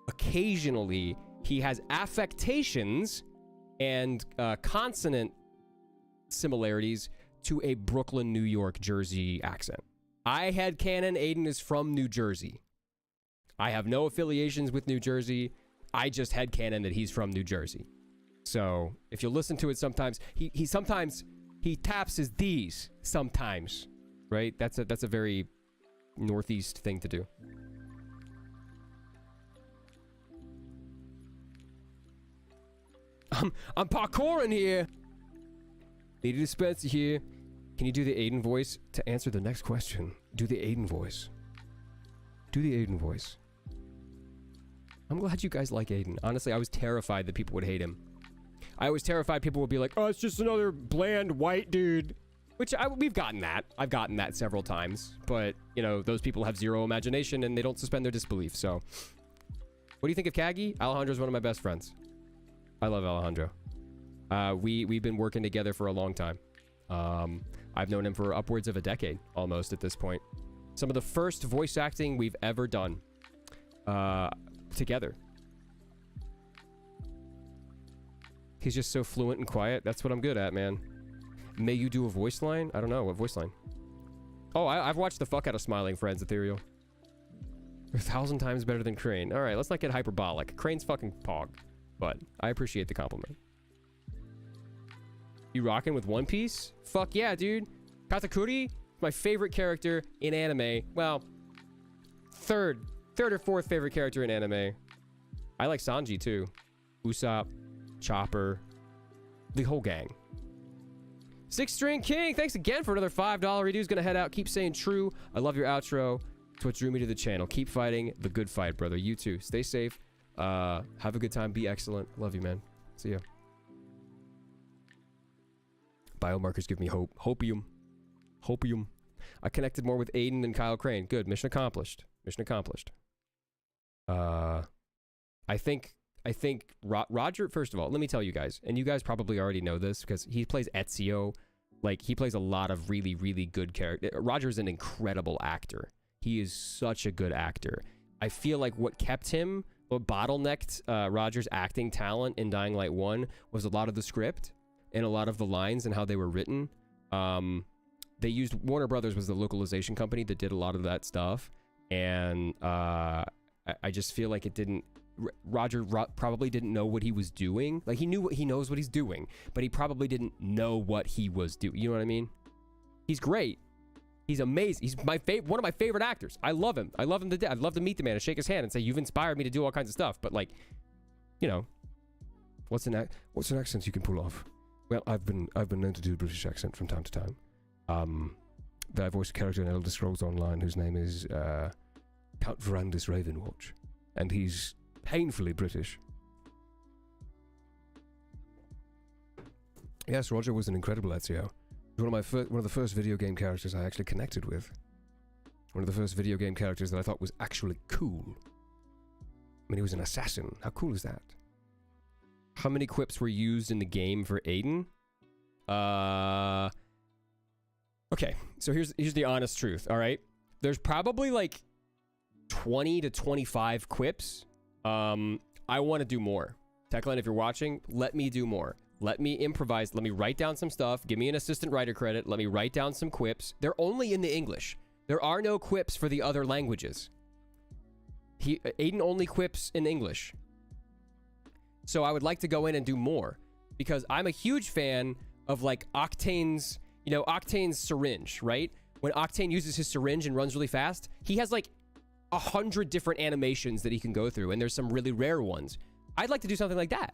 occasionally he has affectations and consonant similarities to a Brooklyn, New York, Jersey accent. I headcanon Aiden is from New Jersey. I have no affiliations with New Jersey. I just headcanon that he's from New Jersey. So if you listen to it sometimes, he sometimes taps his D's sometimes, right? That's a very Northeast thing to do. I'm parkouring here. Lady Dispenser here. Can you do the Aiden voice to answer the next question? Do the Aiden voice. Do the Aiden voice. I'm glad you guys like Aiden. Honestly, I was terrified that people would hate him. I was terrified people would be like, oh, it's just another bland white dude. Which we've gotten that. I've gotten that several times. But, those people have zero imagination and they don't suspend their disbelief. So, what do you think of Kagi? Alejandro's one of my best friends. I love Alejandro. We've been working together for a long time. I've known him for upwards of a decade, almost at this point. Some of the first voice acting we've ever done together. He's just so fluent and quiet. That's what I'm good at, man. May you do a voice line? I don't know. What voice line? Oh, I've watched the fuck out of Smiling Friends, Ethereal. They're 1,000 times better than Crane. All right, let's not get hyperbolic. Crane's fucking pog. But I appreciate the compliment. You rocking with One Piece? Fuck yeah, dude. Katakuri, my favorite character in anime. Well, third or fourth favorite character in anime. I like Sanji too. Usopp, Chopper, the whole gang. Six String King, thanks again for another $5 reduce. Gonna head out. Keep saying true. I love your outro. It's what drew me to the channel. Keep fighting the good fight, brother. You too. Stay safe. Have a good time. Be excellent. Love you, man. See ya. Biomarkers give me hope. Hopium. Hopium. I connected more with Aiden than Kyle Crane. Good. Mission accomplished. Mission accomplished. I think Roger, first of all, let me tell you guys, and you guys probably already know this because he plays Ezio. Like, he plays a lot of really, really good character. Roger's an incredible actor. He is such a good actor. I feel like what bottlenecked Roger's acting talent in Dying Light 1 was a lot of the script and a lot of the lines and how they were written. They used Warner Brothers was the localization company that did a lot of that stuff, and I just feel like it didn't. Roger probably didn't know what he was doing. Like, he knows what he's doing, but he probably didn't know what he was doing. You know what I mean? He's great. He's amazing. He's one of my favorite actors. I love him. I love him to death. I'd love to meet the man and shake his hand and say, you've inspired me to do all kinds of stuff. But, like, what's an accent you can pull off? Well, I've been known to do a British accent from time to time. I voiced a character in Elder Scrolls Online whose name is Count Verandis Ravenwatch, and he's painfully British. Yes, Roger was an incredible Ezio. One of the first video game characters I actually connected with. One of the first video game characters that I thought was actually cool. I mean, he was an assassin. How cool is that? How many quips were used in the game for Aiden? Okay, so here's the honest truth, all right? There's probably like 20 to 25 quips. I want to do more. Techline, if you're watching, let me do more. Let me improvise. Let me write down some stuff. Give me an assistant writer credit. Let me write down some quips. They're only in the English. There are no quips for the other languages. Aiden only quips in English. So I would like to go in and do more, because I'm a huge fan of like Octane's, you know, Octane's syringe, right? When Octane uses his syringe and runs really fast, he has like 100 different animations that he can go through, and there's some really rare ones. I'd like to do something like that,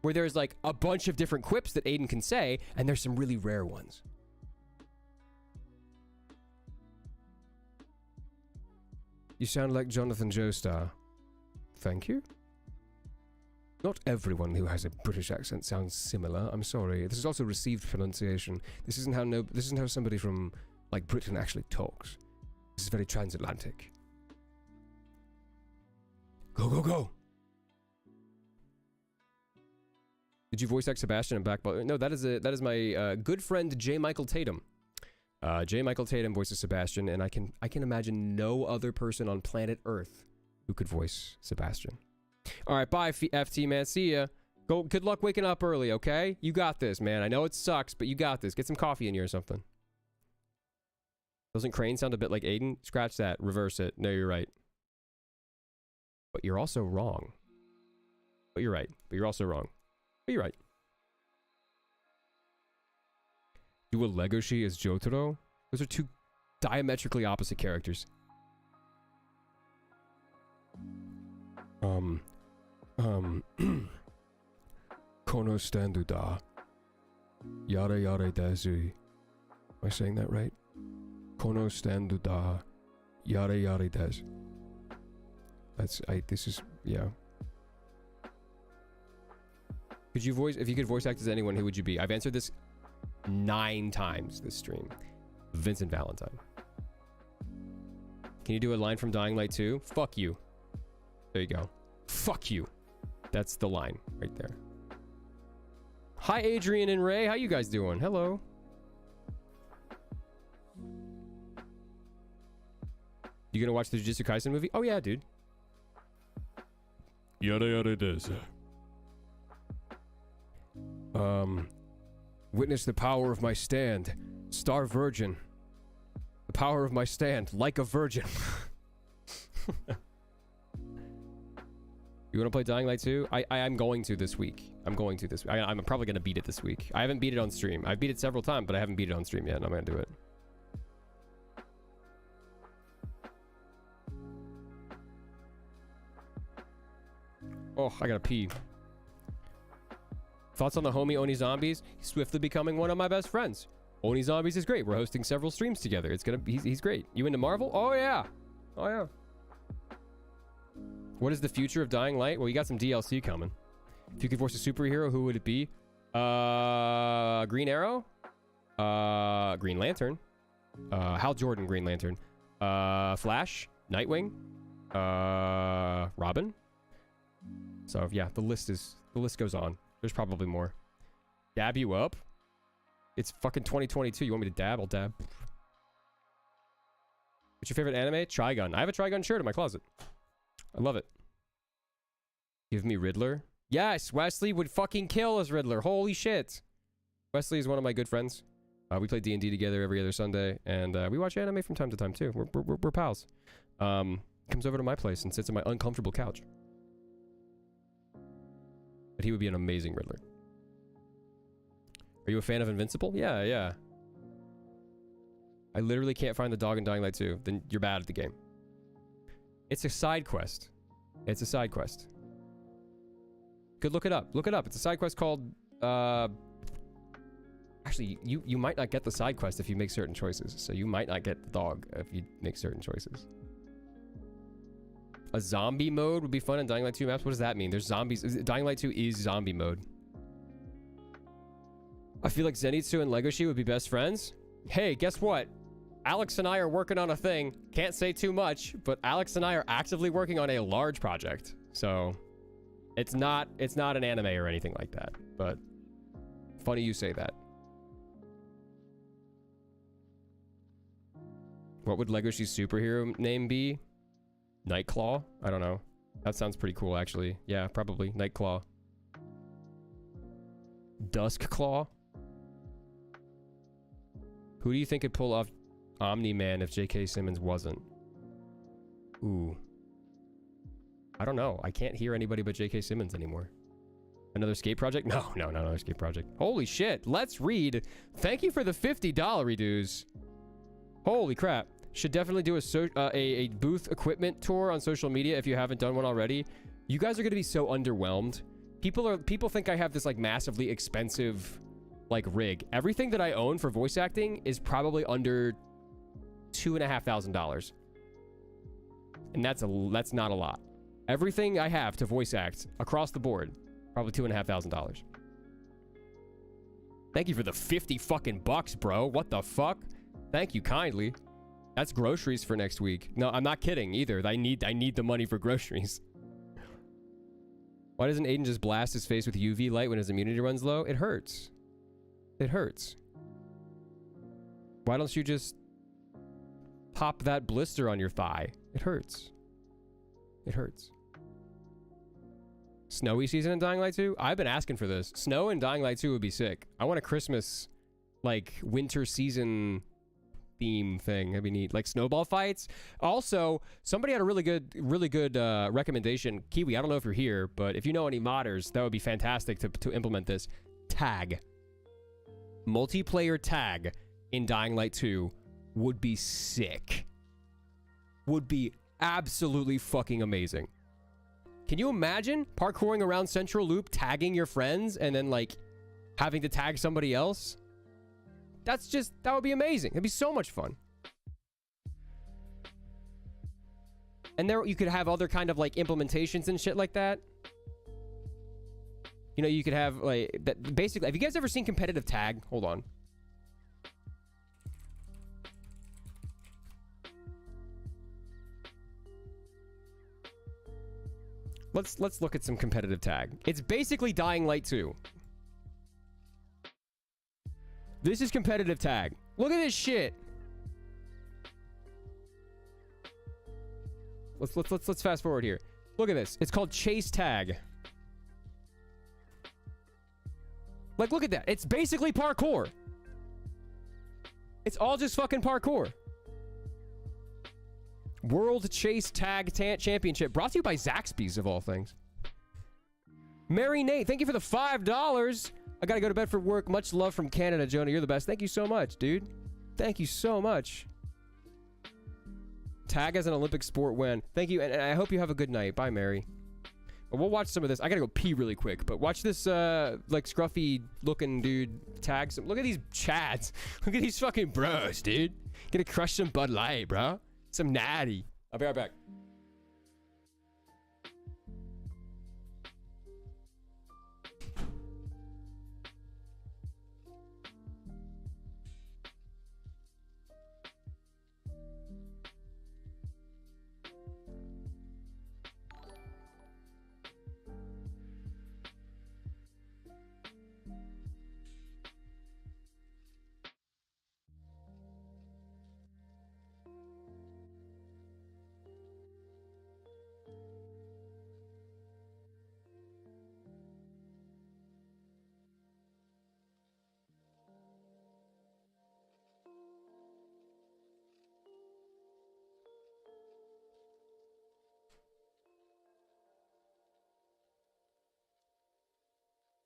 where there's like a bunch of different quips that Aiden can say, and there's some really rare ones. You sound like Jonathan Joestar. Thank you. Not everyone who has a British accent sounds similar. I'm sorry. This is also received pronunciation. This isn't how somebody from like Britain actually talks. This is very transatlantic. Go, go, go. Did you voice act Sebastian in Backball? No, that is my good friend J. Michael Tatum. J. Michael Tatum voices Sebastian, and I can imagine no other person on planet Earth who could voice Sebastian. All right, bye, FT, man. See ya. Good luck waking up early, okay? You got this, man. I know it sucks, but you got this. Get some coffee in you or something. Doesn't Crane sound a bit like Aiden? Scratch that. Reverse it. No, you're right. But you're also wrong. But you're right. But you're also wrong. But you're right. Do a Legoshi as Jotaro? Those are two diametrically opposite characters. Kono standu da. Yare yare desu. Am I saying that right? Kono standu da. Yare yare desu. This is, yeah. If you could voice act as anyone, who would you be? I've answered this 9 times this stream. Vincent Valentine. Can you do a line from Dying Light 2? Fuck you. There you go. Fuck you. That's the line right there. Hi, Adrian and Ray. How you guys doing? Hello. You gonna watch the Jujutsu Kaisen movie? Oh yeah, dude. Yada yada does. Witness the power of my stand. Star Virgin. The power of my stand. Like a virgin. You want to play Dying Light 2? I'm going to this week. I'm probably going to beat it this week. I haven't beat it on stream. I've beat it several times, but I haven't beat it on stream yet, and I'm going to do it. Oh, I gotta pee. Thoughts on the homie Oni Zombies? He's swiftly becoming one of my best friends. Oni Zombies is great. We're hosting several streams together. He's great. You into Marvel? Oh yeah. Oh yeah. What is the future of Dying Light? Well, you got some DLC coming. If you could voice a superhero, who would it be? Green Arrow? Green Lantern? Hal Jordan, Green Lantern. Flash? Nightwing? Robin? So yeah, the list goes on. There's probably more. Dab you up? It's fucking 2022. You want me to dab? I'll dab. What's your favorite anime? Trigun. I have a Trigun shirt in my closet. I love it. Give me Riddler. Yes, Wesley would fucking kill as Riddler. Holy shit. Wesley is one of my good friends. We play D&D together every other Sunday, and we watch anime from time to time too. We're pals. Comes over to my place and sits on my uncomfortable couch. But he would be an amazing Riddler. Are you a fan of Invincible? Yeah. I literally can't find the dog in Dying Light 2. Then you're bad at the game. It's a side quest. Good, look it up. It's a side quest called... Actually, you might not get the side quest if you make certain choices. So you might not get the dog if you make certain choices. A zombie mode would be fun in Dying Light 2 maps. What does that mean? There's zombies. Dying Light 2 is zombie mode. I feel like Zenitsu and Legoshi would be best friends. Hey, guess what? Alex and I are working on a thing. Can't say too much, but Alex and I are actively working on a large project. So it's not an anime or anything like that, but funny you say that. What would Legoshi's superhero name be? Nightclaw? I don't know. That sounds pretty cool, actually. Yeah, probably. Nightclaw. Duskclaw? Who do you think could pull off Omni-Man if J.K. Simmons wasn't? Ooh. I don't know. I can't hear anybody but J.K. Simmons anymore. Another skate project? No, not another skate project. Holy shit. Let's read. Thank you for the $50 dues. Holy crap. Should definitely do a booth equipment tour on social media if you haven't done one already. You guys are going to be so underwhelmed. People think I have this like massively expensive like rig. Everything that I own for voice acting is probably under $2,500. And that's not a lot. Everything I have to voice act across the board, probably $2,500. Thank you for the 50 fucking bucks, bro. What the fuck? Thank you kindly. That's groceries for next week. No, I'm not kidding either. I need the money for groceries. Why doesn't Aiden just blast his face with UV light when his immunity runs low? It hurts. It hurts. Why don't you just pop that blister on your thigh? It hurts. It hurts. Snowy season in Dying Light 2? I've been asking for this. Snow in Dying Light 2 would be sick. I want a Christmas, like, winter season theme thing. That'd be neat. Like snowball fights. Also, somebody had a really good recommendation. Kiwi, I don't know if you're here, but if you know any modders, that would be fantastic to implement this. Tag. Multiplayer tag in Dying Light 2 would be sick. Would be absolutely fucking amazing. Can you imagine parkouring around Central Loop, tagging your friends, and then like having to tag somebody else? That would be amazing. It'd be so much fun. And there you could have other kind of like implementations and shit like that. You know, you could have like that. Basically, have you guys ever seen competitive tag? Hold on. Let's look at some competitive tag. It's basically Dying Light 2. This is competitive tag. Look at this shit. Let's fast forward here. Look at this. It's called Chase Tag. Like, look at that. It's basically parkour. It's all just fucking parkour. World Chase Tag Championship. Brought to you by Zaxby's, of all things. Mary Nate, thank you for the $5. I gotta go to bed for work. Much love from Canada, Jonah. You're the best. Thank you so much, dude. Thank you so much. Tag as an Olympic sport when. Thank you, and I hope you have a good night. Bye, Mary. But we'll watch some of this. I gotta go pee really quick, but watch this, like, scruffy-looking dude tag some. Look at these chads. Look at these fucking bros, dude. Gonna crush some Bud Light, bro. Some natty. I'll be right back.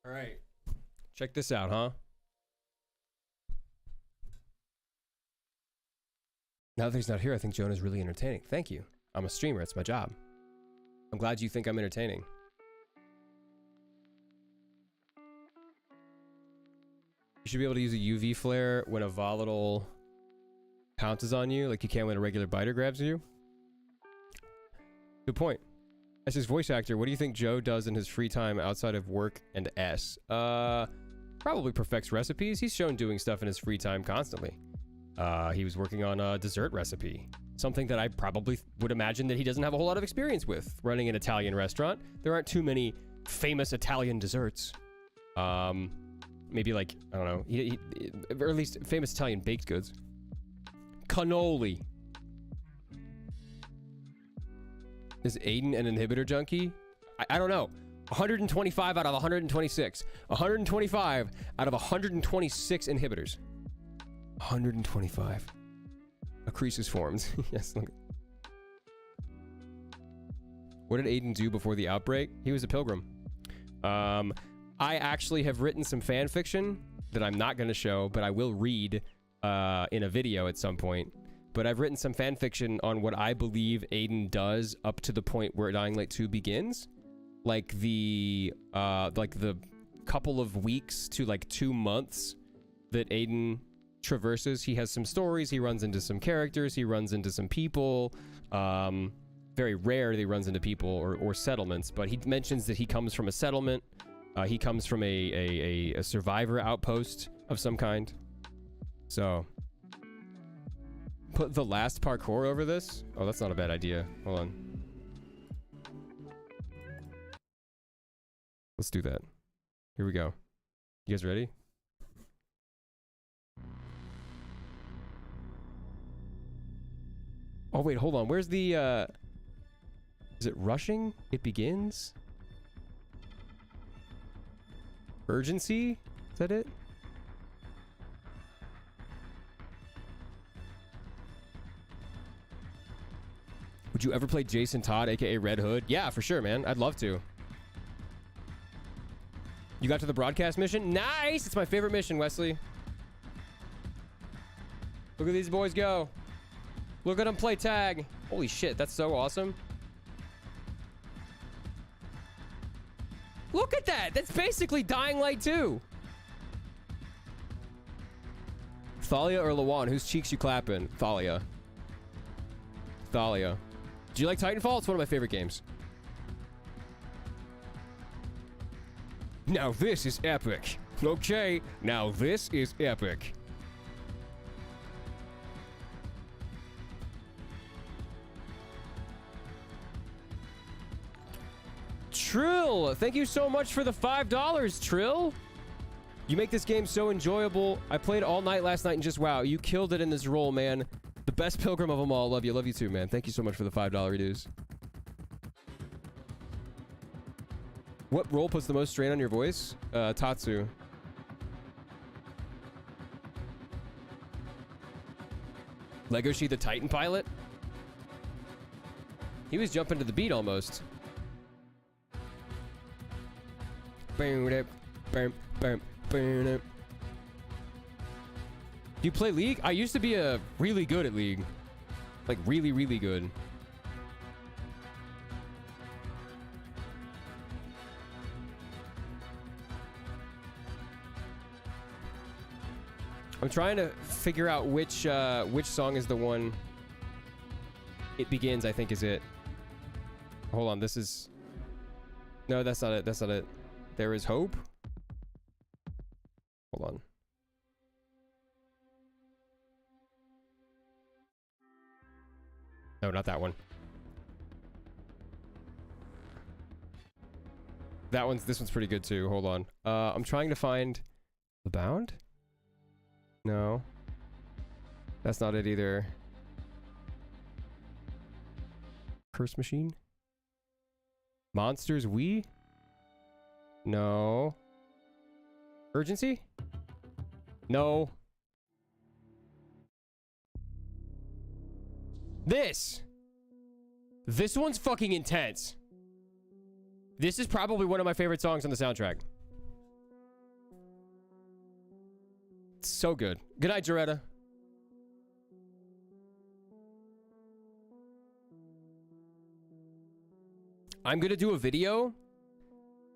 All right. Check this out, huh? Now that he's not here, I think Jonah's really entertaining. Thank you. I'm a streamer. It's my job. I'm glad you think I'm entertaining. You should be able to use a UV flare when a volatile pounces on you, like you can when a regular biter grabs you. Good point. As his voice actor, what do you think Joe does in his free time outside of work and S? Probably perfects recipes. He's shown doing stuff in his free time constantly. He was working on a dessert recipe. Something that I probably would imagine that he doesn't have a whole lot of experience with. Running an Italian restaurant. There aren't too many famous Italian desserts. Maybe like, I don't know, or at least famous Italian baked goods. Cannoli. Is Aiden an inhibitor junkie? I don't know. 125 out of 126. 125 out of 126 inhibitors. 125. A crease is formed. Yes, look. What did Aiden do before the outbreak? He was a pilgrim. I actually have written some fan fiction that I'm not going to show, but I will read in a video at some point. But I've written some fan fiction on what I believe Aiden does up to the point where Dying Light 2 begins. Like the couple of weeks to like 2 months that Aiden traverses. He has some stories, he runs into some characters, he runs into some people. Very rare that he runs into people or settlements, but he mentions that he comes from a settlement. He comes from a survivor outpost of some kind. So, put the last parkour over this? Oh, that's not a bad idea. Hold on. Let's do that. Here we go. You guys ready? Oh, wait, hold on. Where's the, is it rushing? It begins? Urgency? Is that it? Would you ever play Jason Todd, aka Red Hood? Yeah, for sure, man. I'd love to. You got to the broadcast mission? Nice! It's my favorite mission, Wesley. Look at these boys go. Look at them play tag. Holy shit, that's so awesome. Look at that! That's basically Dying Light 2. Thalia or Lawan? Whose cheeks you clapping? Thalia. Thalia. Do you like Titanfall? It's one of my favorite games. Now this is epic. Okay, now this is epic. Trill, thank you so much for the $5, Trill. You make this game so enjoyable. I played all night last night and just, wow, you killed it in this role, man. The best pilgrim of them all. Love you. Love you too, man. Thank you so much for the $5 dues. What role puts the most strain on your voice? Tatsu. Legoshi the Titan pilot? He was jumping to the beat almost. Do you play League? I used to be really good at League. Like really, really good. I'm trying to figure out which song is the one. It Begins, I think, is it. Hold on, this is... No, that's not it. That's not it. There Is Hope. Hold on. No, not that one. This one's pretty good too. Hold on. I'm trying to find The Bound? No. That's not it either. Curse Machine? Monsters We? No. Urgency? No. This one's fucking intense. This is probably one of my favorite songs on the soundtrack. It's so good. Good night, Joretta. I'm gonna do a video.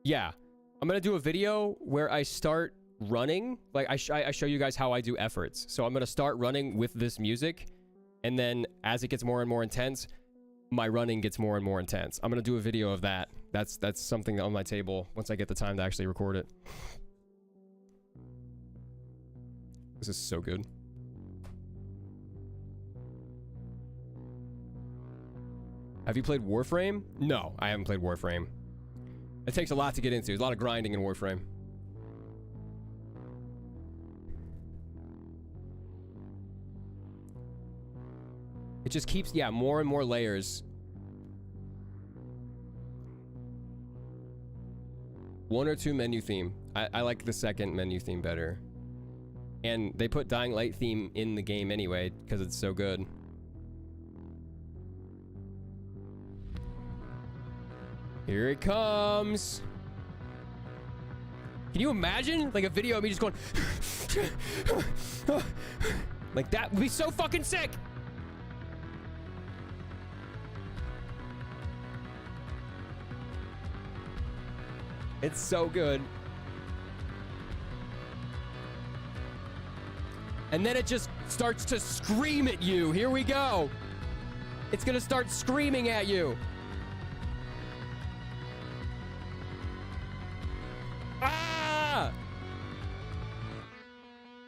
Yeah. I'm gonna do a video where I start running. Like, I show you guys how I do efforts. So I'm gonna start running with this music. And then as it gets more and more intense, my running gets more and more intense. I'm gonna do a video of that. That's something on my table once I get the time to actually record it. This is so good. Have you played Warframe? No, I haven't played Warframe. It takes a lot to get into. There's a lot of grinding in Warframe. It just keeps, yeah, more and more layers. One or two menu theme. I like the second menu theme better. And they put Dying Light theme in the game anyway, because it's so good. Here it comes. Can you imagine? Like a video of me just going... like that would be so fucking sick! It's so good. And then it just starts to scream at you. Here we go. It's gonna start screaming at you. Ah!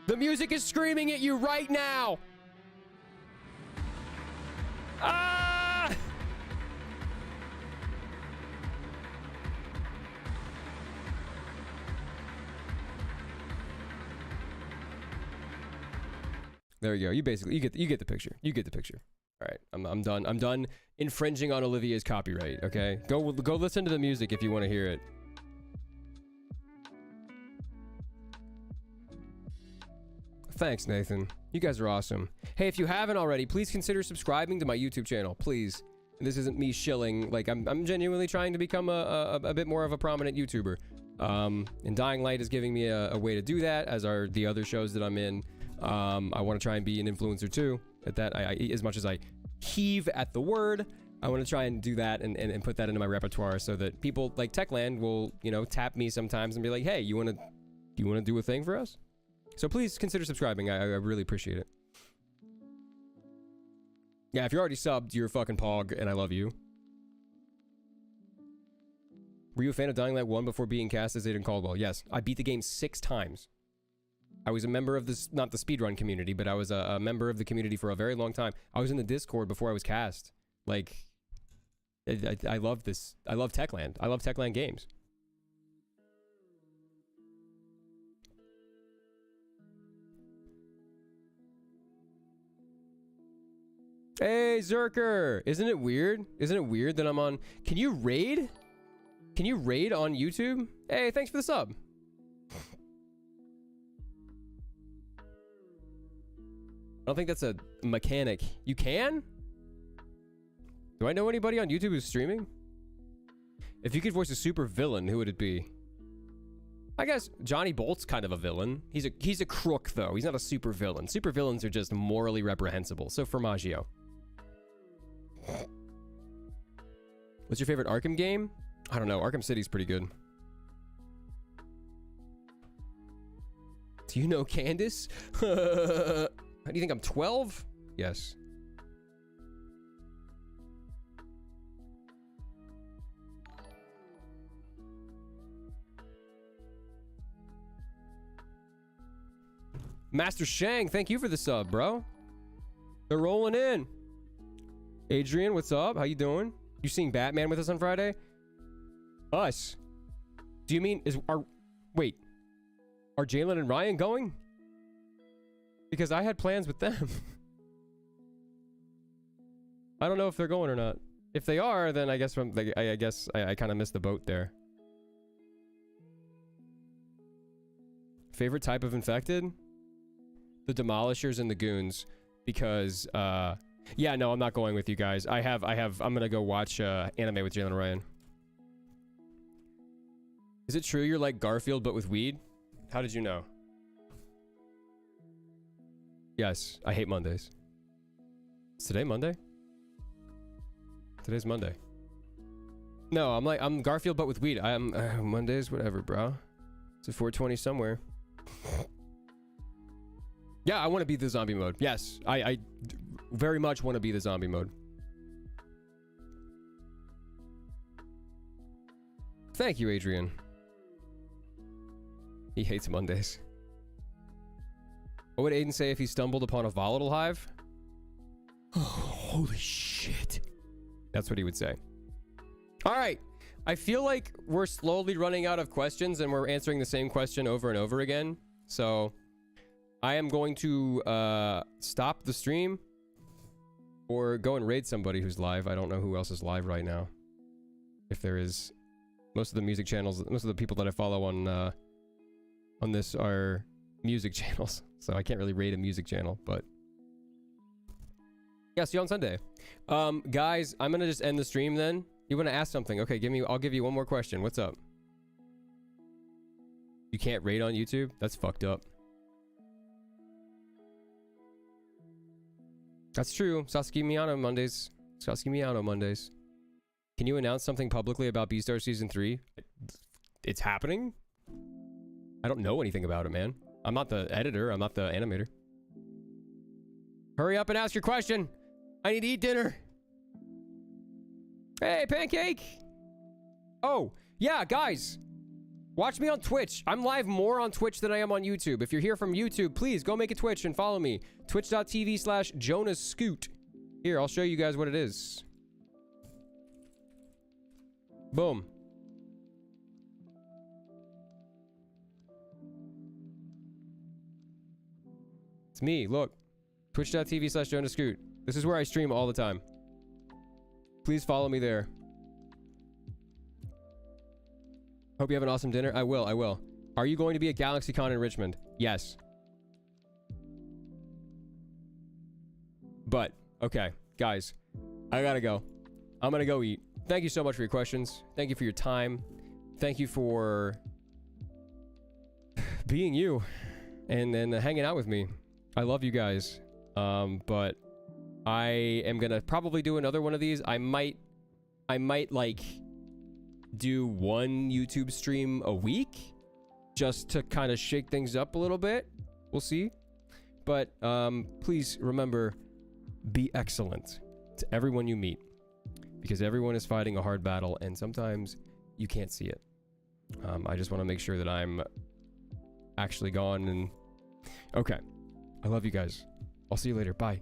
The music is screaming at you right now. Ah! There you go. You basically you get the picture. You get the picture. All right, I'm done. I'm done infringing on Olivia's copyright. Okay, go listen to the music if you want to hear it. Thanks, Nathan. You guys are awesome. Hey, if you haven't already, please consider subscribing to my YouTube channel, please. And this isn't me shilling. Like I'm genuinely trying to become a bit more of a prominent YouTuber. And Dying Light is giving me a way to do that, as are the other shows that I'm in. I want to try and be an influencer too. At that, as much as I heave at the word, I want to try and do that and put that into my repertoire so that people like Techland will, you know, tap me sometimes and be like, hey, you want to do a thing for us? So please consider subscribing. I really appreciate it. Yeah, if you're already subbed, you're a fucking pog, and I love you. Were you a fan of Dying Light 1 before being cast as Aiden Caldwell? Yes. I beat the game 6 times. I was a member of this, not the speedrun community, but I was a member of the community for a very long time. I was in the Discord before I was cast. Like, I love this. I love Techland. I love Techland games. Hey, Zerker! Isn't it weird? Isn't it weird that I'm on... Can you raid? Can you raid on YouTube? Hey, thanks for the sub. I don't think that's a mechanic. You can? Do I know anybody on YouTube who's streaming? If you could voice a super villain, who would it be? I guess Johnny Bolt's kind of a villain. He's a crook, though. He's not a super villain. Super villains are just morally reprehensible. So Formaggio. What's your favorite Arkham game? I don't know. Arkham City's pretty good. Do you know Candace? Do you think I'm 12? Yes. Master Shang, thank you for the sub, bro. They're rolling in. Adrian, what's up? How you doing? You seeing Batman with us on Friday? Us? Do you mean wait? Are Jalen and Ryan going? Because I had plans with them. I don't know if they're going or not. If they are, then I guess I kind of missed the boat there. Favorite type of infected? The Demolishers and the Goons, because yeah, no, I'm not going with you guys. I'm gonna go watch anime with Jalen Ryan. Is it true you're like Garfield but with weed? How did you know? Yes, I hate Mondays. Is today Monday? Today's Monday. No, I'm Garfield but with weed. I'm Mondays, whatever, bro. It's a 420 somewhere. Yeah, I want to be the zombie mode. Yes, I very much want to be the zombie mode. Thank you, Adrian. He hates Mondays. What would Aiden say if he stumbled upon a volatile hive? Oh, holy shit. That's what he would say. All right. I feel like we're slowly running out of questions and we're answering the same question over and over again. So I am going to stop the stream or go and raid somebody who's live. I don't know who else is live right now. If there is, most of the music channels, most of the people that I follow on this are music channels. So I can't really raid a music channel, but yeah, see you on Sunday. Guys, I'm gonna just end the stream then. You want to ask something? Okay, I'll give you one more question. What's up? You can't raid on YouTube? That's fucked up. That's true. Sasuke Miyano Mondays. Sasuke Miyano Mondays. Can you announce something publicly about Beastar Season 3? It's happening? I don't know anything about it, man. I'm not the editor. I'm not the animator. Hurry up and ask your question. I need to eat dinner. Hey, Pancake! Oh, yeah, guys. Watch me on Twitch. I'm live more on Twitch than I am on YouTube. If you're here from YouTube, please go make a Twitch and follow me. Twitch.tv/Jonah Scott. Here, I'll show you guys what it is. Boom. It's me, look. Twitch.tv/Jonah Scott. This is where I stream all the time. Please follow me there. Hope you have an awesome dinner. I will. Are you going to be at GalaxyCon in Richmond? Yes. But, okay, guys, I gotta go. I'm gonna go eat. Thank you so much for your questions. Thank you for your time. Thank you for being you and then hanging out with me. I love you guys. But I am gonna probably do another one of these. I might like do one YouTube stream a week just to kind of shake things up a little bit. We'll see. But please remember, be excellent to everyone you meet, because everyone is fighting a hard battle and sometimes you can't see it. I just want to make sure that I'm actually gone and okay. I love you guys. I'll see you later. Bye.